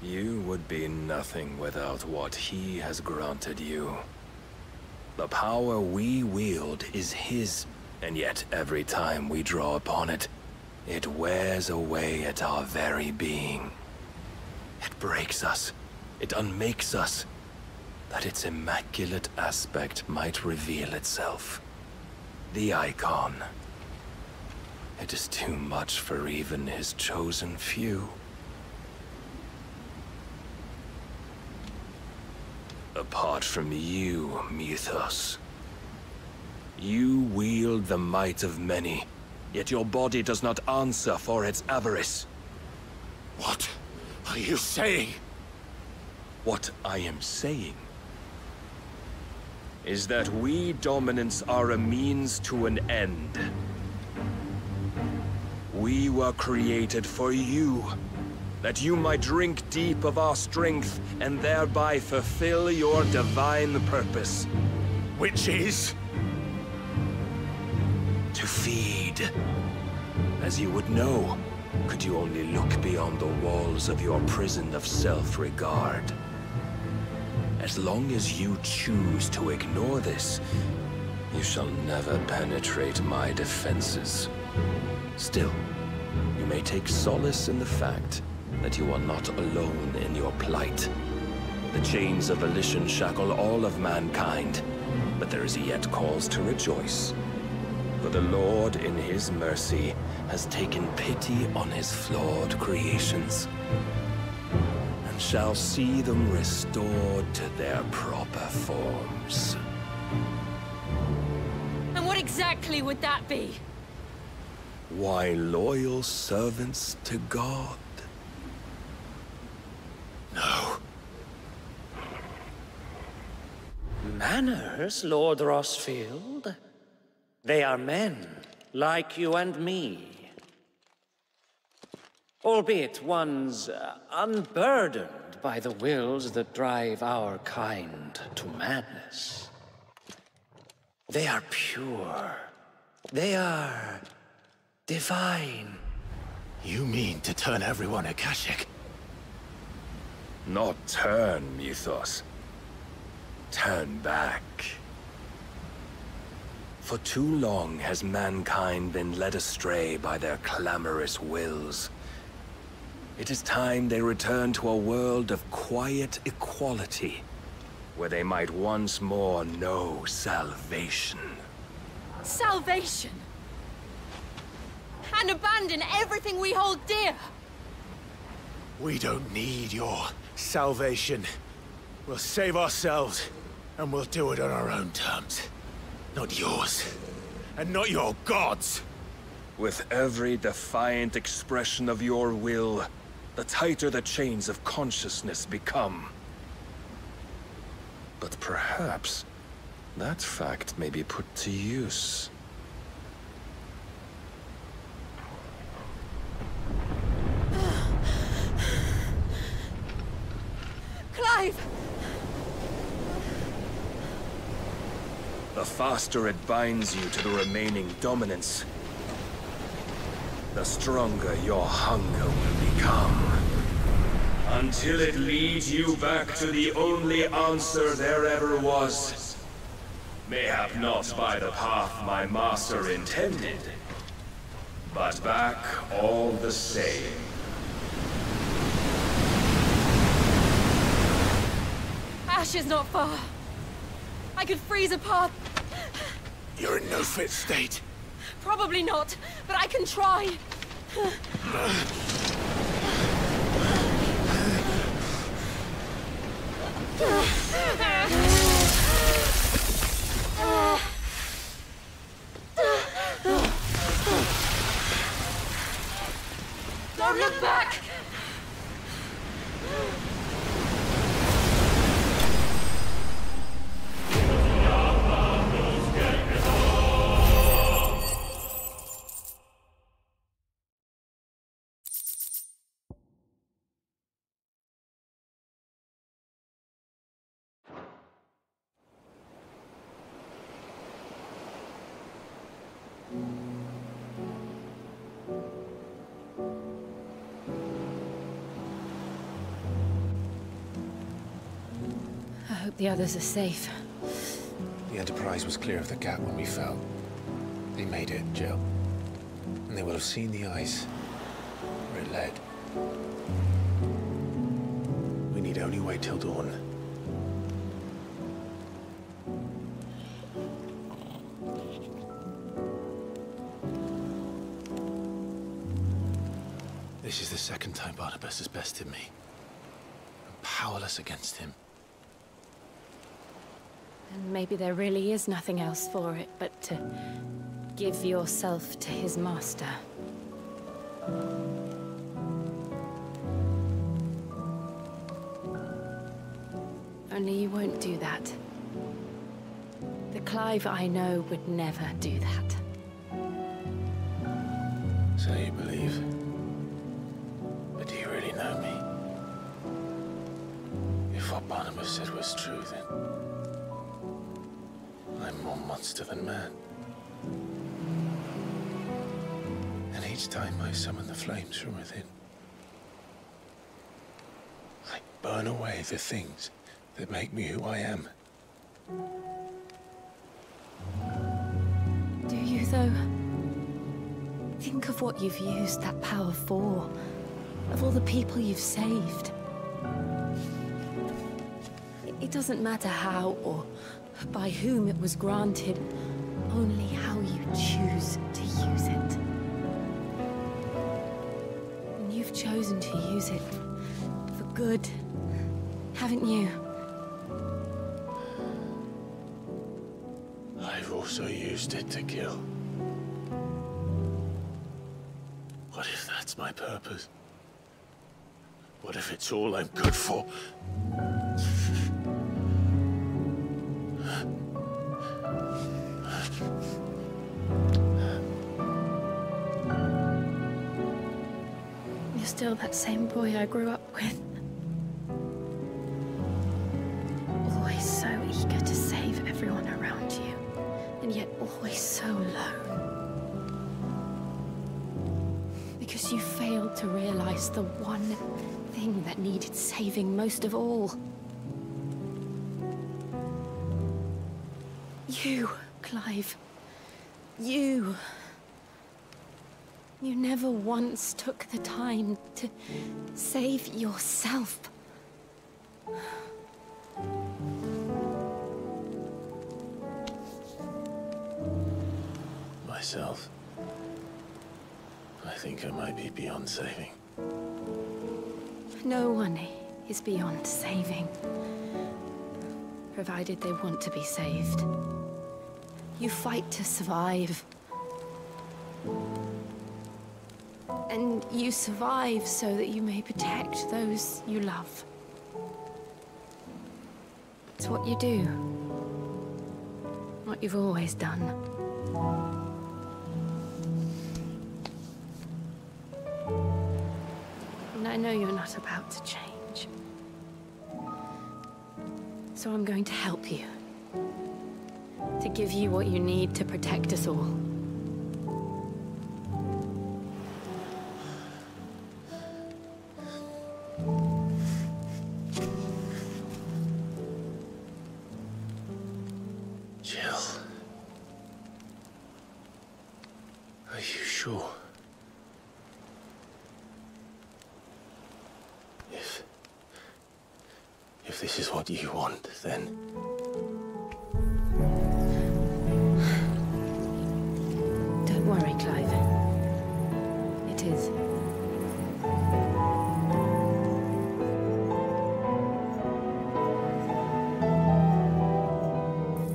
You would be nothing without what he has granted you. The power we wield is his, and yet every time we draw upon it, it wears away at our very being. It breaks us. It unmakes us, that its immaculate aspect might reveal itself. The icon. It is too much for even his chosen few. Apart from you, Mythos, you wield the might of many, yet your body does not answer for its avarice. What are you saying? What I am saying is that we dominants are a means to an end. We were created for you, that you might drink deep of our strength and thereby fulfill your divine purpose. Which is? To feed. As you would know, could you only look beyond the walls of your prison of self-regard. As long as you choose to ignore this, you shall never penetrate my defenses. Still, you may take solace in the fact that you are not alone in your plight. The chains of volition shackle all of mankind, but there is yet cause to rejoice. For the Lord, in his mercy, has taken pity on his flawed creations, and shall see them restored to their proper forms. And what exactly would that be? Why, loyal servants to God. No. Manners, Lord Rossfield? They are men, like you and me. Albeit one's unburdened by the wills that drive our kind to madness. They are pure. They are divine. You mean to turn everyone Akashic? Not turn, Mythos. Turn back. For too long has mankind been led astray by their clamorous wills. It is time they return to a world of quiet equality, where they might once more know salvation. Salvation? And abandon everything we hold dear? We don't need your salvation. We'll save ourselves, and we'll do it on our own terms. Not yours, and not your gods. With every defiant expression of your will, the tighter the chains of consciousness become. But perhaps that fact may be put to use. Clive! The faster it binds you to the remaining dominance, the stronger your hunger will become. Until it leads you back to the only answer there ever was. Mayhap not by the path my master intended, but back all the same. Ash is not far. I could freeze a path. You're in no fit state. Probably not, but I can try. Don't look back! I hope the others are safe. The Enterprise was clear of the gap when we fell. They made it, Jill. And they will have seen the ice where it led. We need only wait till dawn. This is the second time Barnabas has bested me. I'm powerless against him. And maybe there really is nothing else for it but to give yourself to his master. Only you won't do that. The Clive I know would never do that. So you believe? But do you really know me? If what Barnabas said was true, then I'm more monster than man. And each time I summon the flames from within, I burn away the things that make me who I am. Do you, though? Think of what you've used that power for. Of all the people you've saved. It doesn't matter how or by whom it was granted, only how you choose to use it. And you've chosen to use it for good, haven't you? I've also used it to kill. that's my purpose? What if it's all I'm good for? You're still that same boy I grew up with. Always so eager to save everyone around you, and yet always so low. Because you failed to realize the one thing that needed saving most of all. You, Clive. You. You never once took the time to save yourself. Myself? I think I might be beyond saving. No one is beyond saving, provided they want to be saved. You fight to survive. And you survive so that you may protect those you love. It's what you do. What you've always done. And I know you're not about to change. So I'm going to help you. To give you what you need to protect us all. Jill. Are you sure? If this is what you want, then... Don't worry, Clive. It is.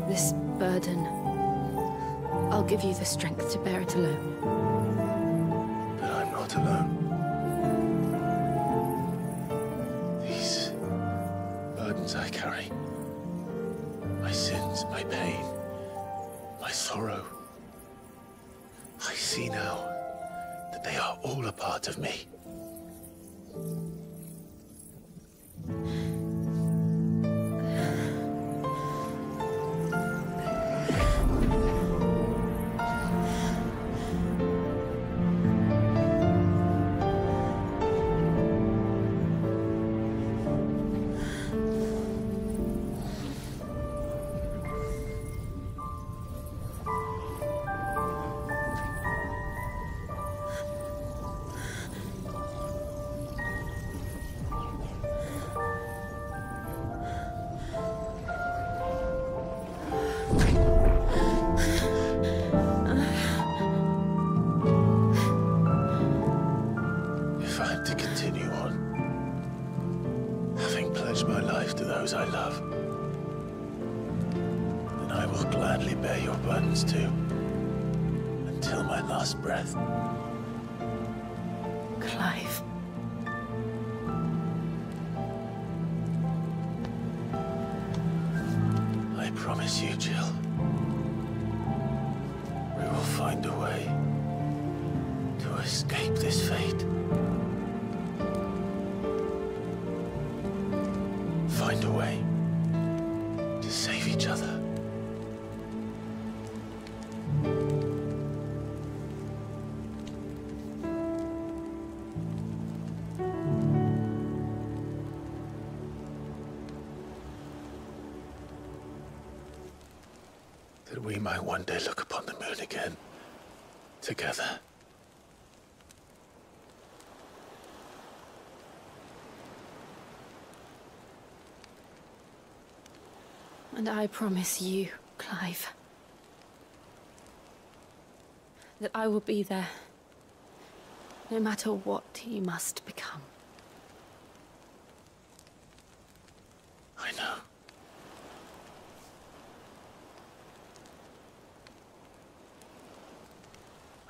This burden, I'll give you the strength to bear it alone. But I'm not alone. These burdens I carry, my sins, my pain, my sorrow, I see now that they are all a part of me. If I'm to continue on, having pledged my life to those I love, then I will gladly bear your burdens too, until my last breath. Clive. I promise you, Jill, we will find a way to escape this fate. Find a way to save each other. That we might one day look upon the moon again, together. And I promise you, Clive, that I will be there, no matter what you must become. I know.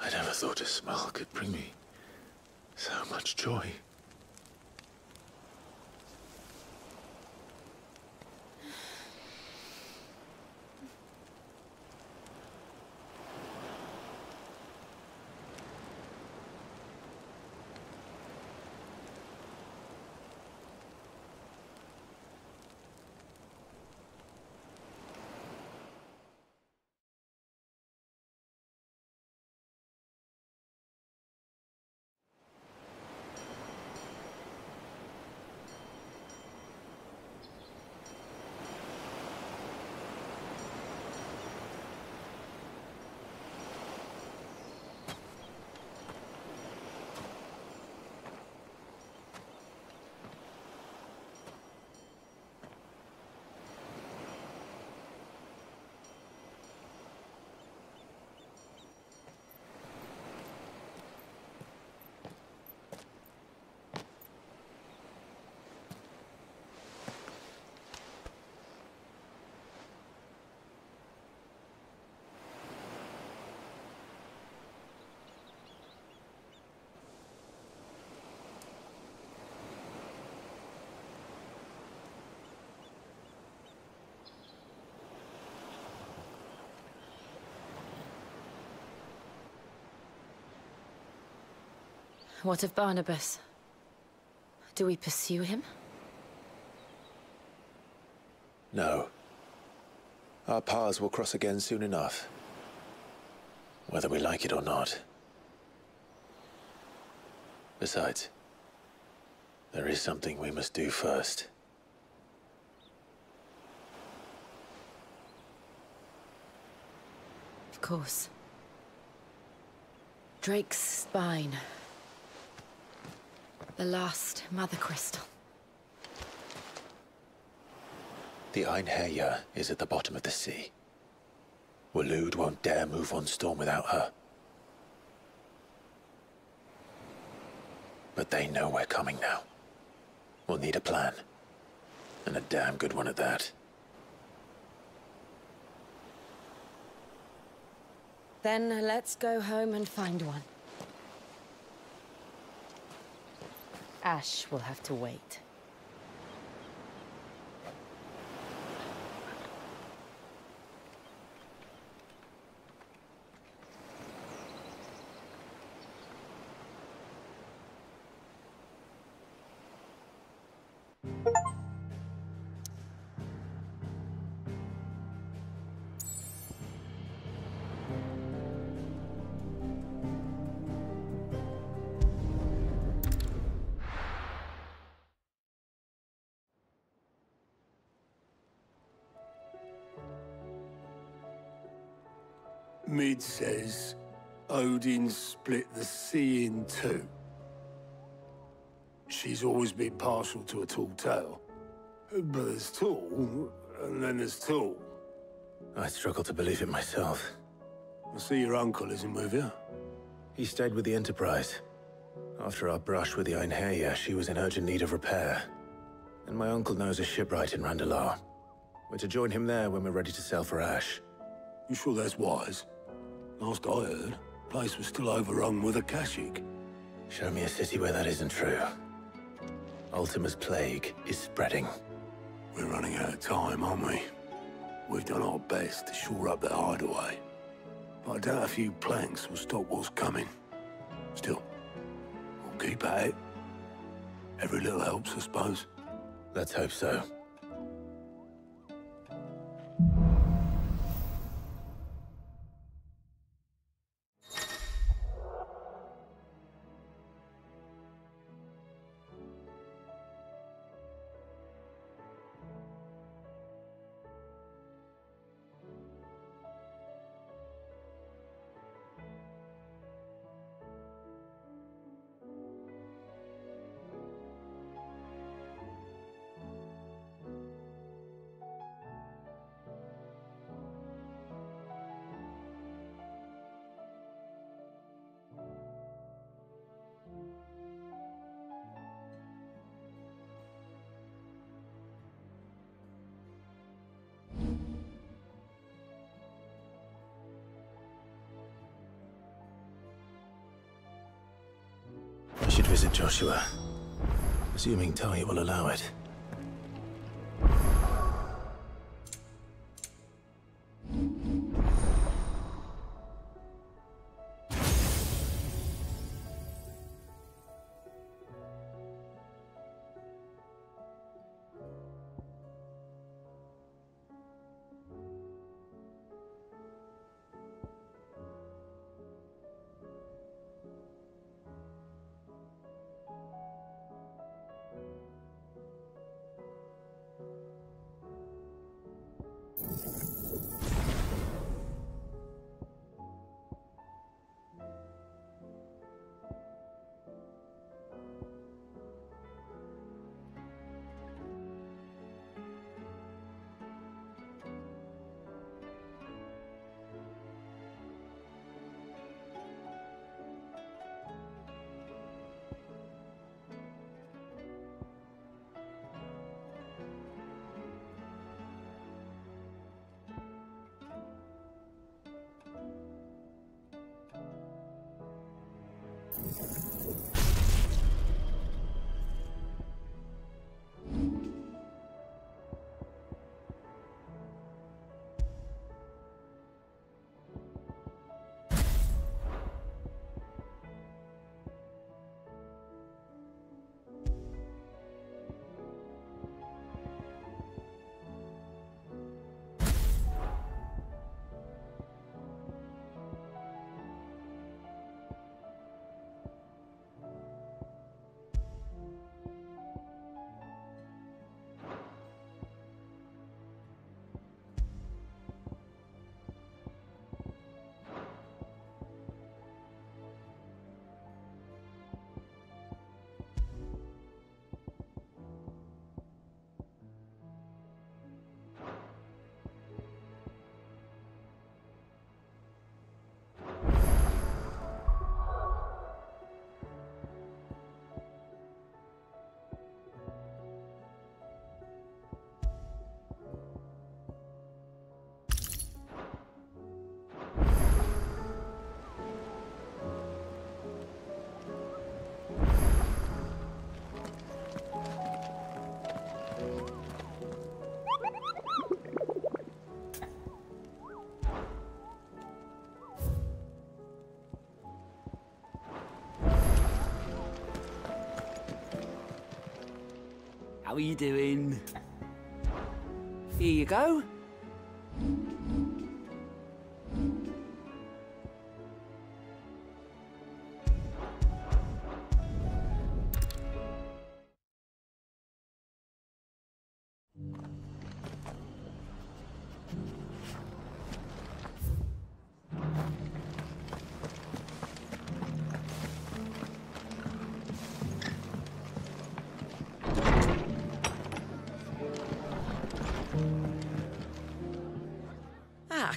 I never thought a smile could bring me So much joy. What of Barnabas? Do we pursue him? No. Our paths will cross again soon enough. Whether we like it or not. Besides, there is something we must do first. Of course. Drake's spine. The last Mother Crystal. The Einherjar is at the bottom of the sea. Waloed won't dare move on Storm without her. But they know we're coming now. We'll need a plan. And a damn good one at that. Then let's go home and find one. Ash will have to wait. Mid says Odin split the sea in two. She's always been partial to a tall tale. But there's tall, and then there's tall. I struggle to believe it myself. I see your uncle isn't with you. He stayed with the Enterprise. After our brush with the Einherjar, she was in urgent need of repair. And my uncle knows a shipwright in Randalar. We're to join him there when we're ready to sail for Ash. You sure that's wise? Last I heard, the place was still overrun with Akashic. Show me a city where that isn't true. Ultima's plague is spreading. We're running out of time, aren't we? We've done our best to shore up their hideaway. But I doubt a few planks will stop what's coming. Still, we'll keep at it. Every little helps, I suppose. Let's hope so. should visit Joshua. Assuming Ty will allow it. How are you doing? Here you go.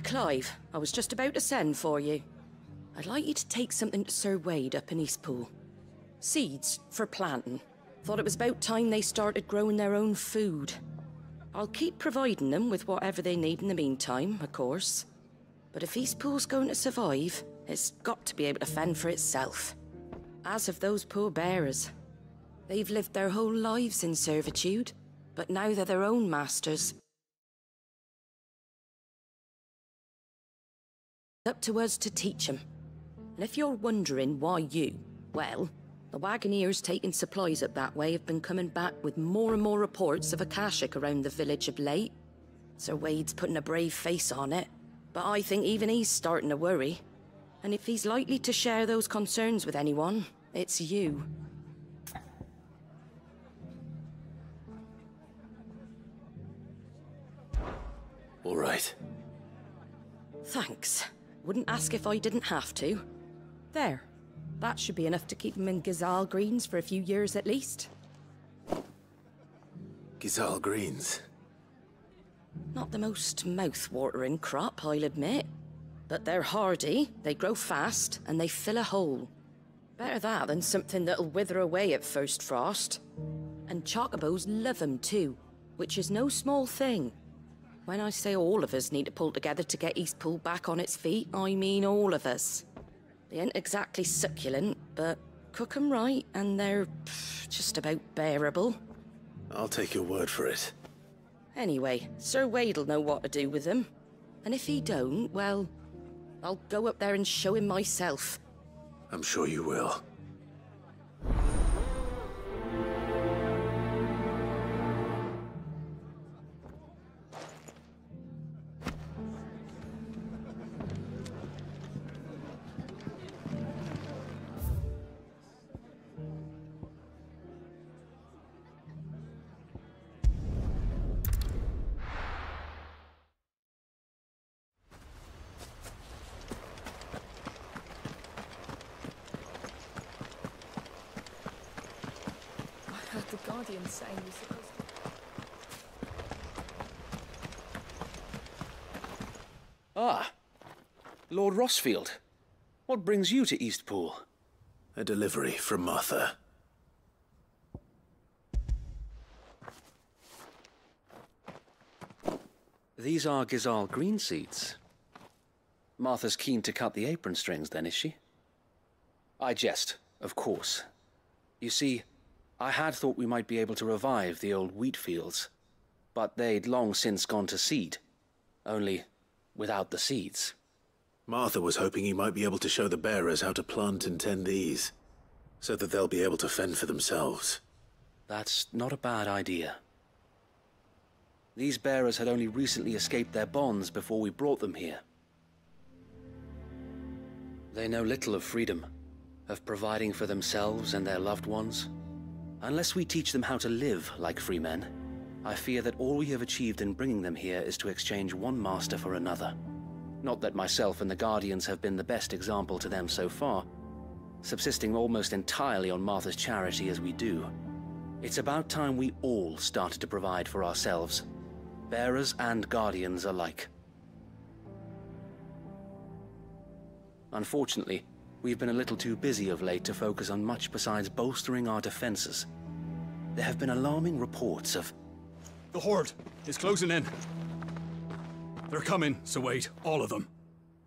Clive, I was just about to send for you. I'd like you to take something to Sir Wade up in Eastpool. Seeds for planting. Thought it was about time they started growing their own food. I'll keep providing them with whatever they need in the meantime, of course. But if Eastpool's going to survive, it's got to be able to fend for itself. As have those poor bearers. They've lived their whole lives in servitude, but now they're their own masters. Up to us to teach them. And if you're wondering why you, well, the Wagoneers taking supplies up that way have been coming back with more and more reports of Akashic around the village of late. Sir Wade's putting a brave face on it, but I think even he's starting to worry. And if he's likely to share those concerns with anyone, it's you. All right. Thanks. Wouldn't ask if I didn't have to. There. That should be enough to keep them in Gazal Greens for a few years at least. Gazal Greens? Not the most mouth-watering crop, I'll admit. But they're hardy, they grow fast, and they fill a hole. Better that than something that'll wither away at first frost. And chocobos love them too, which is no small thing. When I say all of us need to pull together to get Eastpool back on its feet, I mean all of us. They ain't exactly succulent, but Cook 'em right, and they're just about bearable. I'll take your word for it. Anyway, Sir Wade'll know what to do with them. And if he don't, well, I'll go up there and show him myself. I'm sure you will. The Guardian saying you're supposed to... Ah, Lord Rossfield. What brings you to Eastpool? A delivery from Martha. These are Gizal green seeds. Martha's keen to cut the apron strings, then, is she? I jest, of course. You see, I had thought we might be able to revive the old wheat fields, but they'd long since gone to seed, only without the seeds. Martha was hoping you might be able to show the bearers how to plant and tend these, so that they'll be able to fend for themselves. That's not a bad idea. These bearers had only recently escaped their bonds before we brought them here. They know little of freedom, of providing for themselves and their loved ones. Unless we teach them how to live like free men, I fear that all we have achieved in bringing them here is to exchange one master for another. Not that myself and the Guardians have been the best example to them so far, subsisting almost entirely on Martha's charity as we do. It's about time we all started to provide for ourselves, bearers and Guardians alike. Unfortunately, we've been a little too busy of late to focus on much besides bolstering our defenses. There have been alarming reports of... The Horde is closing in. They're coming, Sir Wade, all of them.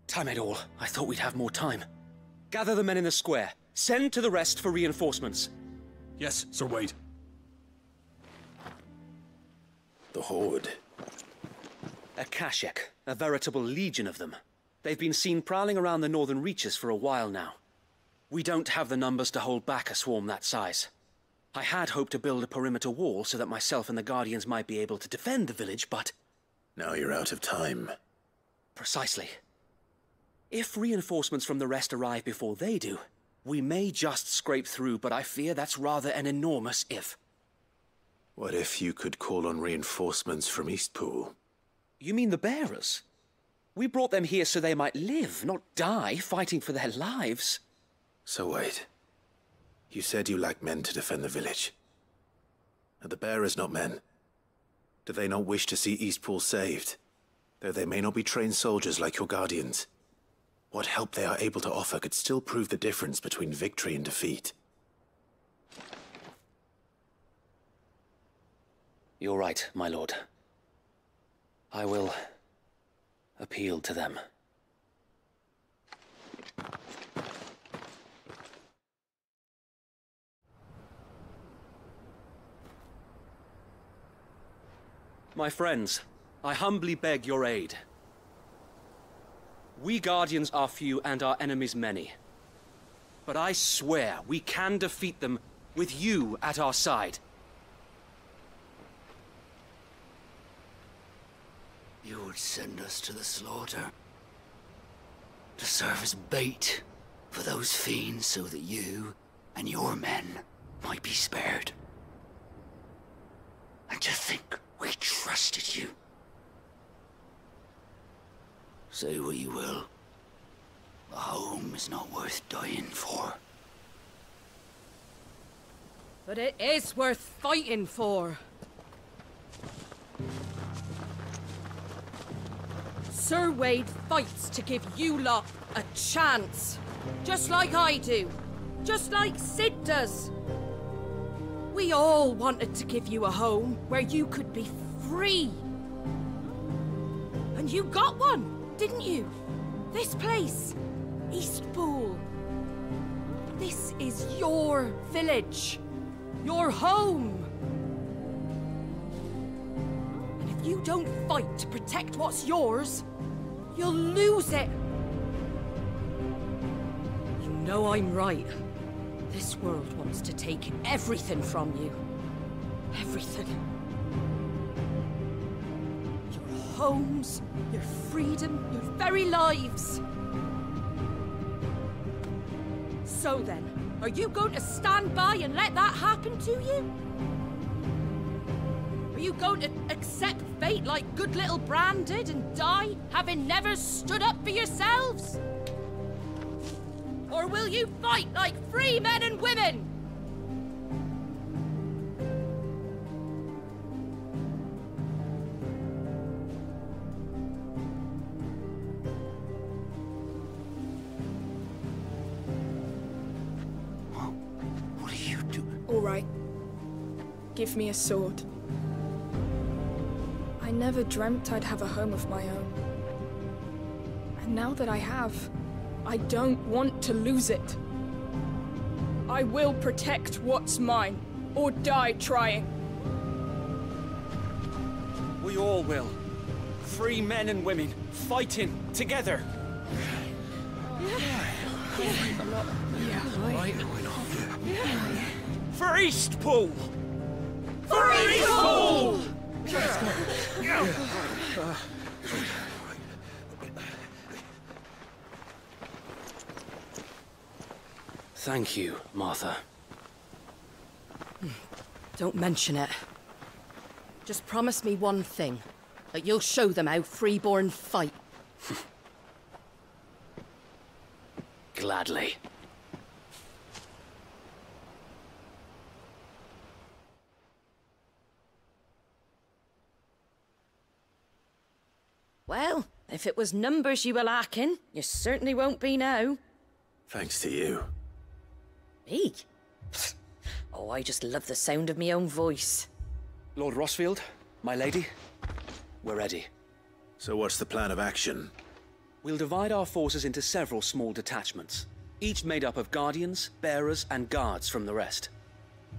Damn it all, I thought we'd have more time. Gather the men in the square. Send to the rest for reinforcements. Yes, Sir Wade. The Horde? A Kashek, a veritable legion of them. They've been seen prowling around the northern reaches for a while now. We don't have the numbers to hold back a swarm that size. I had hoped to build a perimeter wall so that myself and the Guardians might be able to defend the village, but... Now you're out of time. Precisely. If reinforcements from the rest arrive before they do, we may just scrape through, but I fear that's rather an enormous if. What if you could call on reinforcements from Eastpool? You mean the bearers? We brought them here so they might live, not die, fighting for their lives. So wait. You said you lack men to defend the village. Are the bearers not men? Do they not wish to see Eastpool saved? Though they may not be trained soldiers like your Guardians. What help they are able to offer could still prove the difference between victory and defeat. You're right, my lord. I will appeal to them. My friends, I humbly beg your aid. We Guardians are few and our enemies many. But I swear we can defeat them with you at our side. You would send us to the slaughter. To serve as bait for those fiends so that you and your men might be spared. And to think we trusted you. Say what you will. A home is not worth dying for. But it is worth fighting for. Sir Wade fights to give you lot a chance. Just like I do. Just like Sid does. We all wanted to give you a home where you could be free. And you got one, didn't you? This place, Eastpool. This is your village. Your home. And if you don't fight to protect what's yours, you'll lose it. You know I'm right. This world wants to take everything from you. Everything. Your homes, your freedom, your very lives. So then, are you going to stand by and let that happen to you? Are you going to accept fate like good little Bran did and die, having never stood up for yourselves? Or will you fight like free men and women? What are you doing? All right. Give me a sword. I never dreamt I'd have a home of my own. And now that I have, I don't want to lose it. I will protect what's mine, or die trying. We all will. Free men and women, fighting together. For Eastpool! For Eastpool! Thank you, Martha. Don't mention it. Just promise me one thing. That you'll show them how freeborn fight. Gladly. Well, if it was numbers you were lacking, you certainly won't be now. Thanks to you. Me? Oh, I just love the sound of my own voice. Lord Rossfield, my lady, we're ready. So what's the plan of action? We'll divide our forces into several small detachments, each made up of guardians, bearers, and guards from the rest.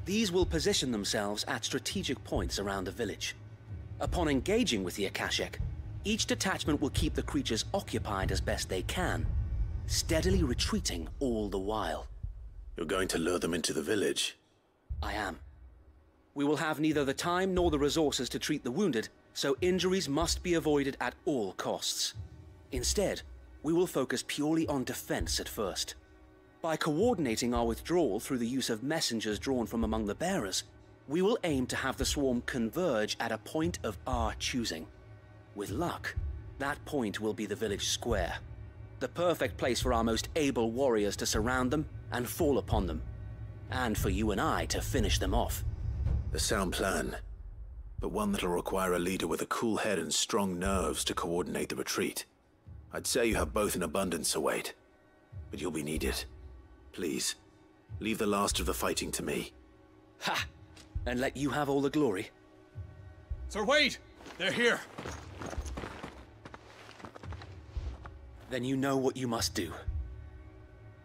These will position themselves at strategic points around the village. Upon engaging with the Akashic, each detachment will keep the creatures occupied as best they can, steadily retreating all the while. You're going to lure them into the village? I am. We will have neither the time nor the resources to treat the wounded, so injuries must be avoided at all costs. Instead, we will focus purely on defense at first. By coordinating our withdrawal through the use of messengers drawn from among the bearers, we will aim to have the swarm converge at a point of our choosing. With luck, that point will be the village square, the perfect place for our most able warriors to surround them and fall upon them, and for you and I to finish them off. A sound plan, but one that'll require a leader with a cool head and strong nerves to coordinate the retreat. I'd say you have both in abundance, Sir Wade, but you'll be needed. Please, leave the last of the fighting to me. Ha! And let you have all the glory. Sir Wade! They're here! Then you know what you must do.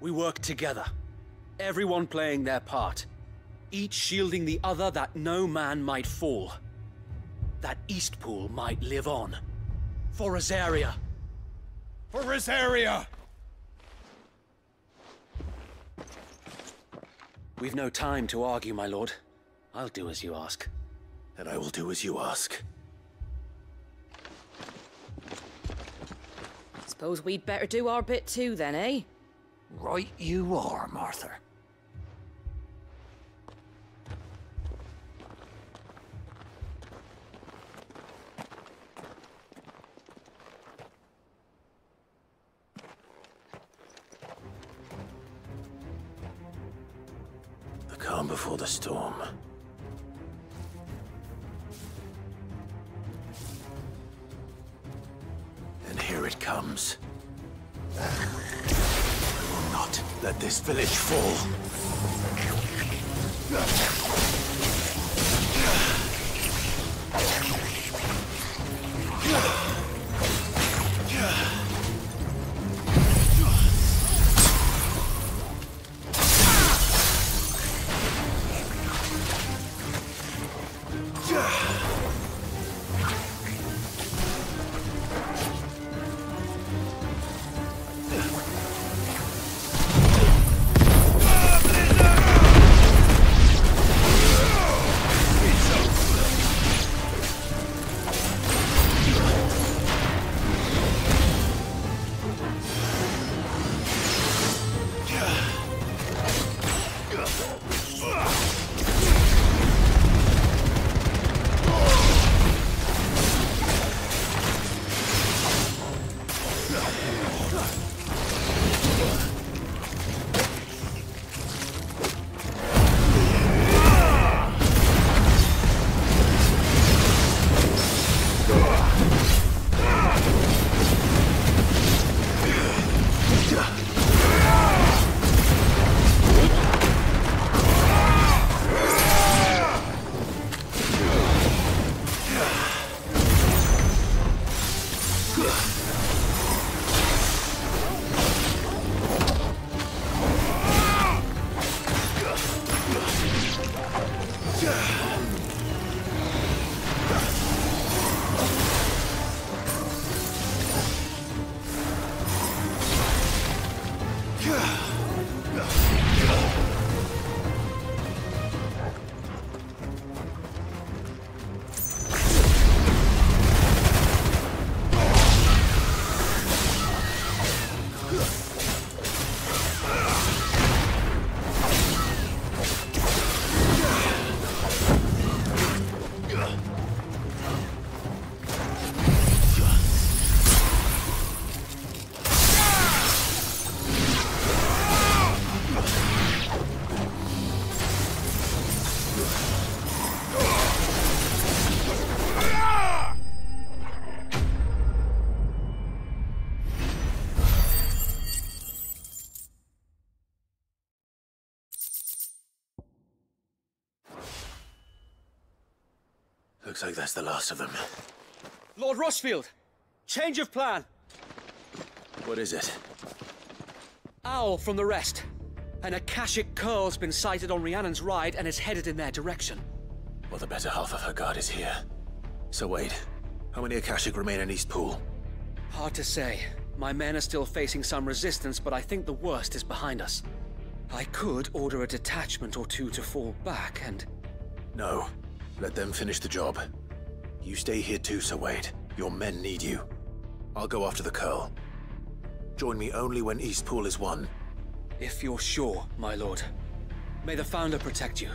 We work together, everyone playing their part, each shielding the other that no man might fall, that Eastpool might live on. For Rosaria! For Rosaria! We've no time to argue, my lord. I'll do as you ask. And I will do as you ask. Suppose we'd better do our bit too then, eh? Right you are, Martha. The calm before the storm. And here it comes. I will not let this village fall. Looks like that's the last of them. Lord Rossfield! Change of plan! What is it? Owl from the rest. An Akashic curl's been sighted on Rhiannon's ride and is headed in their direction. Well, the better half of her guard is here. So wait, how many Akashic remain in Eastpool? Hard to say. My men are still facing some resistance, but I think the worst is behind us. I could order a detachment or two to fall back and... No. Let them finish the job. You stay here too, Sir Wade. Your men need you. I'll go after the Curl. Join me only when Eastpool is won. If you're sure, my lord. May the Founder protect you.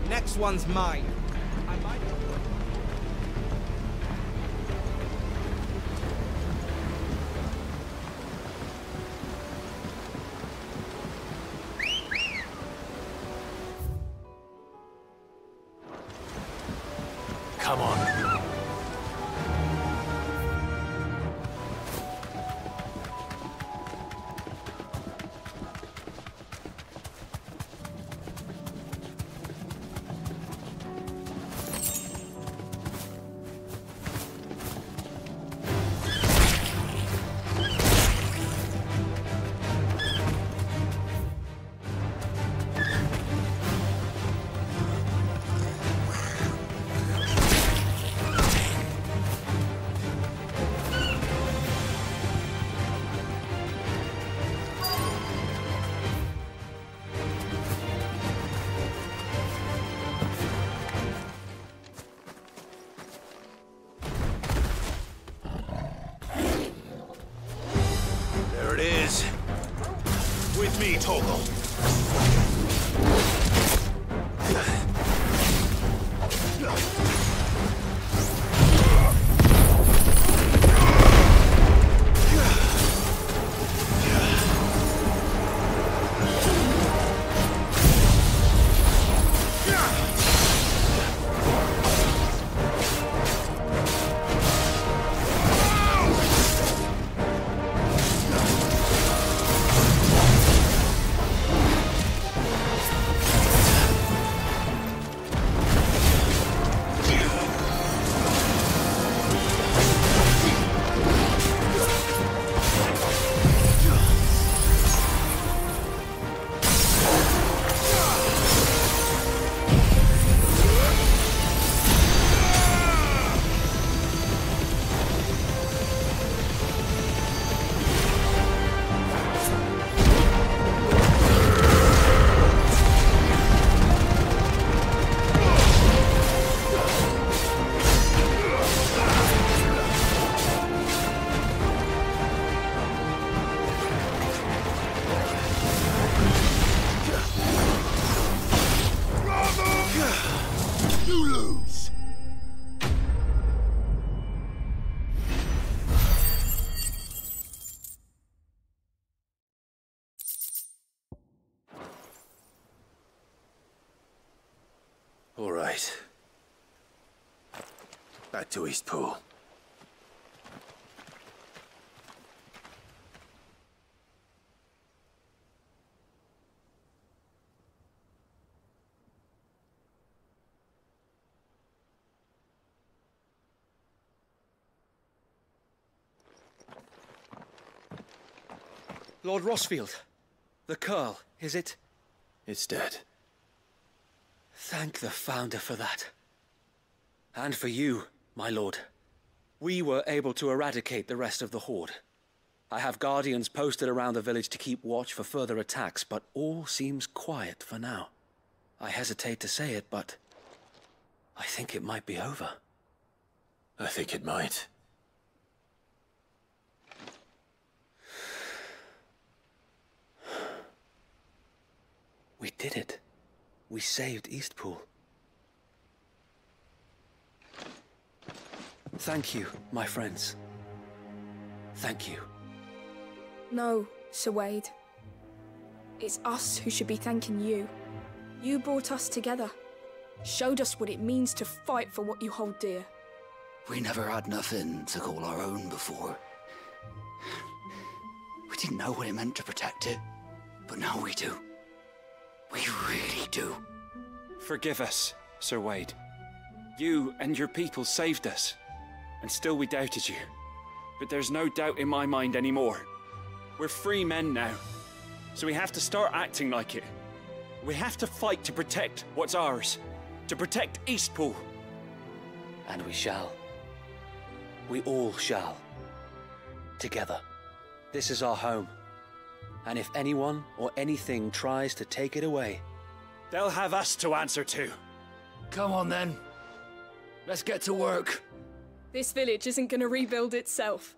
Next one's mine. I might... Come on. With me, Toggle. All right. Back to Eastpool. Lord Rossfield, the Curl, is it? It's dead. Thank the Founder for that. And for you, my lord. We were able to eradicate the rest of the Horde. I have guardians posted around the village to keep watch for further attacks, but all seems quiet for now. I hesitate to say it, but I think it might be over. I think it might. We did it. We saved Eastpool. Thank you, my friends. Thank you. No, Sir Wade, it's us who should be thanking you. You brought us together, showed us what it means to fight for what you hold dear. We never had nothing to call our own before. We didn't know what it meant to protect it, but now we do. We really do. Forgive us, Sir Wade. You and your people saved us, and still we doubted you. But there's no doubt in my mind anymore. We're free men now, so we have to start acting like it. We have to fight to protect what's ours, to protect Eastpool. And we shall. We all shall. Together. This is our home. And if anyone or anything tries to take it away, they'll have us to answer to. Come on then. Let's get to work. This village isn't gonna rebuild itself.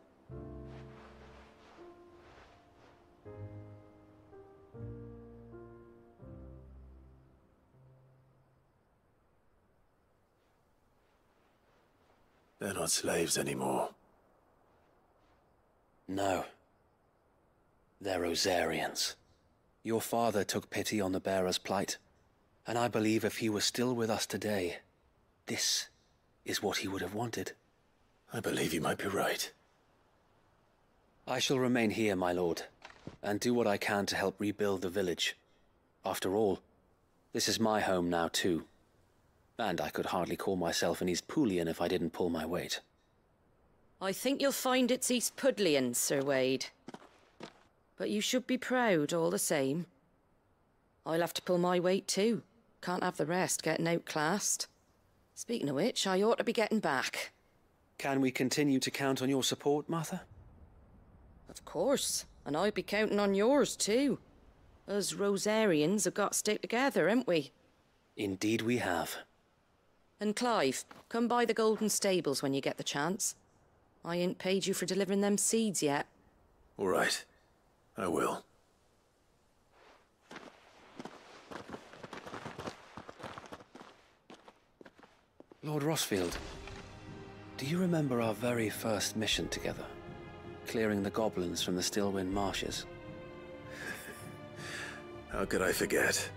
They're not slaves anymore. No. They're Rosarians. Your father took pity on the bearer's plight, and I believe if he was still with us today, this is what he would have wanted. I believe you might be right. I shall remain here, my lord, and do what I can to help rebuild the village. After all, this is my home now too. And I could hardly call myself an Eastpoolian if I didn't pull my weight. I think you'll find it's Eastpudlian, Sir Wade. But you should be proud all the same. I'll have to pull my weight too. Can't have the rest getting outclassed. Speaking of which, I ought to be getting back. Can we continue to count on your support, Martha? Of course, and I'll be counting on yours too. Us Rosarians have got to stick together, haven't we? Indeed we have. And Clive, come by the Golden Stables when you get the chance. I ain't paid you for delivering them seeds yet. All right. I will. Lord Rossfield, do you remember our very first mission together? Clearing the goblins from the Stillwind Marshes? How could I forget?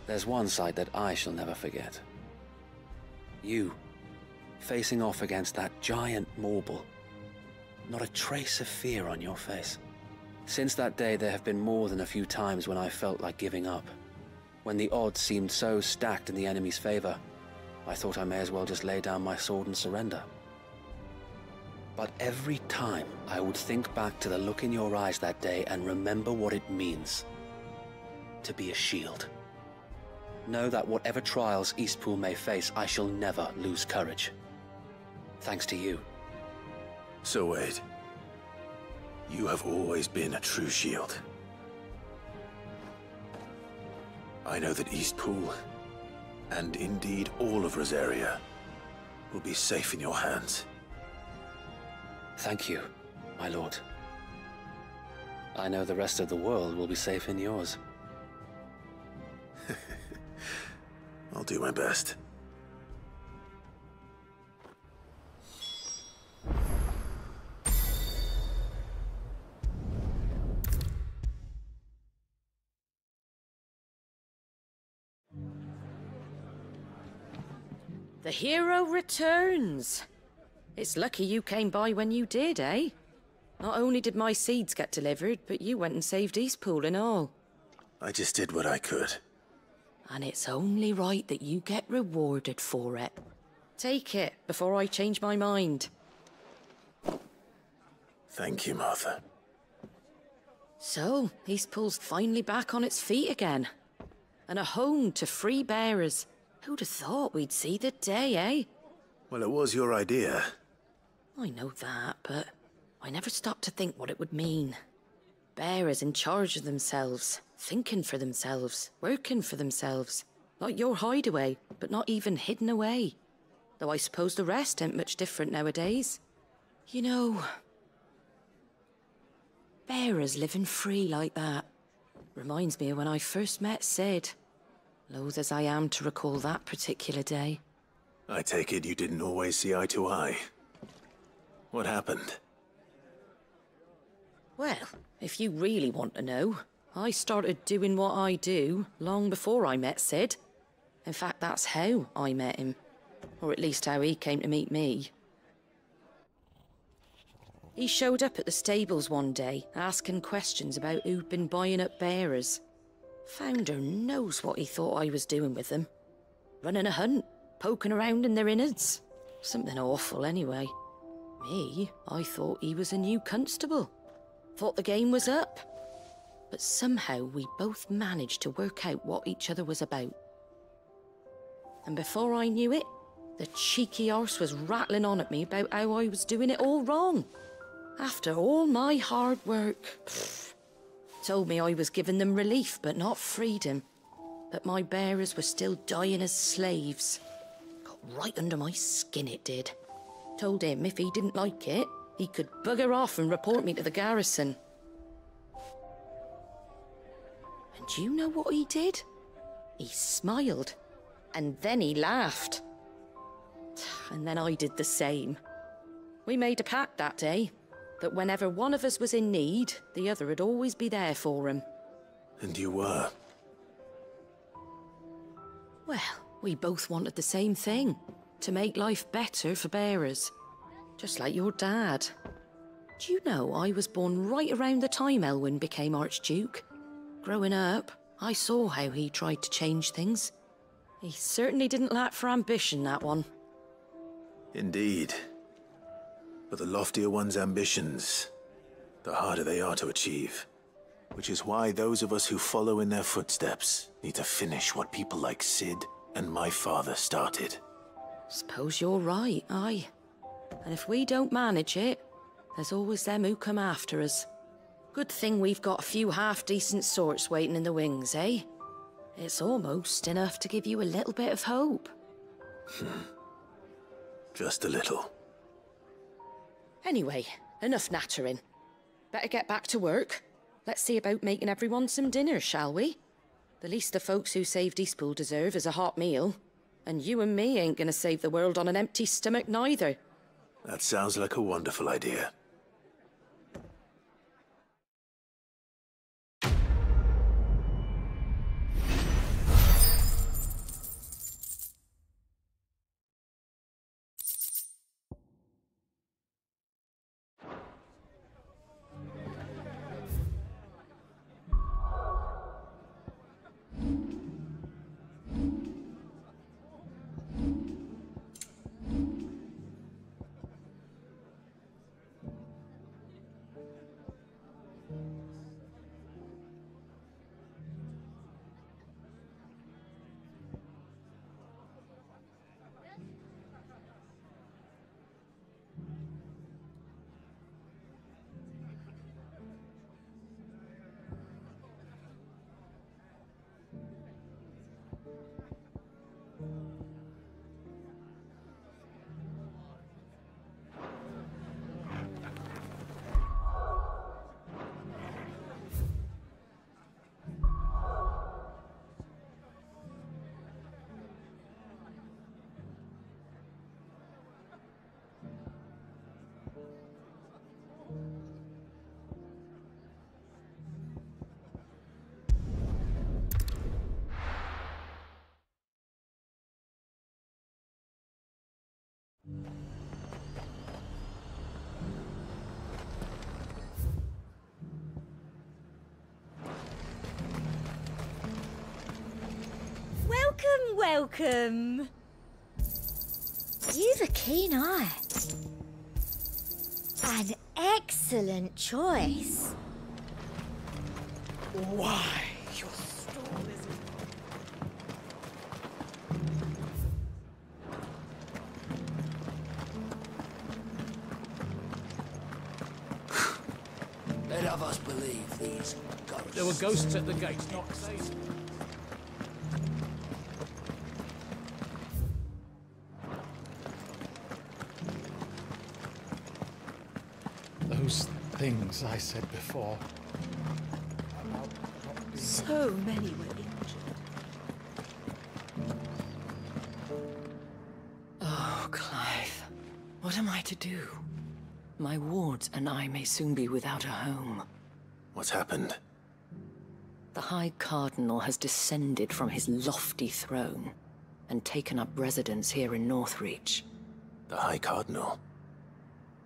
There's one sight that I shall never forget. You, facing off against that giant Morble. Not a trace of fear on your face. Since that day, there have been more than a few times when I felt like giving up. When the odds seemed so stacked in the enemy's favor, I thought I may as well just lay down my sword and surrender. But every time, I would think back to the look in your eyes that day and remember what it means to be a shield. Know that whatever trials Eastpool may face, I shall never lose courage. Thanks to you. So Wade, you have always been a true shield. I know that Eastpool, and indeed all of Rosaria, will be safe in your hands. Thank you, my lord. I know the rest of the world will be safe in yours. I'll do my best. The hero returns. It's lucky you came by when you did, eh? Not only did my seeds get delivered, but you went and saved Eastpool and all. I just did what I could. And it's only right that you get rewarded for it. Take it before I change my mind. Thank you, Martha. So, Eastpool's finally back on its feet again. And a home to free bearers. Who'd have thought we'd see the day, eh? Well, it was your idea. I know that, but I never stopped to think what it would mean. Bearers in charge of themselves, thinking for themselves, working for themselves. Like your hideaway, but not even hidden away. Though I suppose the rest ain't much different nowadays. You know, bearers living free like that reminds me of when I first met Sid. Loath as I am to recall that particular day. I take it you didn't always see eye to eye. What happened? Well, if you really want to know, I started doing what I do long before I met Sid. In fact, that's how I met him. Or at least how he came to meet me. He showed up at the stables one day, asking questions about who'd been buying up bearers. Founder knows what he thought I was doing with them. Running a hunt, poking around in their innards. Something awful, anyway. Me, I thought he was a new constable. Thought the game was up. But somehow we both managed to work out what each other was about. And before I knew it, the cheeky arse was rattling on at me about how I was doing it all wrong. After all my hard work. Told me I was giving them relief, but not freedom. That my bearers were still dying as slaves. Got right under my skin, it did. Told him if he didn't like it, he could bugger off and report me to the garrison. And do you know what he did? He smiled. And then he laughed. And then I did the same. We made a pact that day, that whenever one of us was in need, the other would always be there for him. And you were? Well, we both wanted the same thing. To make life better for bearers. Just like your dad. Do you know I was born right around the time Elwyn became Archduke? Growing up, I saw how he tried to change things. He certainly didn't lack for ambition, that one. Indeed. But the loftier one's ambitions, the harder they are to achieve. Which is why those of us who follow in their footsteps need to finish what people like Sid and my father started. Suppose you're right, aye. And if we don't manage it, there's always them who come after us. Good thing we've got a few half-decent sorts waiting in the wings, eh? It's almost enough to give you a little bit of hope. Just a little. Anyway, enough nattering. Better get back to work. Let's see about making everyone some dinner, shall we? The least the folks who saved Eastpool deserve is a hot meal. And you and me ain't gonna save the world on an empty stomach neither. That sounds like a wonderful idea. Welcome. You've a keen eye. An excellent choice. Why, your stall is... Let of us believe these ghosts. There were ghosts at the gate, not safe. Those things I said before. So many were injured. Oh, Clive. What am I to do? My wards and I may soon be without a home. What's happened? The High Cardinal has descended from his lofty throne and taken up residence here in Northreach. The High Cardinal?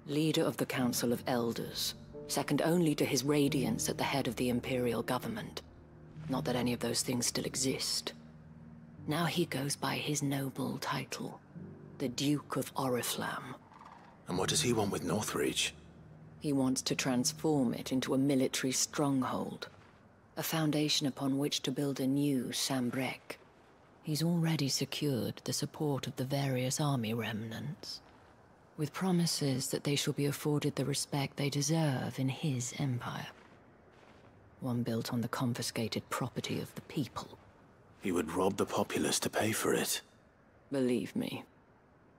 Leader of the Council of Elders, second only to his Radiance at the head of the Imperial government. Not that any of those things still exist. Now he goes by his noble title, the Duke of Oriflamme. And what does he want with Northreach? He wants to transform it into a military stronghold, a foundation upon which to build a new Sambrec. He's already secured the support of the various army remnants, with promises that they shall be afforded the respect they deserve in his empire. One built on the confiscated property of the people. He would rob the populace to pay for it. Believe me,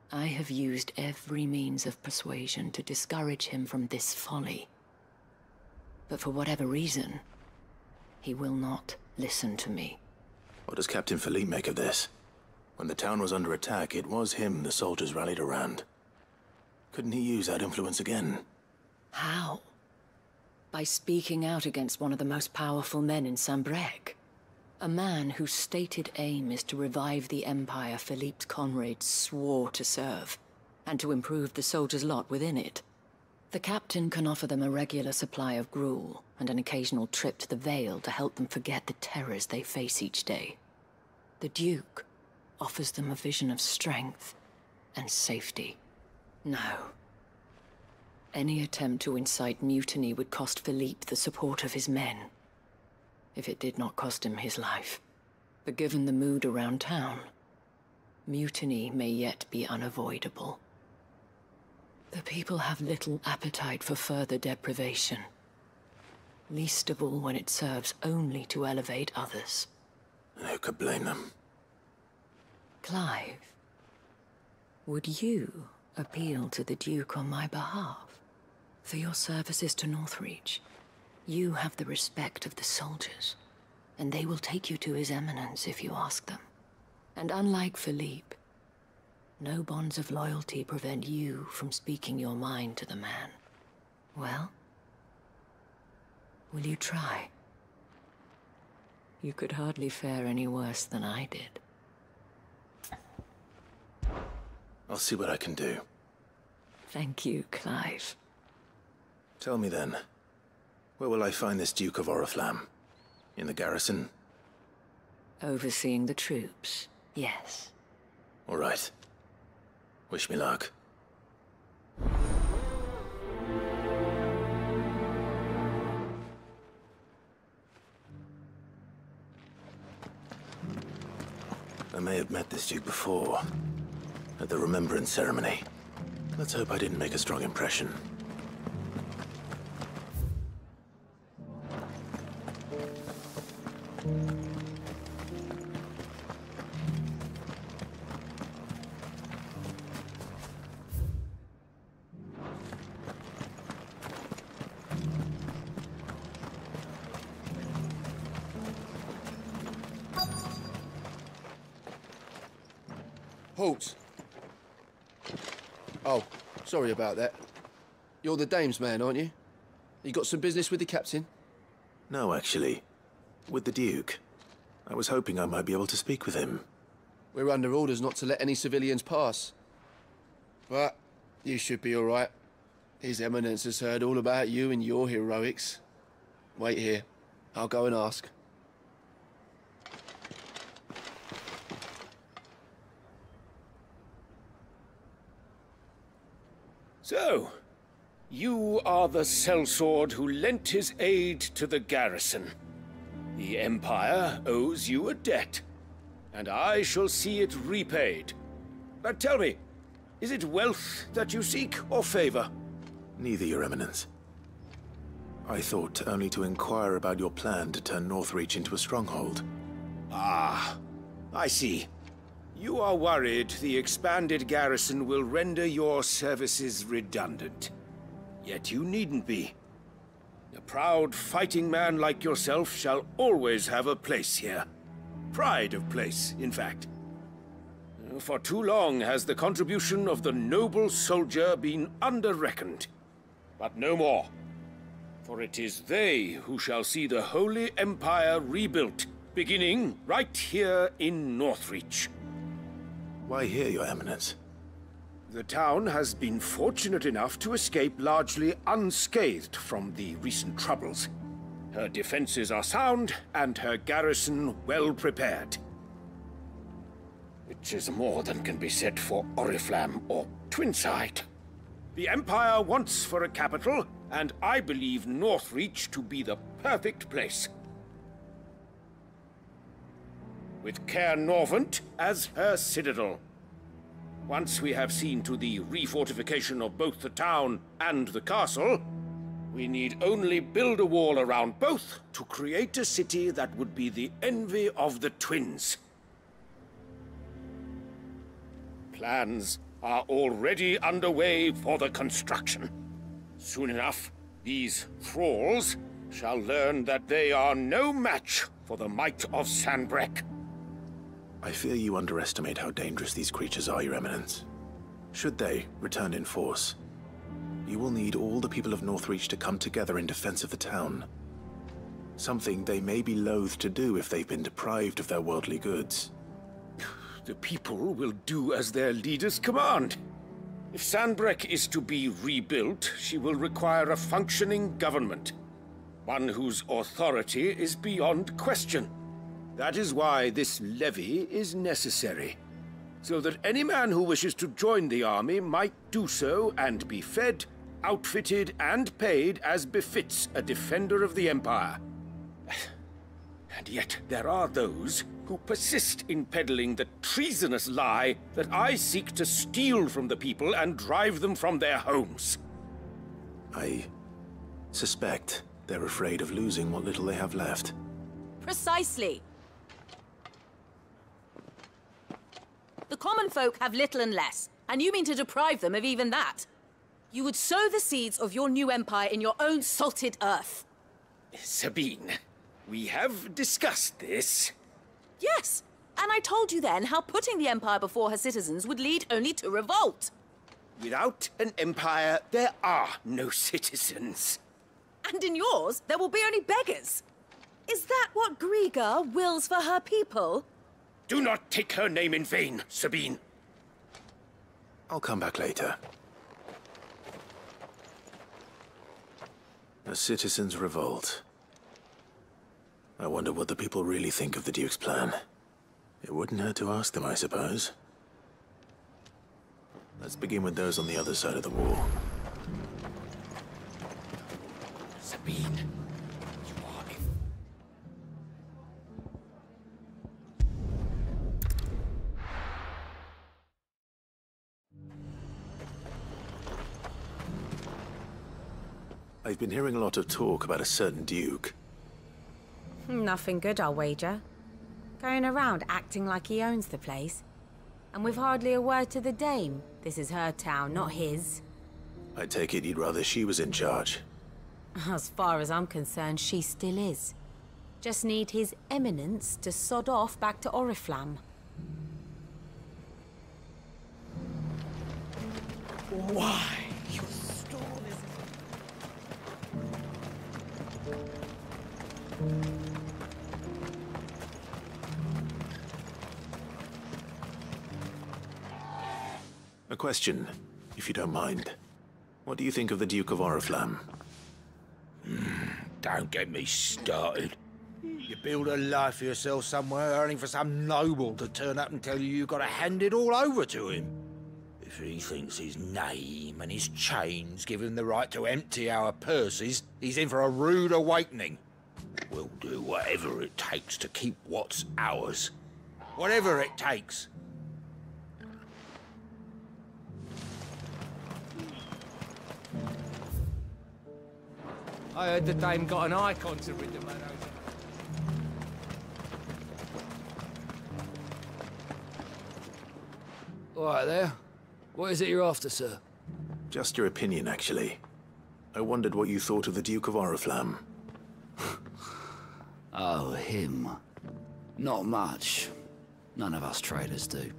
I have used every means of persuasion to discourage him from this folly. But for whatever reason, he will not listen to me. What does Captain Philippe make of this? When the town was under attack, it was him the soldiers rallied around. Couldn't he use that influence again? How? By speaking out against one of the most powerful men in Sambrec. A man whose stated aim is to revive the empire Philippe's comrades swore to serve, and to improve the soldiers' lot within it. The captain can offer them a regular supply of gruel, and an occasional trip to the Vale to help them forget the terrors they face each day. The Duke offers them a vision of strength and safety. No. Any attempt to incite mutiny would cost Philippe the support of his men, if it did not cost him his life. But given the mood around town, mutiny may yet be unavoidable. The people have little appetite for further deprivation, least of all when it serves only to elevate others. And who could blame them? Clive, would you appeal to the Duke on my behalf? For your services to Northreach, you have the respect of the soldiers, and they will take you to His Eminence if you ask them. And unlike Philippe, no bonds of loyalty prevent you from speaking your mind to the man. Well, will you try? You could hardly fare any worse than I did. I'll see what I can do. Thank you, Clive. Tell me then, where will I find this Duke of Oriflamme? In the garrison? Overseeing the troops, yes. All right. Wish me luck. I may have met this Duke before, at the Remembrance Ceremony. Let's hope I didn't make a strong impression. Halt! Oh, sorry about that. You're the dame's man, aren't you? You got some business with the captain? No, actually. With the Duke. I was hoping I might be able to speak with him. We're under orders not to let any civilians pass. But you should be all right. His Eminence has heard all about you and your heroics. Wait here. I'll go and ask. So, you are the sellsword who lent his aid to the garrison. The Empire owes you a debt, and I shall see it repaid. But tell me, is it wealth that you seek, or favor? Neither, Your Eminence. I thought only to inquire about your plan to turn Northreach into a stronghold. Ah, I see. You are worried the expanded garrison will render your services redundant. Yet you needn't be. A proud fighting man like yourself shall always have a place here. Pride of place, in fact. For too long has the contribution of the noble soldier been under-reckoned. But no more. For it is they who shall see the Holy Empire rebuilt, beginning right here in Northreach. Why here, Your Eminence? The town has been fortunate enough to escape largely unscathed from the recent troubles. Her defenses are sound, and her garrison well prepared. Which is more than can be said for Oriflamme or Twinside. The Empire wants for a capital, and I believe Northreach to be the perfect place. With Caer Norvent as her citadel. Once we have seen to the refortification of both the town and the castle, we need only build a wall around both to create a city that would be the envy of the twins. Plans are already underway for the construction. Soon enough, these thralls shall learn that they are no match for the might of Sanbreque. I fear you underestimate how dangerous these creatures are, Your Eminence. Should they return in force, you will need all the people of Northreach to come together in defense of the town. Something they may be loath to do if they've been deprived of their worldly goods. The people will do as their leaders command. If Sanbreque is to be rebuilt, she will require a functioning government. One whose authority is beyond question. That is why this levy is necessary. So that any man who wishes to join the army might do so and be fed, outfitted, and paid as befits a defender of the Empire. And yet there are those who persist in peddling the treasonous lie that I seek to steal from the people and drive them from their homes. I suspect they're afraid of losing what little they have left. Precisely. The common folk have little and less, and you mean to deprive them of even that. You would sow the seeds of your new empire in your own salted earth. Sabine, we have discussed this. Yes, and I told you then how putting the empire before her citizens would lead only to revolt. Without an empire, there are no citizens. And in yours, there will be only beggars. Is that what Griga wills for her people? Do not take her name in vain, Sabine. I'll come back later. A citizens' revolt. I wonder what the people really think of the Duke's plan. It wouldn't hurt to ask them, I suppose. Let's begin with those on the other side of the wall. Sabine, you are I've been hearing a lot of talk about a certain Duke. Nothing good, I'll wager. Going around acting like he owns the place. And with hardly a word to the dame. This is her town, not his. I take it you'd rather she was in charge. As far as I'm concerned, she still is. Just need his eminence to sod off back to Oriflamme. Why? You stole this. A question, if you don't mind. What do you think of the Duke of Oriflamme? Don't get me started. You build a life for yourself somewhere, only for some noble to turn up and tell you you've got to hand it all over to him. If he thinks his name and his chains give him the right to empty our purses, he's in for a rude awakening. We'll do whatever it takes to keep what's ours. Whatever it takes. I heard the dame got an icon to rid the man over. All right there. What is it you're after, sir? Just your opinion, actually. I wondered what you thought of the Duke of Oriflamme. Oh, him. Not much. None of us traders do.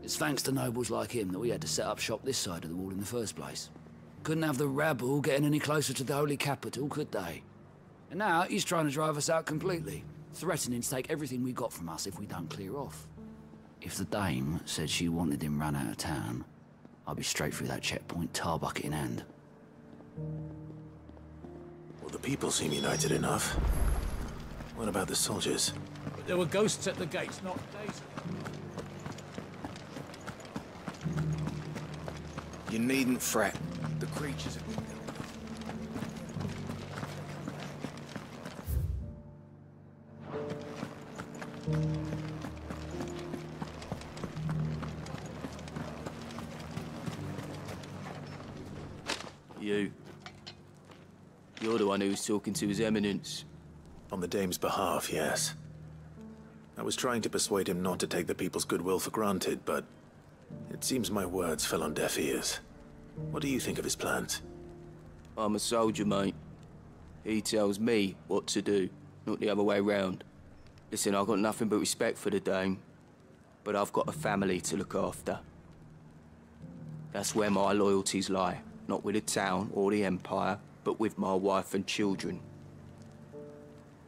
It's thanks to nobles like him that we had to set up shop this side of the wall in the first place. Couldn't have the rabble getting any closer to the holy capital, could they? And now he's trying to drive us out completely, threatening to take everything we got from us if we don't clear off. If the dame said she wanted him run out of town, I'd be straight through that checkpoint, tar bucket in hand. Well, the people seem united enough. What about the soldiers? But there were ghosts at the gates, not days. You needn't fret. The creatures have been... You're the one who's talking to His Eminence. On the dame's behalf, yes. I was trying to persuade him not to take the people's goodwill for granted, but it seems my words fell on deaf ears. What do you think of his plans? I'm a soldier, mate. He tells me what to do, not the other way round. Listen, I've got nothing but respect for the dame, but I've got a family to look after. That's where my loyalties lie, not with the town or the Empire, but with my wife and children.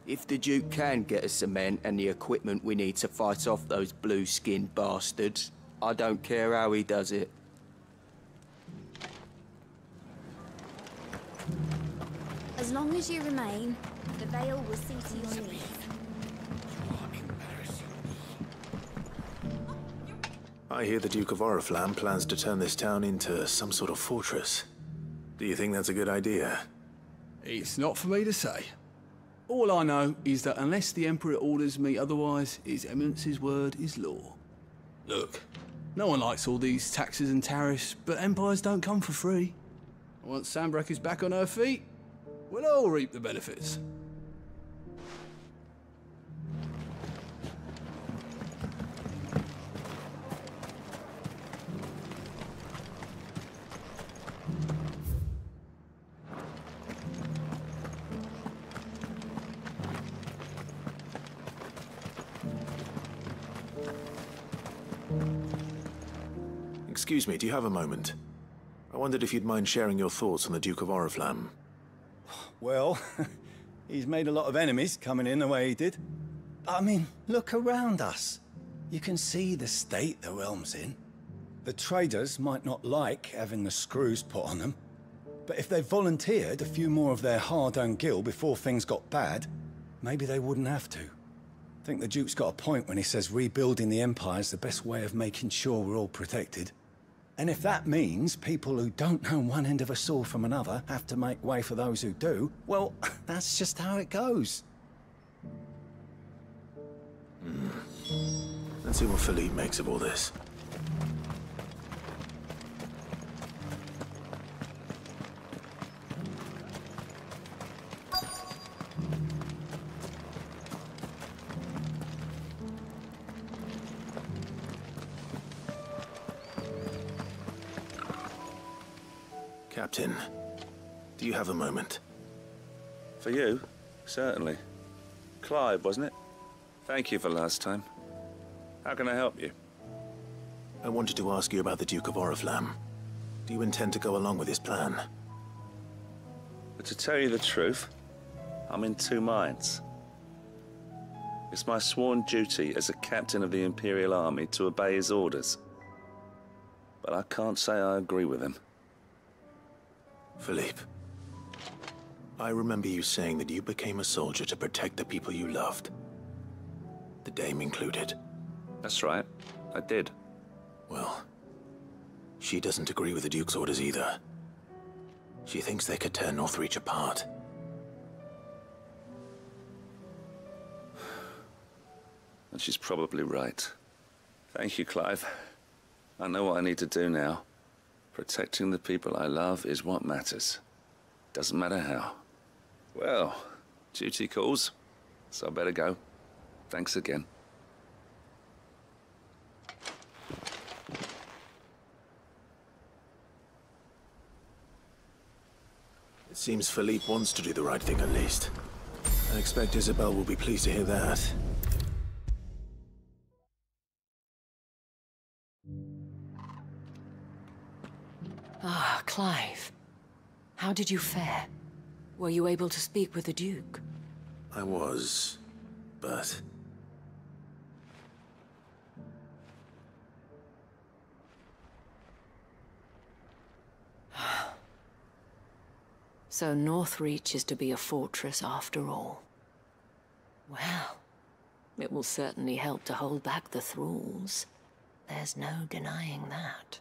If the Duke can get us the men and the equipment we need to fight off those blue-skinned bastards, I don't care how he does it. As long as you remain, the veil will see to your needs. I hear the Duke of Oriflamme plans to turn this town into some sort of fortress. Do you think that's a good idea? It's not for me to say. All I know is that unless the Emperor orders me otherwise, His Eminence's word is law. Look, no one likes all these taxes and tariffs, but empires don't come for free. Once Sandbreak is back on her feet, we'll all reap the benefits. Excuse me, do you have a moment? I wondered if you'd mind sharing your thoughts on the Duke of Oriflamme. Well, he's made a lot of enemies coming in the way he did. I mean, look around us. You can see the state the realm's in. The traders might not like having the screws put on them, but if they volunteered a few more of their hard-earned gil before things got bad, maybe they wouldn't have to. I think the Duke's got a point when he says rebuilding the Empire's the best way of making sure we're all protected. And if that means people who don't know one end of a sword from another have to make way for those who do, well, that's just how it goes. Let's see what Philippe makes of all this. Captain, do you have a moment? For you? Certainly. Clive, wasn't it? Thank you for last time. How can I help you? I wanted to ask you about the Duke of Oriflamme. Do you intend to go along with his plan? But to tell you the truth, I'm in two minds. It's my sworn duty as a captain of the Imperial Army to obey his orders. But I can't say I agree with him. Philippe, I remember you saying that you became a soldier to protect the people you loved. The Dame included. That's right, I did. Well, she doesn't agree with the Duke's orders either. She thinks they could tear Northreach apart. And she's probably right. Thank you, Clive. I know what I need to do now. Protecting the people I love is what matters. Doesn't matter how. Well, duty calls, so I better go. Thanks again. It seems Philippe wants to do the right thing at least. I expect Isabel will be pleased to hear that. Ah, Clive. How did you fare? Were you able to speak with the Duke? I was, but... So Northreach is to be a fortress after all. Well, it will certainly help to hold back the thralls. There's no denying that.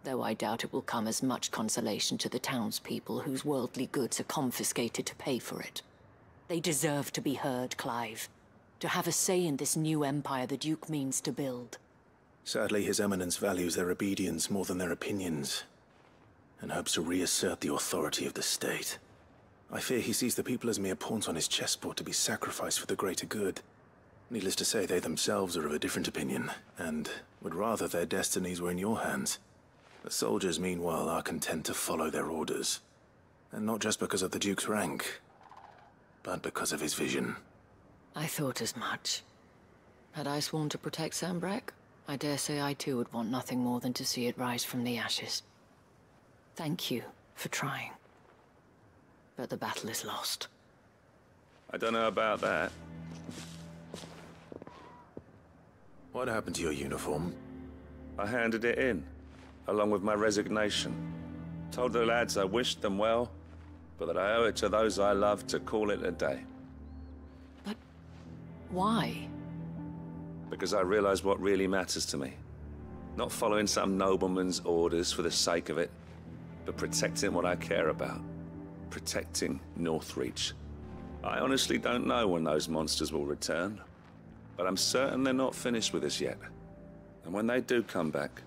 Though I doubt it will come as much consolation to the townspeople whose worldly goods are confiscated to pay for it. They deserve to be heard, Clive. To have a say in this new empire the Duke means to build. Sadly, His Eminence values their obedience more than their opinions, and hopes to reassert the authority of the state. I fear he sees the people as mere pawns on his chessboard to be sacrificed for the greater good. Needless to say, they themselves are of a different opinion, and would rather their destinies were in your hands. The soldiers, meanwhile, are content to follow their orders. And not just because of the Duke's rank, but because of his vision. I thought as much. Had I sworn to protect Sanbreque, I dare say I too would want nothing more than to see it rise from the ashes. Thank you for trying. But the battle is lost. I don't know about that. What happened to your uniform? I handed it in, along with my resignation. Told the lads I wished them well, but that I owe it to those I love to call it a day. But why? Because I realize what really matters to me. Not following some nobleman's orders for the sake of it, but protecting what I care about. Protecting Northreach. I honestly don't know when those monsters will return, but I'm certain they're not finished with us yet. And when they do come back,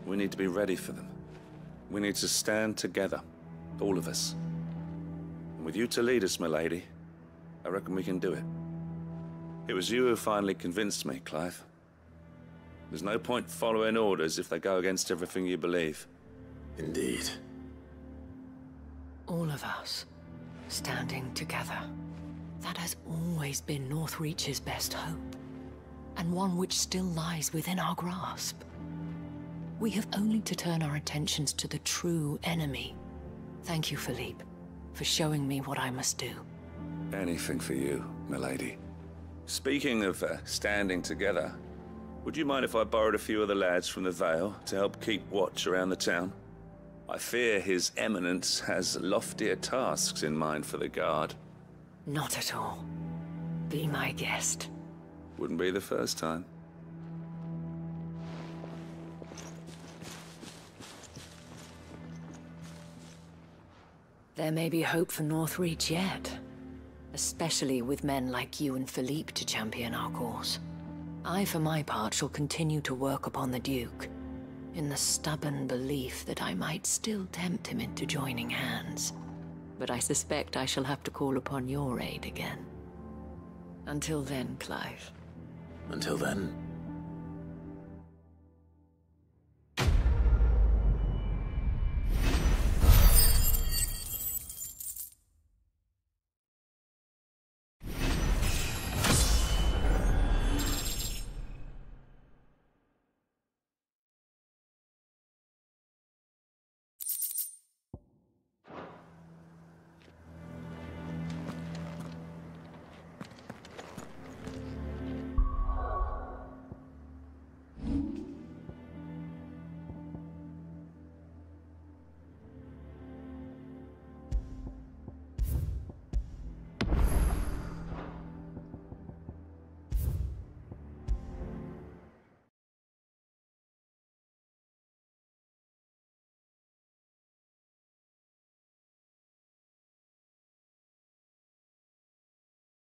we need to be ready for them. We need to stand together, all of us. And with you to lead us, milady, I reckon we can do it. It was you who finally convinced me, Clive. There's no point following orders if they go against everything you believe. Indeed. All of us, standing together. That has always been Northreach's best hope, and one which still lies within our grasp. We have only to turn our attentions to the true enemy. Thank you, Philippe, for showing me what I must do. Anything for you, milady. Speaking of standing together, would you mind if I borrowed a few of the lads from the Vale to help keep watch around the town? I fear His Eminence has loftier tasks in mind for the guard. Not at all. Be my guest. Wouldn't be the first time. There may be hope for Northreach yet. Especially with men like you and Philippe to champion our cause. I, for my part, shall continue to work upon the Duke, in the stubborn belief that I might still tempt him into joining hands. But I suspect I shall have to call upon your aid again. Until then, Clive. Until then?